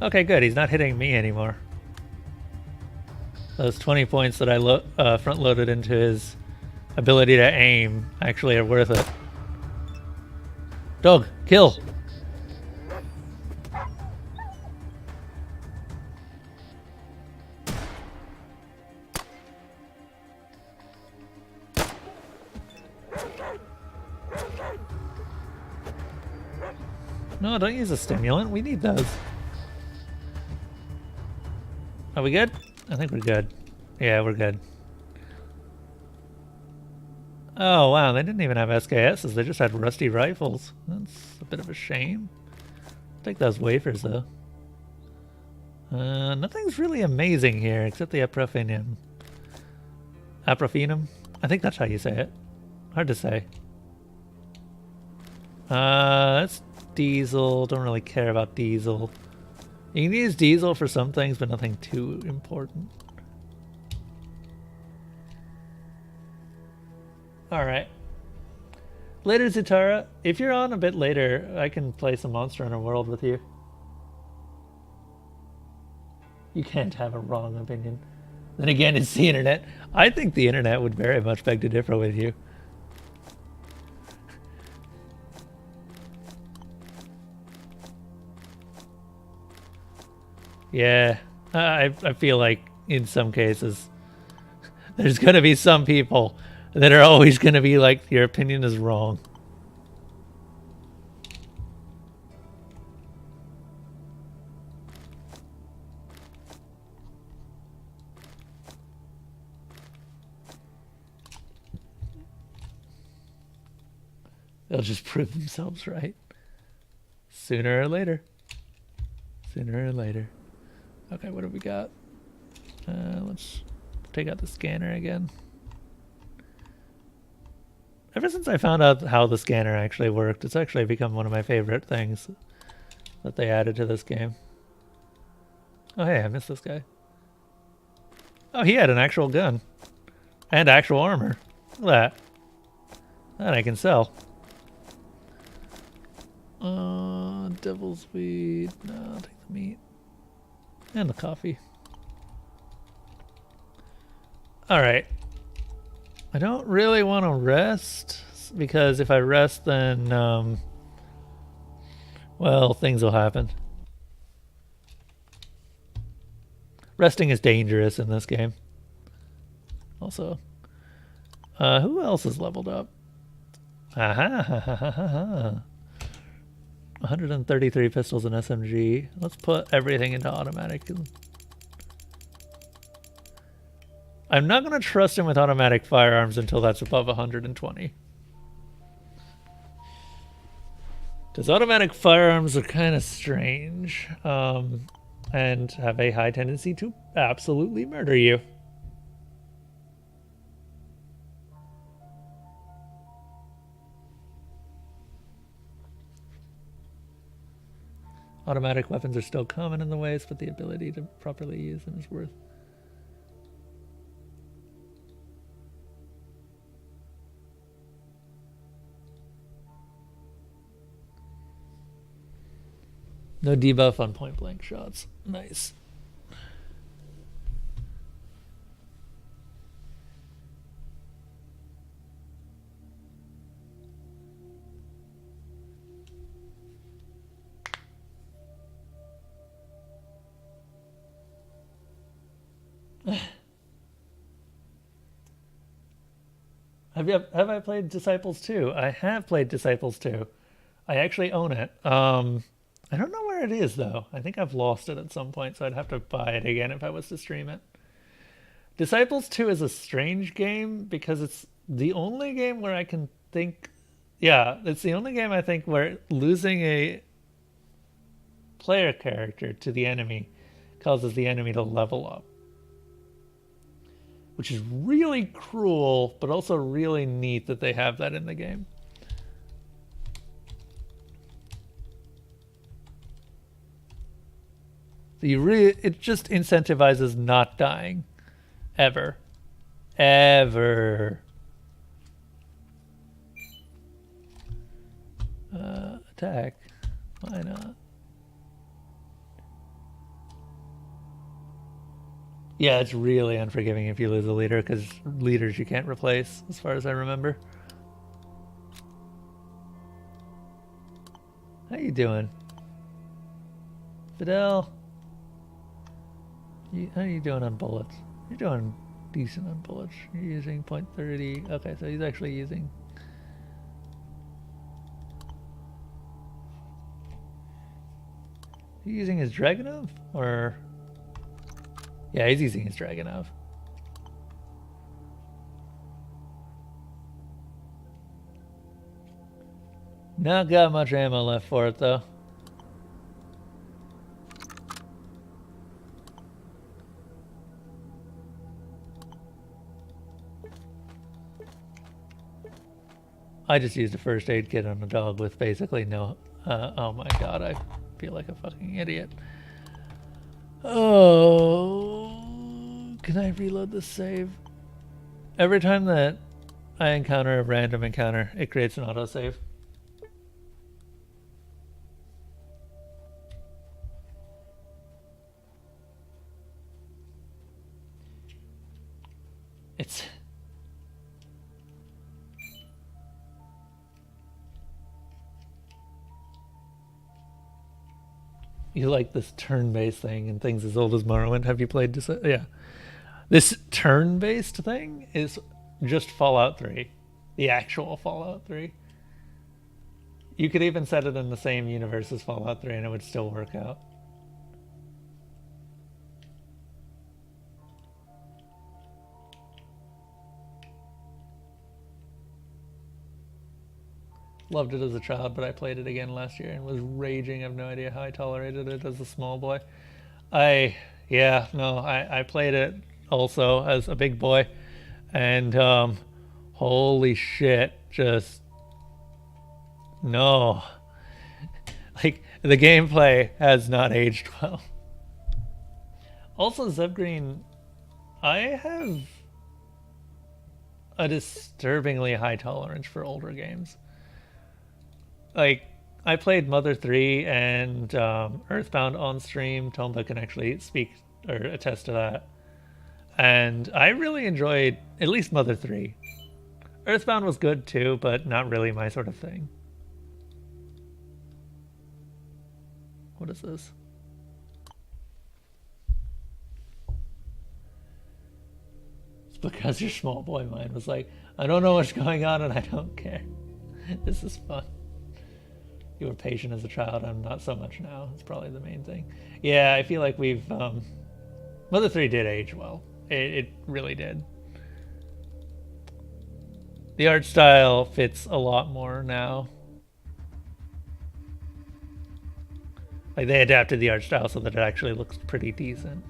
Okay, good. He's not hitting me anymore. Those 20 points that I front-loaded into his ability to aim actually are worth it. Dog, kill! No, don't use a stimulant. We need those. Are we good? I think we're good. Yeah, we're good. Oh, wow, they didn't even have SKSs. They just had rusty rifles. That's a bit of a shame. I'll take those wafers, though. Nothing's really amazing here, except the Aprophinum. Aprophinum? I think that's how you say it. Hard to say. That's diesel. Don't really care about diesel. You can use diesel for some things, but nothing too important. Alright. Later, Zutara. If you're on a bit later, I can play some Monster Hunter World with you. You can't have a wrong opinion. Then again, it's the internet. I think the internet would very much beg to differ with you. Yeah, I feel like in some cases there's going to be some people that are always going to be like, your opinion is wrong. They'll just prove themselves right. Sooner or later. Sooner or later. Okay, what have we got? Let's take out the scanner again. Ever since I found out how the scanner actually worked, it's actually become one of my favorite things that they added to this game. Oh hey, I missed this guy. Oh, he had an actual gun. And actual armor. Look at that. That I can sell. Devil's weed. No, I'll take the meat. And the coffee. Alright. I don't really want to rest, because if I rest then, well, things will happen. Resting is dangerous in this game. Also, who else is leveled up? Aha, ha, ha, ha, ha. 133 pistols and SMG. Let's put everything into automatic. I'm not going to trust him with automatic firearms until that's above 120. Because automatic firearms are kind of strange and have a high tendency to absolutely murder you. Automatic weapons are still common in the ways, but the ability to properly use them is worth. No debuff on point blank shots. Nice. Have I played Disciples 2? I have played Disciples 2. I actually own it. I don't know where it is though. I think I've lost it at some point, so I'd have to buy it again if I was to stream it. Disciples 2 is a strange game because it's the only game where I can think, yeah, it's the only game I think where losing a player character to the enemy causes the enemy to level up. Which is really cruel, but also really neat that they have that in the game. So it just incentivizes not dying. Ever. Ever. Attack. Why not? Yeah, it's really unforgiving if you lose a leader, because leaders you can't replace, as far as I remember. How you doing? Fidel? How are you doing on bullets? You're doing decent on bullets. You're using .30. Okay, so he's actually using... Is he using his Dragunov? Or... Yeah, he's using his Dragunov. Not got much ammo left for it, though. I just used a first aid kit on a dog with basically no... oh my god, I feel like a fucking idiot. Oh... Can I reload this save? Every time that I encounter a random encounter, it creates an autosave. It's... You like this turn-based thing and things as old as Morrowind. Have you played this? Yeah. This turn-based thing is just Fallout 3. The actual Fallout 3. You could even set it in the same universe as Fallout 3 and it would still work out. Loved it as a child, but I played it again last year and was raging. I have no idea how I tolerated it as a small boy. I played it also as a big boy, and holy shit, just no. Like, the gameplay has not aged well. Also, Zeb Green, I have a disturbingly high tolerance for older games. Like, I played Mother 3 and Earthbound on stream. Tomba can actually speak or attest to that. And I really enjoyed at least Mother 3. Earthbound was good too, but not really my sort of thing. What is this? It's because your small boy mind was like, I don't know what's going on and I don't care. This is fun. You were patient as a child. I'm not so much now. It's probably the main thing. Yeah, I feel like we've... Mother 3 did age well. It really did. The art style fits a lot more now. Like, they adapted the art style so that it actually looks pretty decent.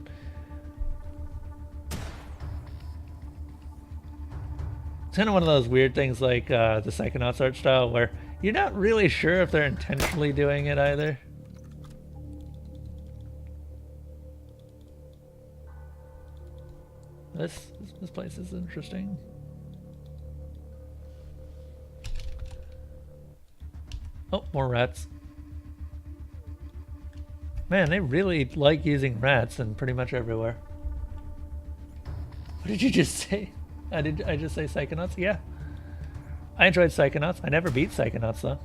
It's kind of one of those weird things like the Psychonauts art style where you're not really sure if they're intentionally doing it either. This place is interesting. Oh, more rats. Man, they really like using rats in pretty much everywhere. What did you just say? Did I just say Psychonauts? Yeah. I enjoyed Psychonauts. I never beat Psychonauts though.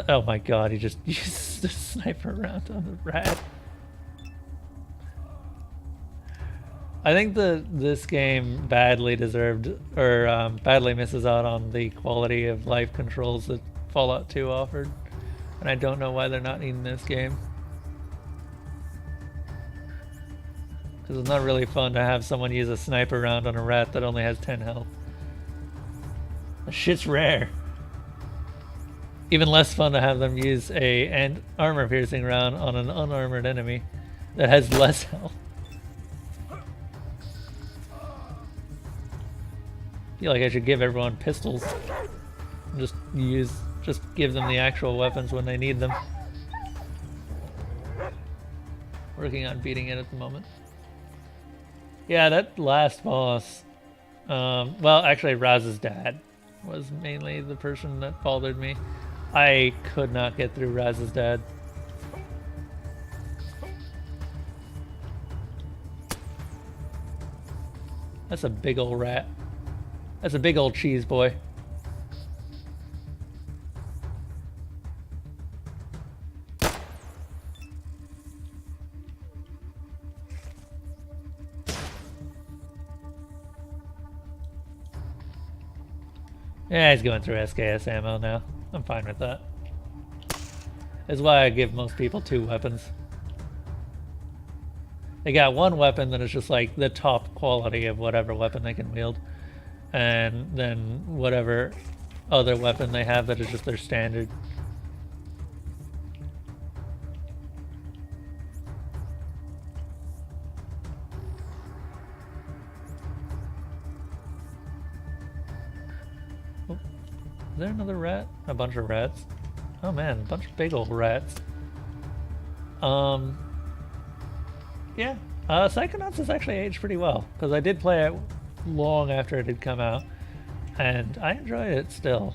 Oh my god, he just used the sniper round on the rat. I think this game badly deserved, or badly misses out on the quality of life controls that Fallout 2 offered. And I don't know why they're not in this game. Because it's not really fun to have someone use a sniper round on a rat that only has 10 health. That shit's rare. Even less fun to have them use an armor-piercing round on an unarmored enemy that has less health. I feel like I should give everyone pistols. Just give them the actual weapons when they need them. Working on beating it at the moment. Yeah, that last boss. Well, actually, Raz's dad was mainly the person that bothered me. I could not get through Raz's dad. That's a big old rat. That's a big old cheese boy. Yeah, he's going through SKS ammo now. I'm fine with that. That's why I give most people 2 weapons. They got one weapon that is just like the top quality of whatever weapon they can wield. And then whatever other weapon they have that is just their standard. Oh, is there another rat? A bunch of rats? Oh man, a bunch of big old rats. Yeah, Psychonauts has actually aged pretty well, because I did play it long after it had come out, and I enjoyed it still.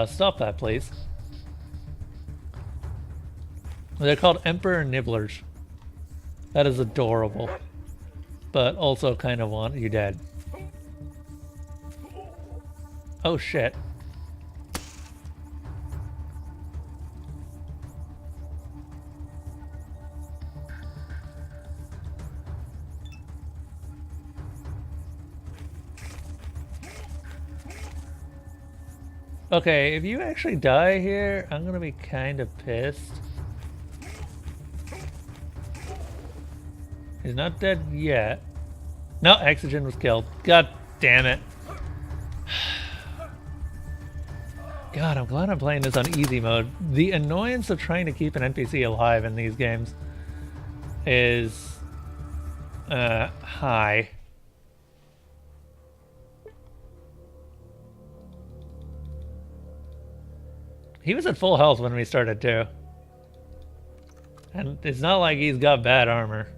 Stop that, please. They're called Emperor Nibblers. That is adorable. But also kind of want you dead. Oh shit. Okay, if you actually die here, I'm gonna be kind of pissed. He's not dead yet. No, Exogen was killed. God damn it. God, I'm glad I'm playing this on easy mode. The annoyance of trying to keep an NPC alive in these games is high. He was at full health when we started too. And it's not like he's got bad armor.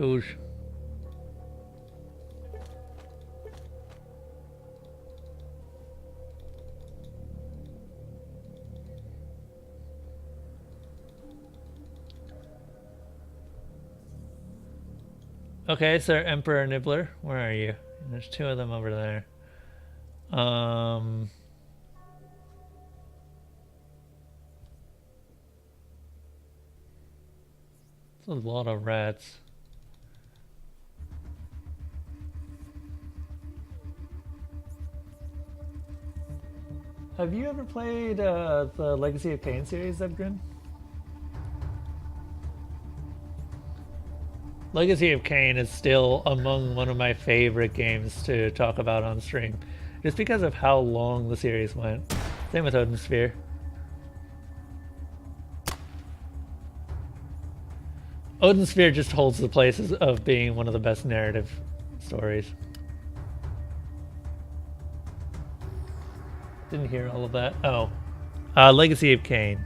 Douche. Okay, Sir Emperor Nibbler, where are you? There's two of them over there. It's a lot of rats. Have you ever played the Legacy of Kain series, Zebgrin? Legacy of Kain is still among one of my favorite games to talk about on stream, just because of how long the series went. Same with Odin Sphere. Odin Sphere just holds the place of being one of the best narrative stories. Didn't hear all of that. Oh. Legacy of Kain.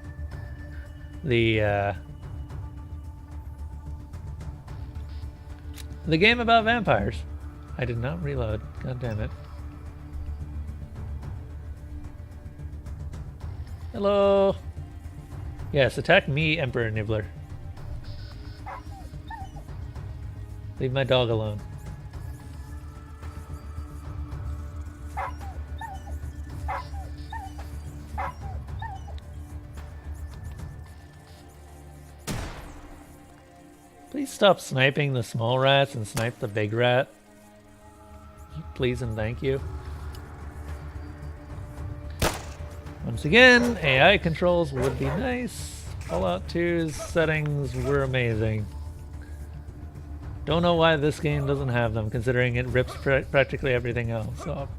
The game about vampires. I did not reload. God damn it. Hello. Yes, attack me, Emperor Nibbler. Leave my dog alone. Please stop sniping the small rats and snipe the big rat. Please and thank you. Once again, AI controls would be nice. Fallout 2's settings were amazing. Don't know why this game doesn't have them, considering it rips practically everything else off.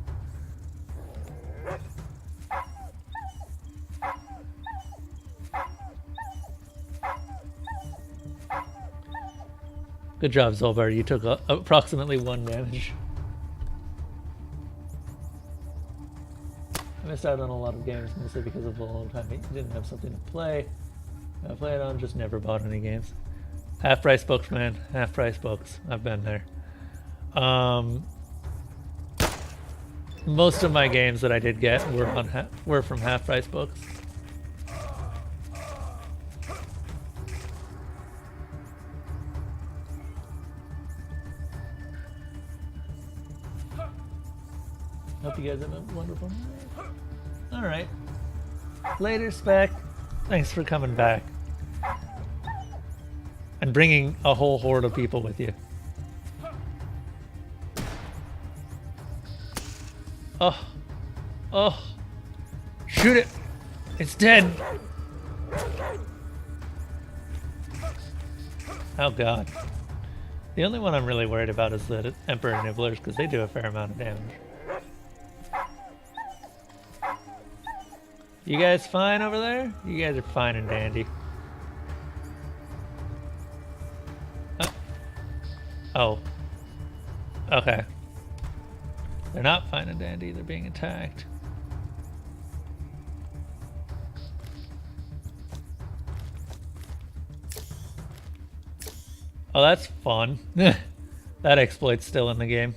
Good job, Zolbar. You took approximately 1 damage. I missed out on a lot of games, mostly because of the long time I didn't have something to play. I played on, just never bought any games. Half-price books, man. Half-price books. I've been there. Most of my games that I did get were from half-price books. Hope you guys have a wonderful night. Alright. Later, Spec. Thanks for coming back. And bringing a whole horde of people with you. Oh. Oh. Shoot it! It's dead! Oh god. The only one I'm really worried about is the Emperor Nibblers, because they do a fair amount of damage. You guys fine over there? You guys are fine and dandy. Oh. Okay. They're not fine and dandy, they're being attacked. Oh, that's fun. That exploit's still in the game.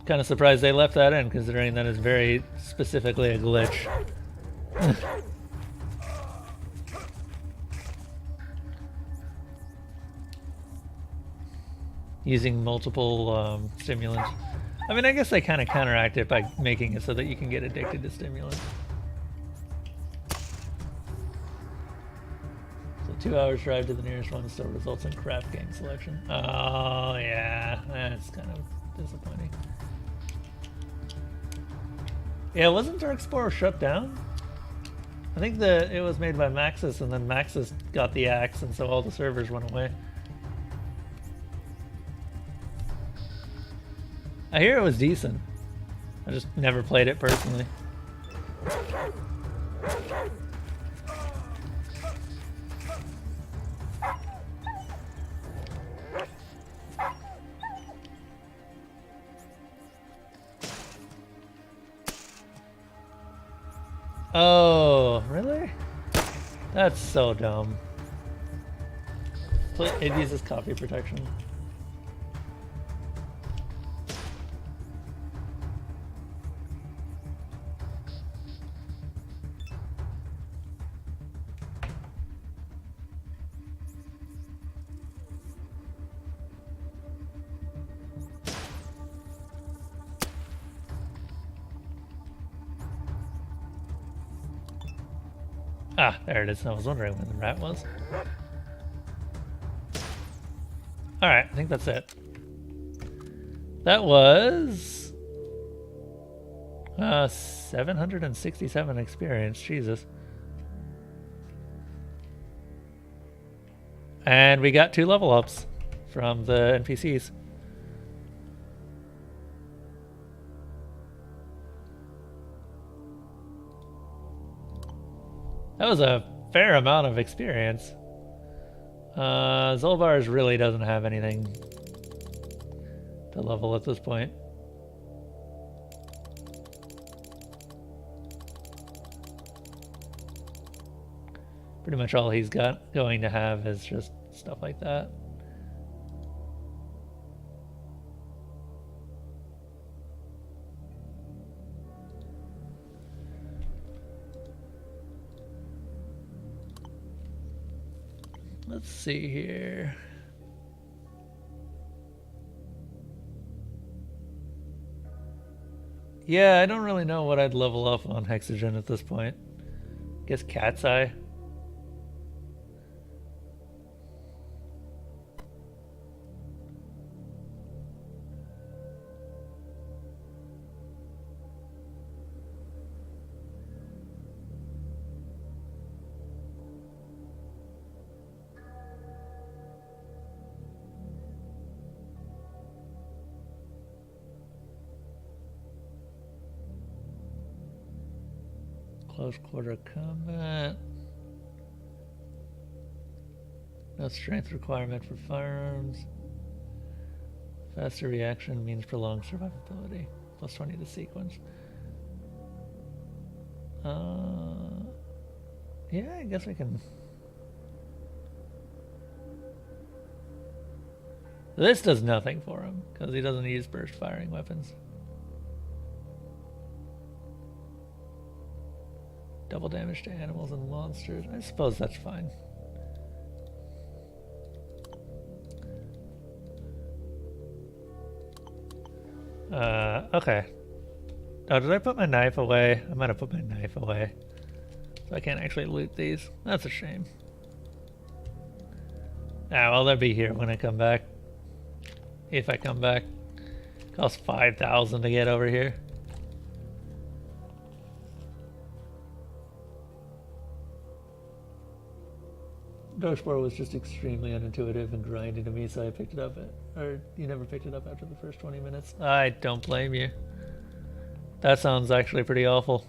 Kind of surprised they left that in, considering that is very specifically a glitch. Using multiple stimulants. I mean, I guess they kind of counteract it by making it so that you can get addicted to stimulants. So 2 hours drive to the nearest one still results in crap game selection. Oh yeah, that's kind of disappointing. Yeah, wasn't Dark Spore shut down? I think it was made by Maxis, and then Maxis got the axe, and so all the servers went away. I hear it was decent. I just never played it personally. Oh, really? That's so dumb. It uses copy protection. Ah, there it is. I was wondering where the rat was. Alright, I think that's it. That was 767 experience. Jesus. And we got 2 level ups from the NPCs. That was a fair amount of experience. Zolbar's really doesn't have anything to level at this point. Pretty much all he's going to have is just stuff like that. Let's see here. Yeah, I don't really know what I'd level up on Hexogen at this point. Guess Cat's Eye. Close quarter combat. No strength requirement for firearms. Faster reaction means prolonged survivability. Plus 20 to sequence. Yeah, I guess we can. This does nothing for him because he doesn't use burst firing weapons. Double damage to animals and monsters. I suppose that's fine. Okay. Oh, did I put my knife away? I might have put my knife away. So I can't actually loot these. That's a shame. Ah, well, they'll be here when I come back. If I come back. Costs 5,000 to get over here. Dodgeball was just extremely unintuitive and grindy to me, so I picked it up or you never picked it up after the first 20 minutes. I don't blame you. That sounds actually pretty awful.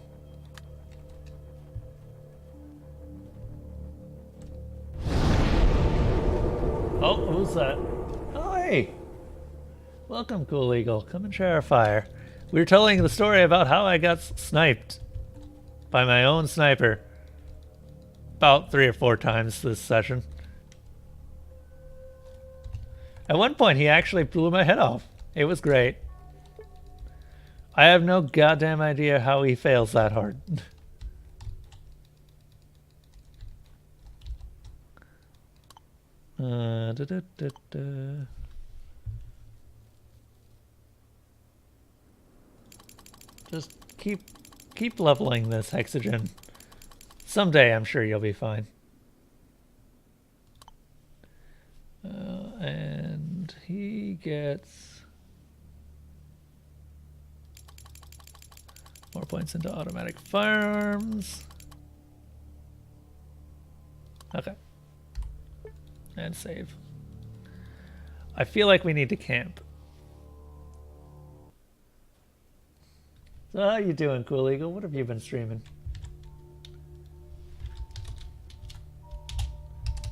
Oh, who's that? Oh, hey! Welcome, Cool Eagle. Come and share our fire. We were telling the story about how I got sniped by my own sniper. About 3 or 4 times this session. At one point, he actually blew my head off. It was great. I have no goddamn idea how he fails that hard. Just keep leveling this Hexogen. Someday, I'm sure you'll be fine. And he gets more points into automatic firearms. Okay. And save. I feel like we need to camp. So how you doing, Cool Eagle? What have you been streaming?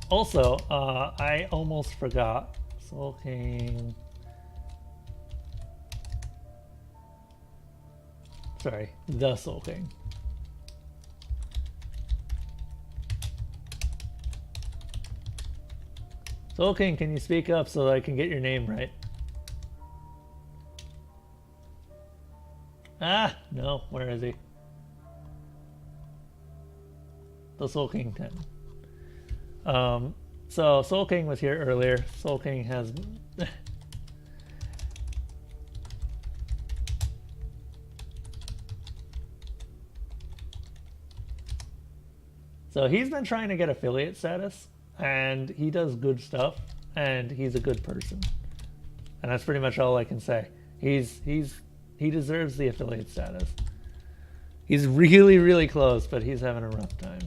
Also, I almost forgot. Soul King. Sorry, the Soul King. Soul King, can you speak up so that I can get your name right? Ah, no, where is he? The Soul King 10. So Soul King was here earlier. Soul King has... So he's been trying to get affiliate status, and he does good stuff, and he's a good person. And that's pretty much all I can say. He deserves the affiliate status. He's really, really close, but he's having a rough time.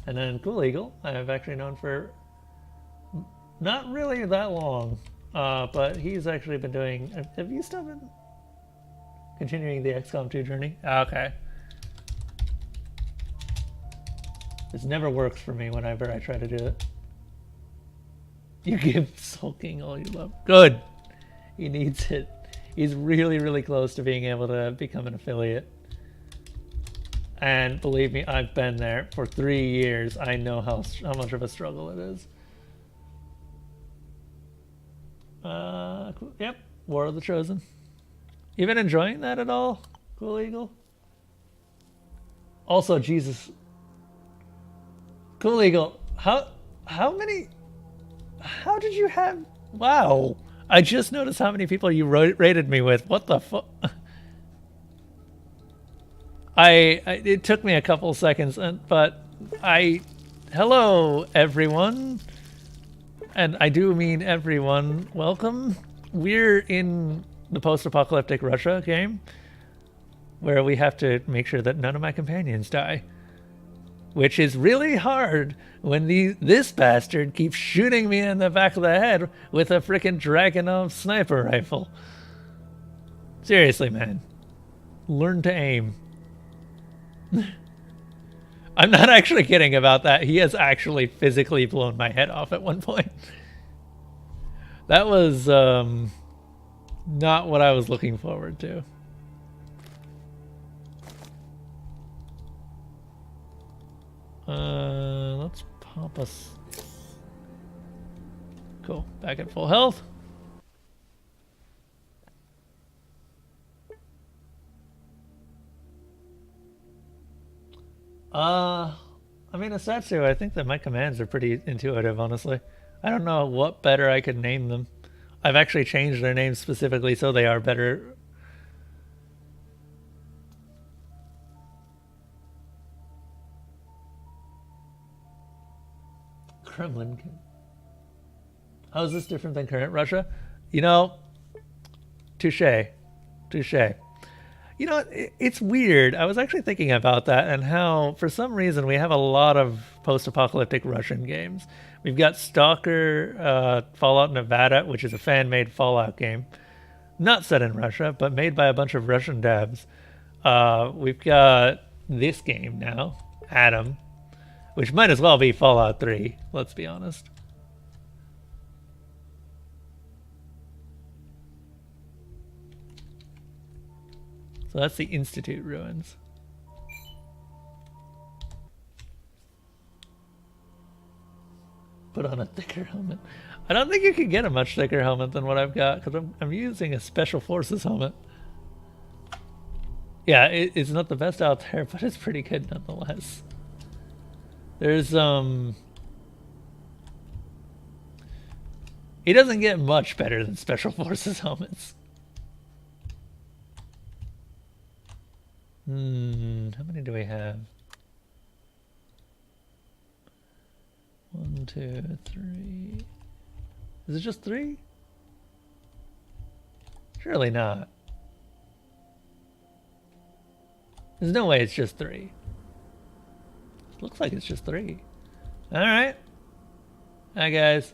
And then Cool Eagle, I've actually known for not really that long, but he's actually been doing... Have you still been continuing the XCOM 2 journey? Okay. This never works for me whenever I try to do it. You give Soul King all you love. Good. He needs it. He's really, really close to being able to become an affiliate. And believe me, I've been there for 3 years. I know how much of a struggle it is. Cool. Yep, War of the Chosen. You been enjoying that at all, Cool Eagle? Also, Jesus. Cool Eagle, how many... How did you have... Wow. I just noticed how many people you rated me with. What the fuck? It took me a couple seconds, but hello, everyone. And I do mean everyone. Welcome. We're in the post-apocalyptic Russia game, where we have to make sure that none of my companions die. Which is really hard when this bastard keeps shooting me in the back of the head with a frickin' Dragunov sniper rifle. Seriously, man. Learn to aim. I'm not actually kidding about that. He has actually physically blown my head off at one point. That was not what I was looking forward to. Let's pop us. Cool. Back at full health. I mean, Asatsu, I think that my commands are pretty intuitive, honestly. I don't know what better I could name them. I've actually changed their names specifically so they are better. Kremlin. How is this different than current Russia? You know, touche. Touche. You know, it's weird. I was actually thinking about that and how, for some reason, we have a lot of post-apocalyptic Russian games. We've got Stalker, Fallout Nevada, which is a fan-made Fallout game. Not set in Russia, but made by a bunch of Russian devs. We've got this game now, Adam, which might as well be Fallout 3, let's be honest. So that's the Institute ruins. Put on a thicker helmet. I don't think you can get a much thicker helmet than what I've got, because I'm using a Special Forces helmet. Yeah, it's not the best out there, but it's pretty good nonetheless. There's, It doesn't get much better than Special Forces helmets. How many do we have? 1, 2, 3. Is it just 3? Surely not. There's no way it's just 3. It looks like it's just 3. Alright. Hi, guys.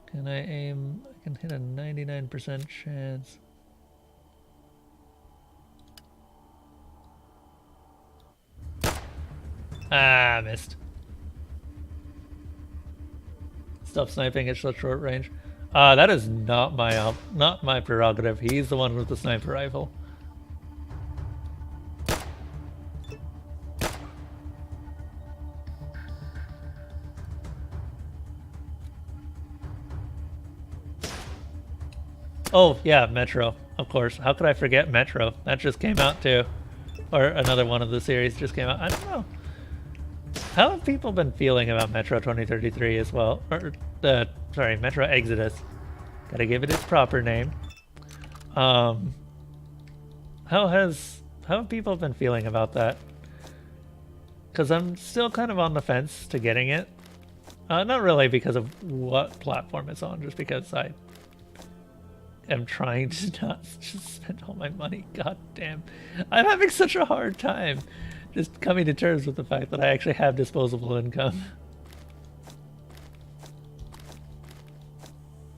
Can I aim? I can hit a 99% chance. Ah, missed. Stop sniping at such short range. That is not my prerogative. He's the one with the sniper rifle. Oh, yeah, Metro. Of course. How could I forget Metro? That just came out too. Or another one of the series just came out. I don't know. How have people been feeling about Metro 2033 as well? Or, sorry, Metro Exodus. Gotta give it its proper name. How have people been feeling about that? Because I'm still kind of on the fence to getting it. Not really because of what platform it's on, just because I am trying to not just spend all my money. God damn. I'm having such a hard time just coming to terms with the fact that I actually have disposable income.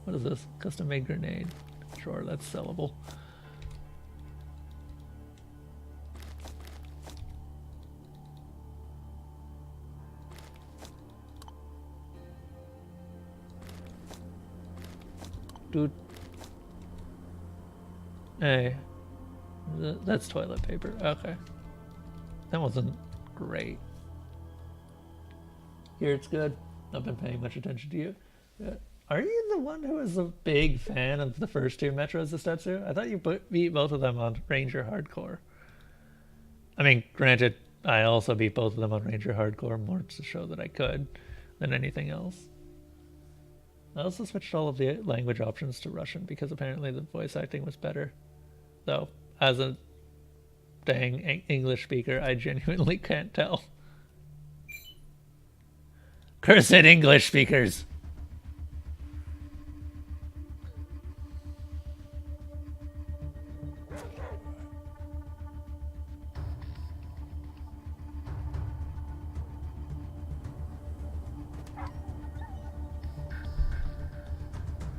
What is this? Custom made grenade. Sure, that's sellable. Dude. Hey. That's toilet paper. Okay. That wasn't great. Here it's good. I've been paying much attention to you. Are you the one who is a big fan of the first two Metros Zestetsu? I thought you beat both of them on Ranger Hardcore. I mean, granted, I also beat both of them on Ranger Hardcore more to show that I could than anything else. I also switched all of the language options to Russian because apparently the voice acting was better. Though, as a dang English speaker, I genuinely can't tell. Cursed English speakers!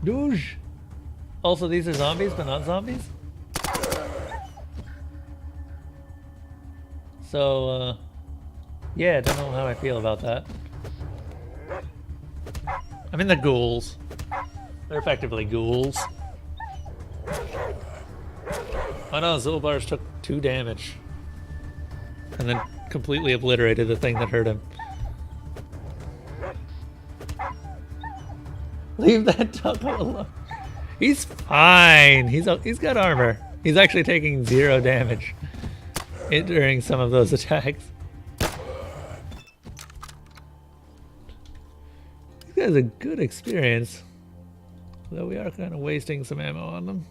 Douche! Also, these are zombies, but not zombies? So, yeah, I don't know how I feel about that. I mean, they're ghouls. They're effectively ghouls. Oh no, Zilbars took 2 damage. And then completely obliterated the thing that hurt him. Leave that doggo alone. He's fine. He's got armor. He's actually taking 0 damage during some of those attacks. These guys a good experience, though we are kind of wasting some ammo on them.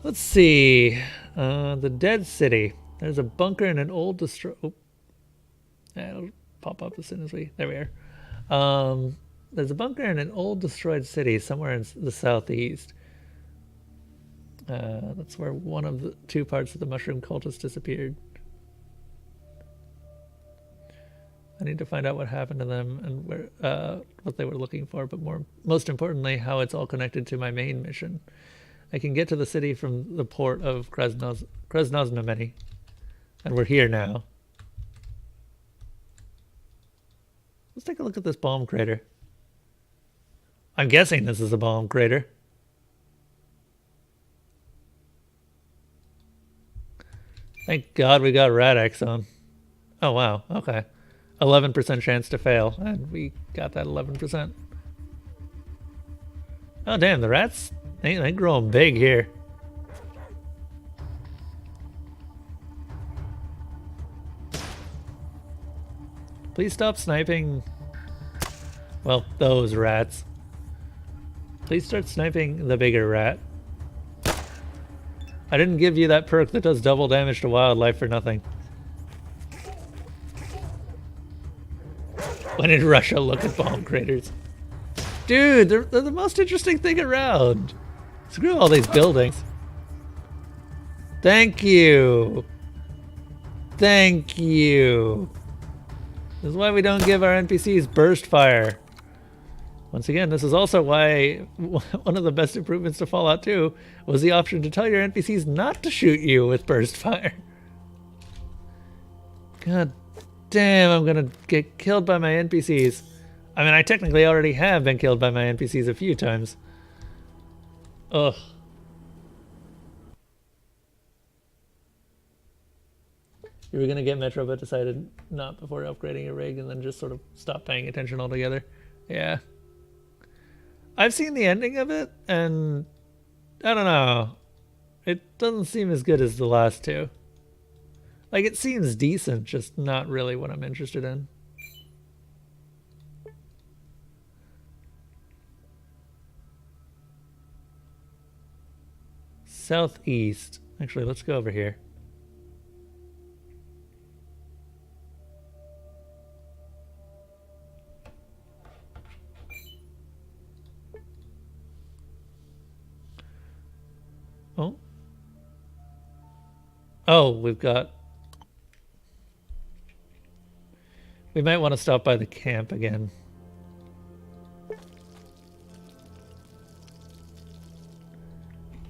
Let's see. The Dead City. There's a bunker in an old destroy. Oh. Yeah, it'll pop up as soon as we. There we are. There's a bunker in an old destroyed city somewhere in the southeast. That's where one of the 2 parts of the mushroom cultist disappeared. I need to find out what happened to them and where, what they were looking for, but most importantly, how it's all connected to my main mission. I can get to the city from the port of Krasnoznameni, and we're here now. Let's take a look at this bomb crater. I'm guessing this is a bomb crater. Thank God we got Rad-X on. Oh wow, okay. 11% chance to fail, and we got that 11%. Oh damn, the rats, they growing big here. Please stop sniping, well, those rats. Please start sniping the bigger rat. I didn't give you that perk that does double damage to wildlife for nothing. When in Russia, look at bomb craters. Dude, they're the most interesting thing around. Screw all these buildings. Thank you. Thank you. This is why we don't give our NPCs burst fire. Once again, this is also why one of the best improvements to Fallout 2 was the option to tell your NPCs not to shoot you with burst fire. God damn, I'm gonna get killed by my NPCs. I mean, I technically already have been killed by my NPCs a few times. Ugh. You were gonna get Metro, but decided not before upgrading your rig, and then just sort of stopped paying attention altogether. Yeah. I've seen the ending of it, and I don't know. It doesn't seem as good as the last two. Like, it seems decent, just not really what I'm interested in. Southeast. Actually, let's go over here. Oh. Oh, we've got... We might want to stop by the camp again.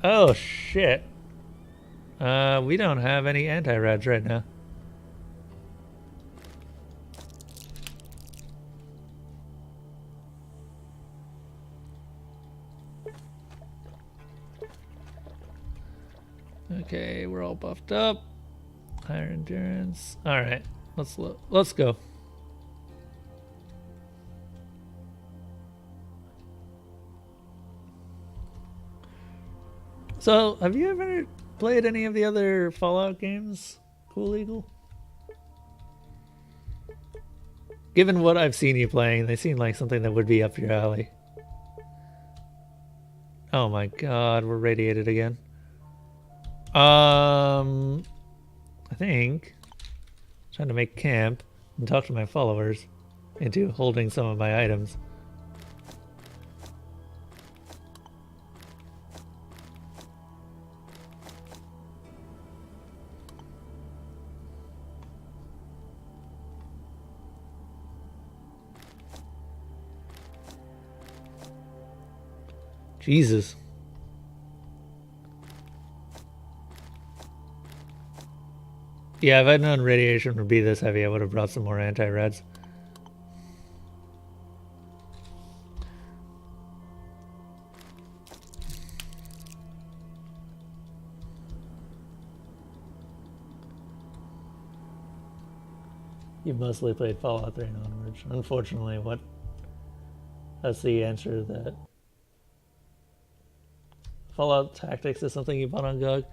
Oh, shit. We don't have any anti-rads right now. Okay, we're all buffed up. Higher endurance. All right, let's go. So, have you ever played any of the other Fallout games, Cool Eagle? Given what I've seen you playing, they seem like something that would be up your alley. Oh my god, we're radiated again. I think I'm trying to make camp and talk to my followers into holding some of my items. Jesus. Yeah, if I'd known radiation would be this heavy, I would have brought some more anti-rads. You've mostly played Fallout 3 and onwards. Unfortunately, that's the answer that Fallout Tactics is something you bought on GOG.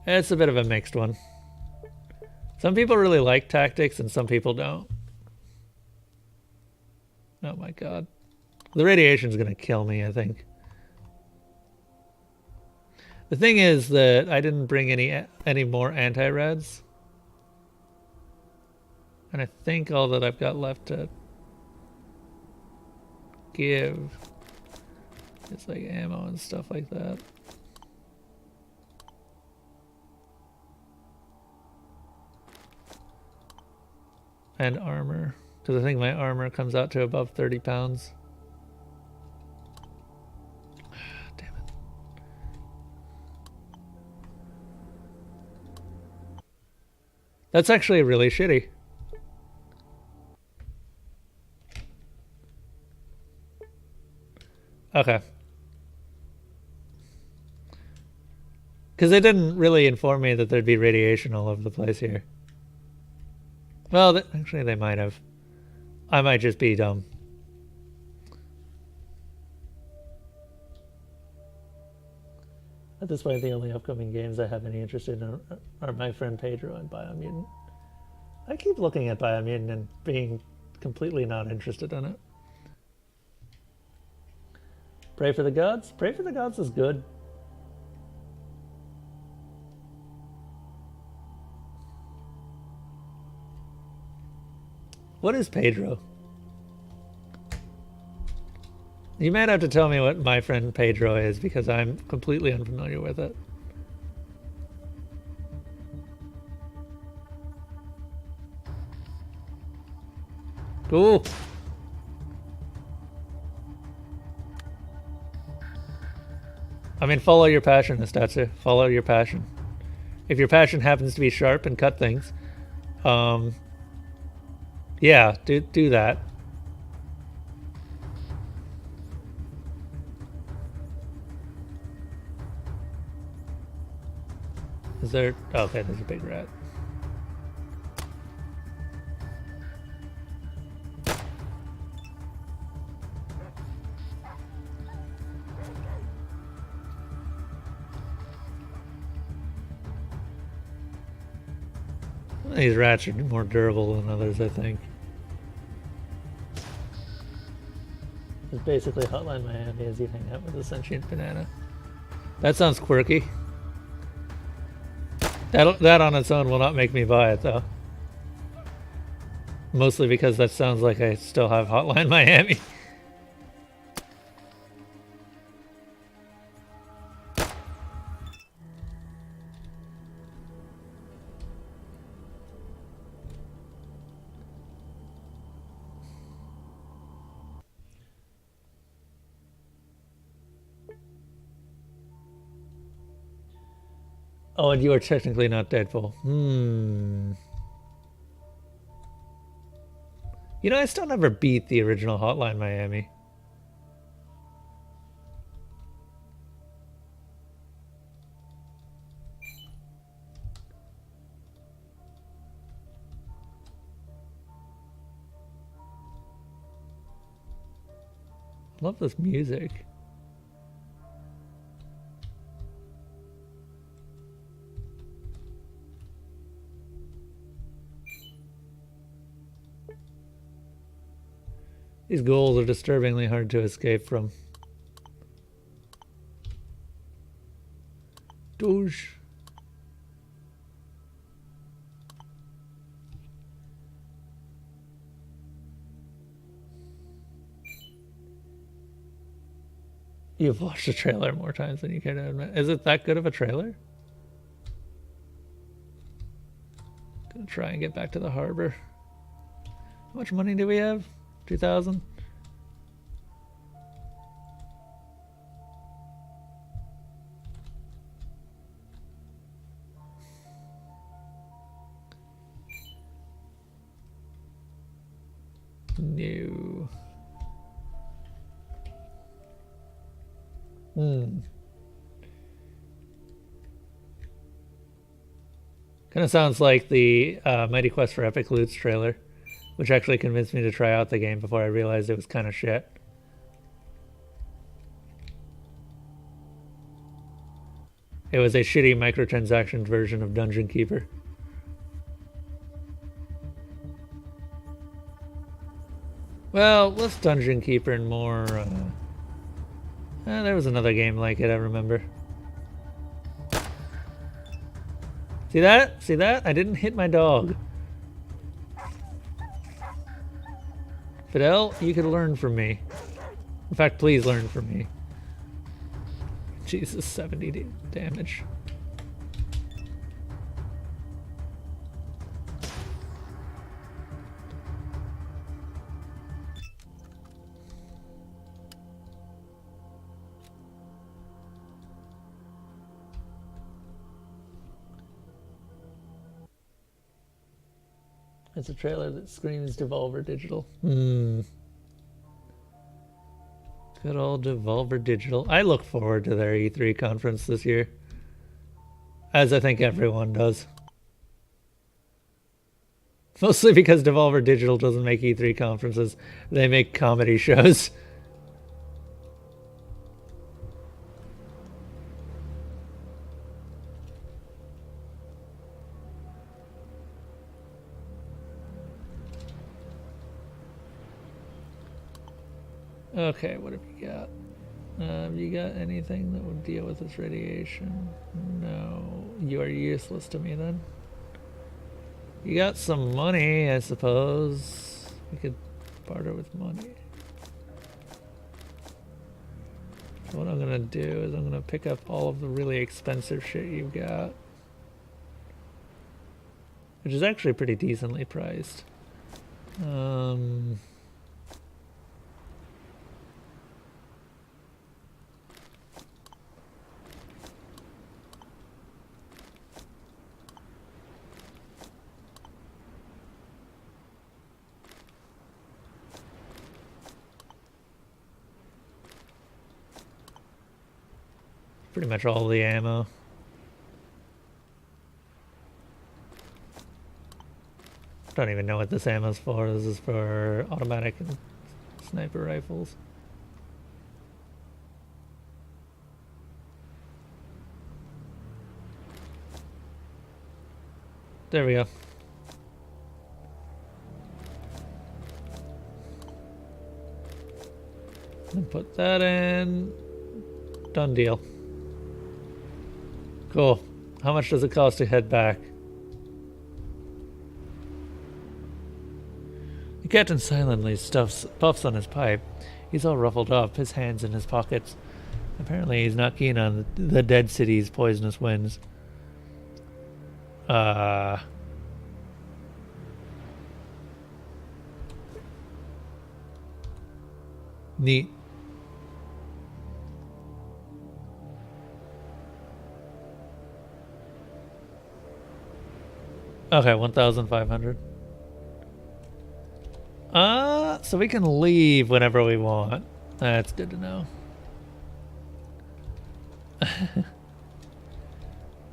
It's a bit of a mixed one. Some people really like Tactics and some people don't. Oh my god. The radiation's gonna kill me, I think. The thing is that I didn't bring any more anti-rads. And I think all that I've got left to give is like ammo and stuff like that. And armor, because I think my armor comes out to above 30 pounds. Damn it. That's actually really shitty. Okay. Because they didn't really inform me that there'd be radiation all over the place here. Well, actually they might have. I might just be dumb. At this point, the only upcoming games I have any interest in are My Friend Pedro and Biomutant. I keep looking at Biomutant and being completely not interested in it. Pray for the Gods? Pray for the Gods is good. What is Pedro? You might have to tell me what My Friend Pedro is, because I'm completely unfamiliar with it. Cool. I mean, follow your passion, Estatsu. Follow your passion. If your passion happens to be sharp and cut things, yeah, do that. Is there... Okay, there's a big rat. These rats are more durable than others, I think. It's basically Hotline Miami as you hang out with a sentient banana. That sounds quirky. That on its own will not make me buy it, though. Mostly because that sounds like I still have Hotline Miami. Oh, and you are technically not Deadpool. You know, I still never beat the original Hotline Miami. Love this music. These ghouls are disturbingly hard to escape from. Douche. You've watched the trailer more times than you care to admit. Is it that good of a trailer? Gonna try and get back to the harbor. How much money do we have? 2,000? No. Kind of sounds like the Mighty Quest for Epic Loots trailer, which actually convinced me to try out the game before I realized it was kind of shit. It was a shitty microtransaction version of Dungeon Keeper. Well, less Dungeon Keeper and more... there was another game like it, I remember. See that? See that? I didn't hit my dog. Fidel, you could learn from me. In fact, please learn from me. Jesus, 70 damage. It's a trailer that screams Devolver Digital. Good old Devolver Digital. I look forward to their E3 conference this year. As I think everyone does. Mostly because Devolver Digital doesn't make E3 conferences. They make comedy shows. Okay, what have you got? Have you got anything that would deal with this radiation? No. You are useless to me then. You got some money, I suppose. We could barter with money. So what I'm gonna do is I'm gonna pick up all of the really expensive shit you've got. Which is actually pretty decently priced. Pretty much all the ammo. Don't even know what this ammo's for. This is for automatic and sniper rifles. There we go. And put that in. Done deal. Cool. How much does it cost to head back? The captain silently puffs on his pipe. He's all ruffled up, his hands in his pockets. Apparently he's not keen on the dead city's poisonous winds. Neat. Okay, 1,500. So we can leave whenever we want. That's good to know.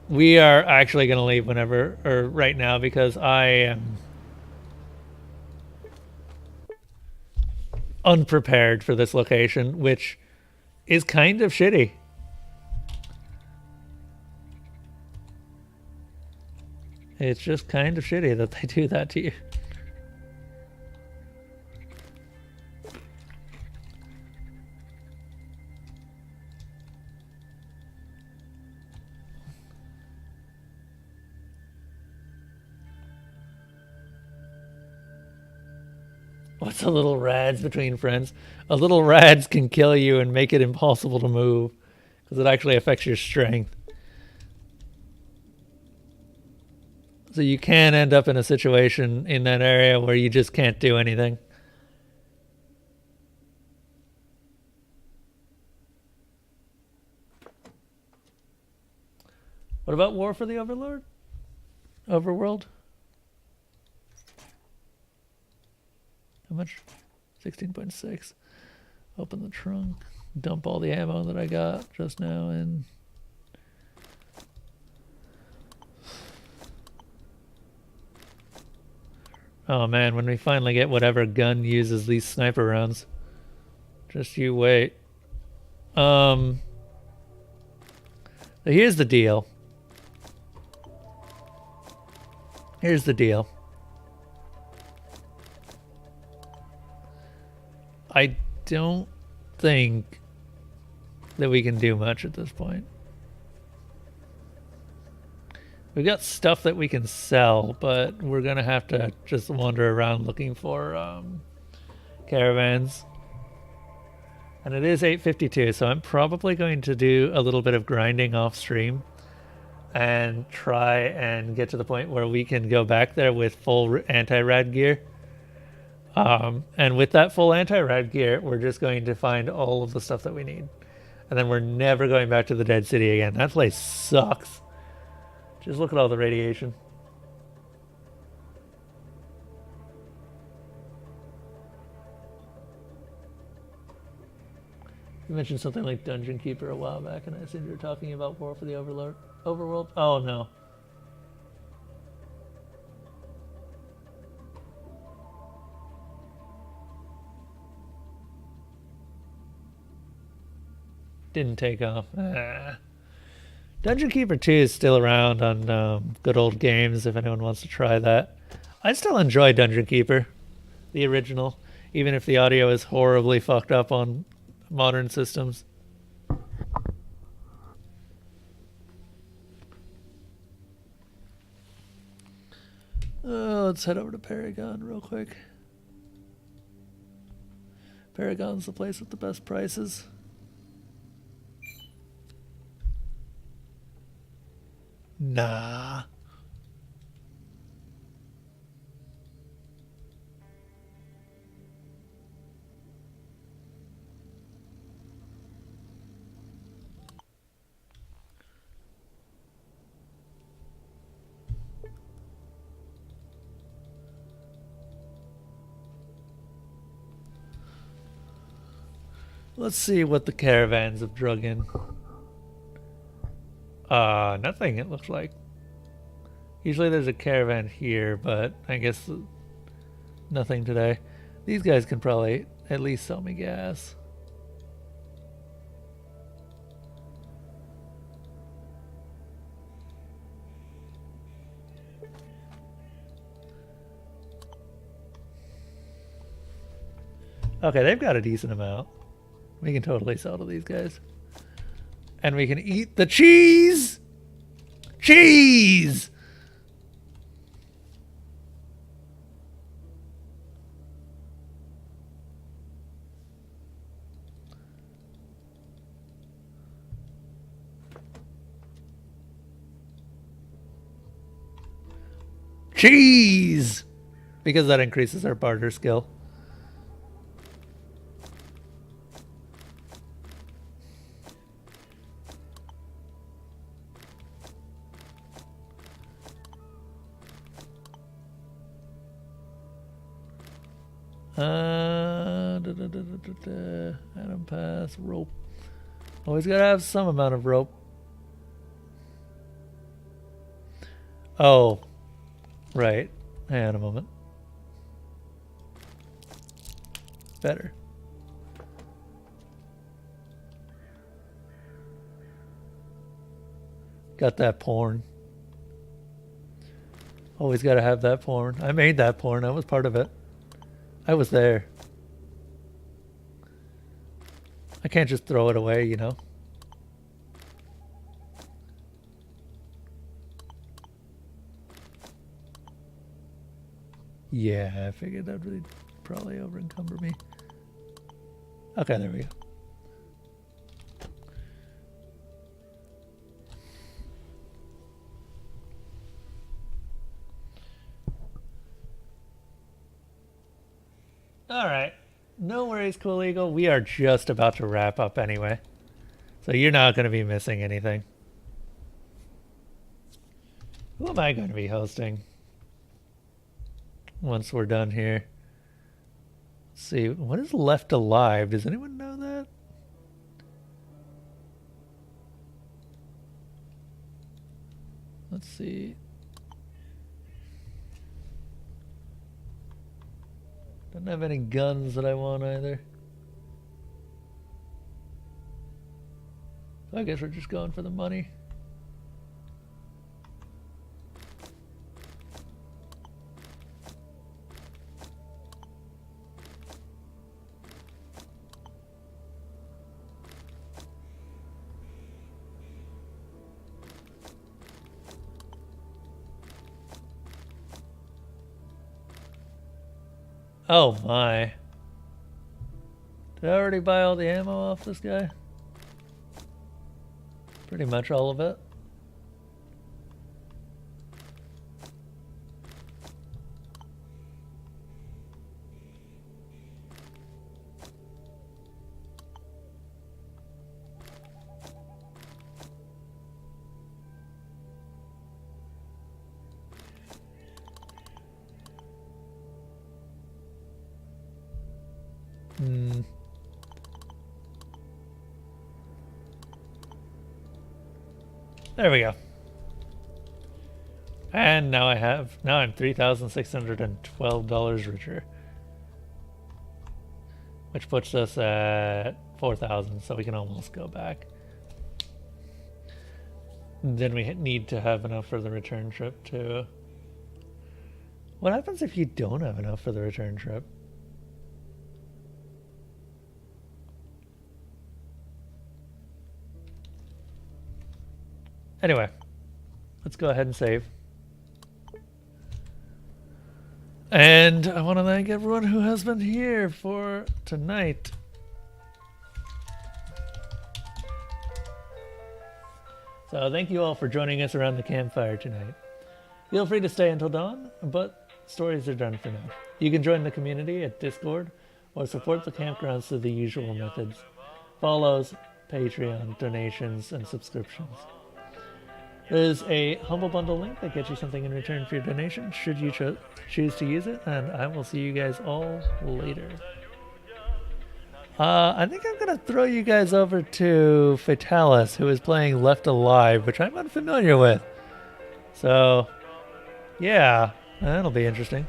We are actually going to leave whenever, or right now, because I am unprepared for this location, which is kind of shitty. It's just kind of shitty that they do that to you. What's a little rads between friends? A little rads can kill you and make it impossible to move because it actually affects your strength. So you can end up in a situation in that area where you just can't do anything. What about War for the Overlord? Overworld? How much? 16.6. Open the trunk. Dump all the ammo that I got just now in. Oh man, when we finally get whatever gun uses these sniper rounds. Just you wait. So here's the deal. Here's the deal. I don't think that we can do much at this point. We've got stuff that we can sell, but we're going to have to just wander around looking for caravans. And it is 8:52, so I'm probably going to do a little bit of grinding off stream and try and get to the point where we can go back there with full anti-rad gear. And with that full anti-rad gear, we're just going to find all of the stuff that we need. And then we're never going back to the Dead City again. That place sucks. Just look at all the radiation. You mentioned something like Dungeon Keeper a while back, and I assumed you were talking about War for the Overworld. Oh, no. Didn't take off. Dungeon Keeper 2 is still around on good old games if anyone wants to try that. I still enjoy Dungeon Keeper, the original, even if the audio is horribly fucked up on modern systems. Let's head over to Paragon real quick. Paragon's the place with the best prices. Nah. Let's see what the caravans have drug in. Nothing, it looks like. Usually there's a caravan here, but I guess nothing today. These guys can probably at least sell me gas. Okay, they've got a decent amount. We can totally sell to these guys. And we can eat the cheese! Cheese! Cheese! Because that increases our barter skill. Atom pass, rope. Always gotta have some amount of rope. Oh, right. Hang on a moment. Better. Got that porn. Always gotta have that porn. I made that porn. I was part of it. I was there. I can't just throw it away, you know? Yeah, I figured that would probably over encumber me. Okay, there we go. Alright. No worries, Cool Eagle. We are just about to wrap up anyway. So you're not going to be missing anything. Who am I going to be hosting? Once we're done here. Let's see. What is left alive? Does anyone know that? Let's see. Don't have any guns that I want either. So I guess we're just going for the money. Oh my. Did I already buy all the ammo off this guy? Pretty much all of it. There we go. And now I'm $3,612 richer. Which puts us at 4,000, so we can almost go back. Then we need to have enough for the return trip too. What happens if you don't have enough for the return trip? Anyway, let's go ahead and save. And I want to thank everyone who has been here for tonight. So thank you all for joining us around the campfire tonight. Feel free to stay until dawn, but stories are done for now. You can join the community at Discord or support the campgrounds through the usual methods: follows, Patreon, donations, and subscriptions. There's a Humble Bundle link that gets you something in return for your donation, should you choose to use it, and I will see you guys all later. I think I'm going to throw you guys over to Fatalis, who is playing Left Alive, which I'm unfamiliar with. So, yeah, that'll be interesting.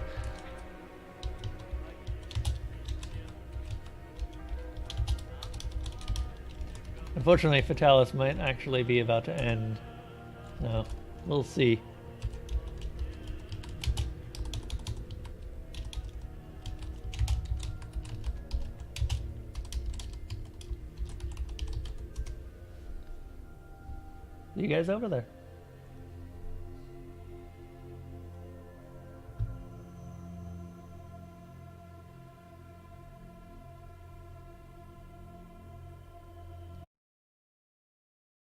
Unfortunately, Fatalis might actually be about to end. No, we'll see. See you guys over there.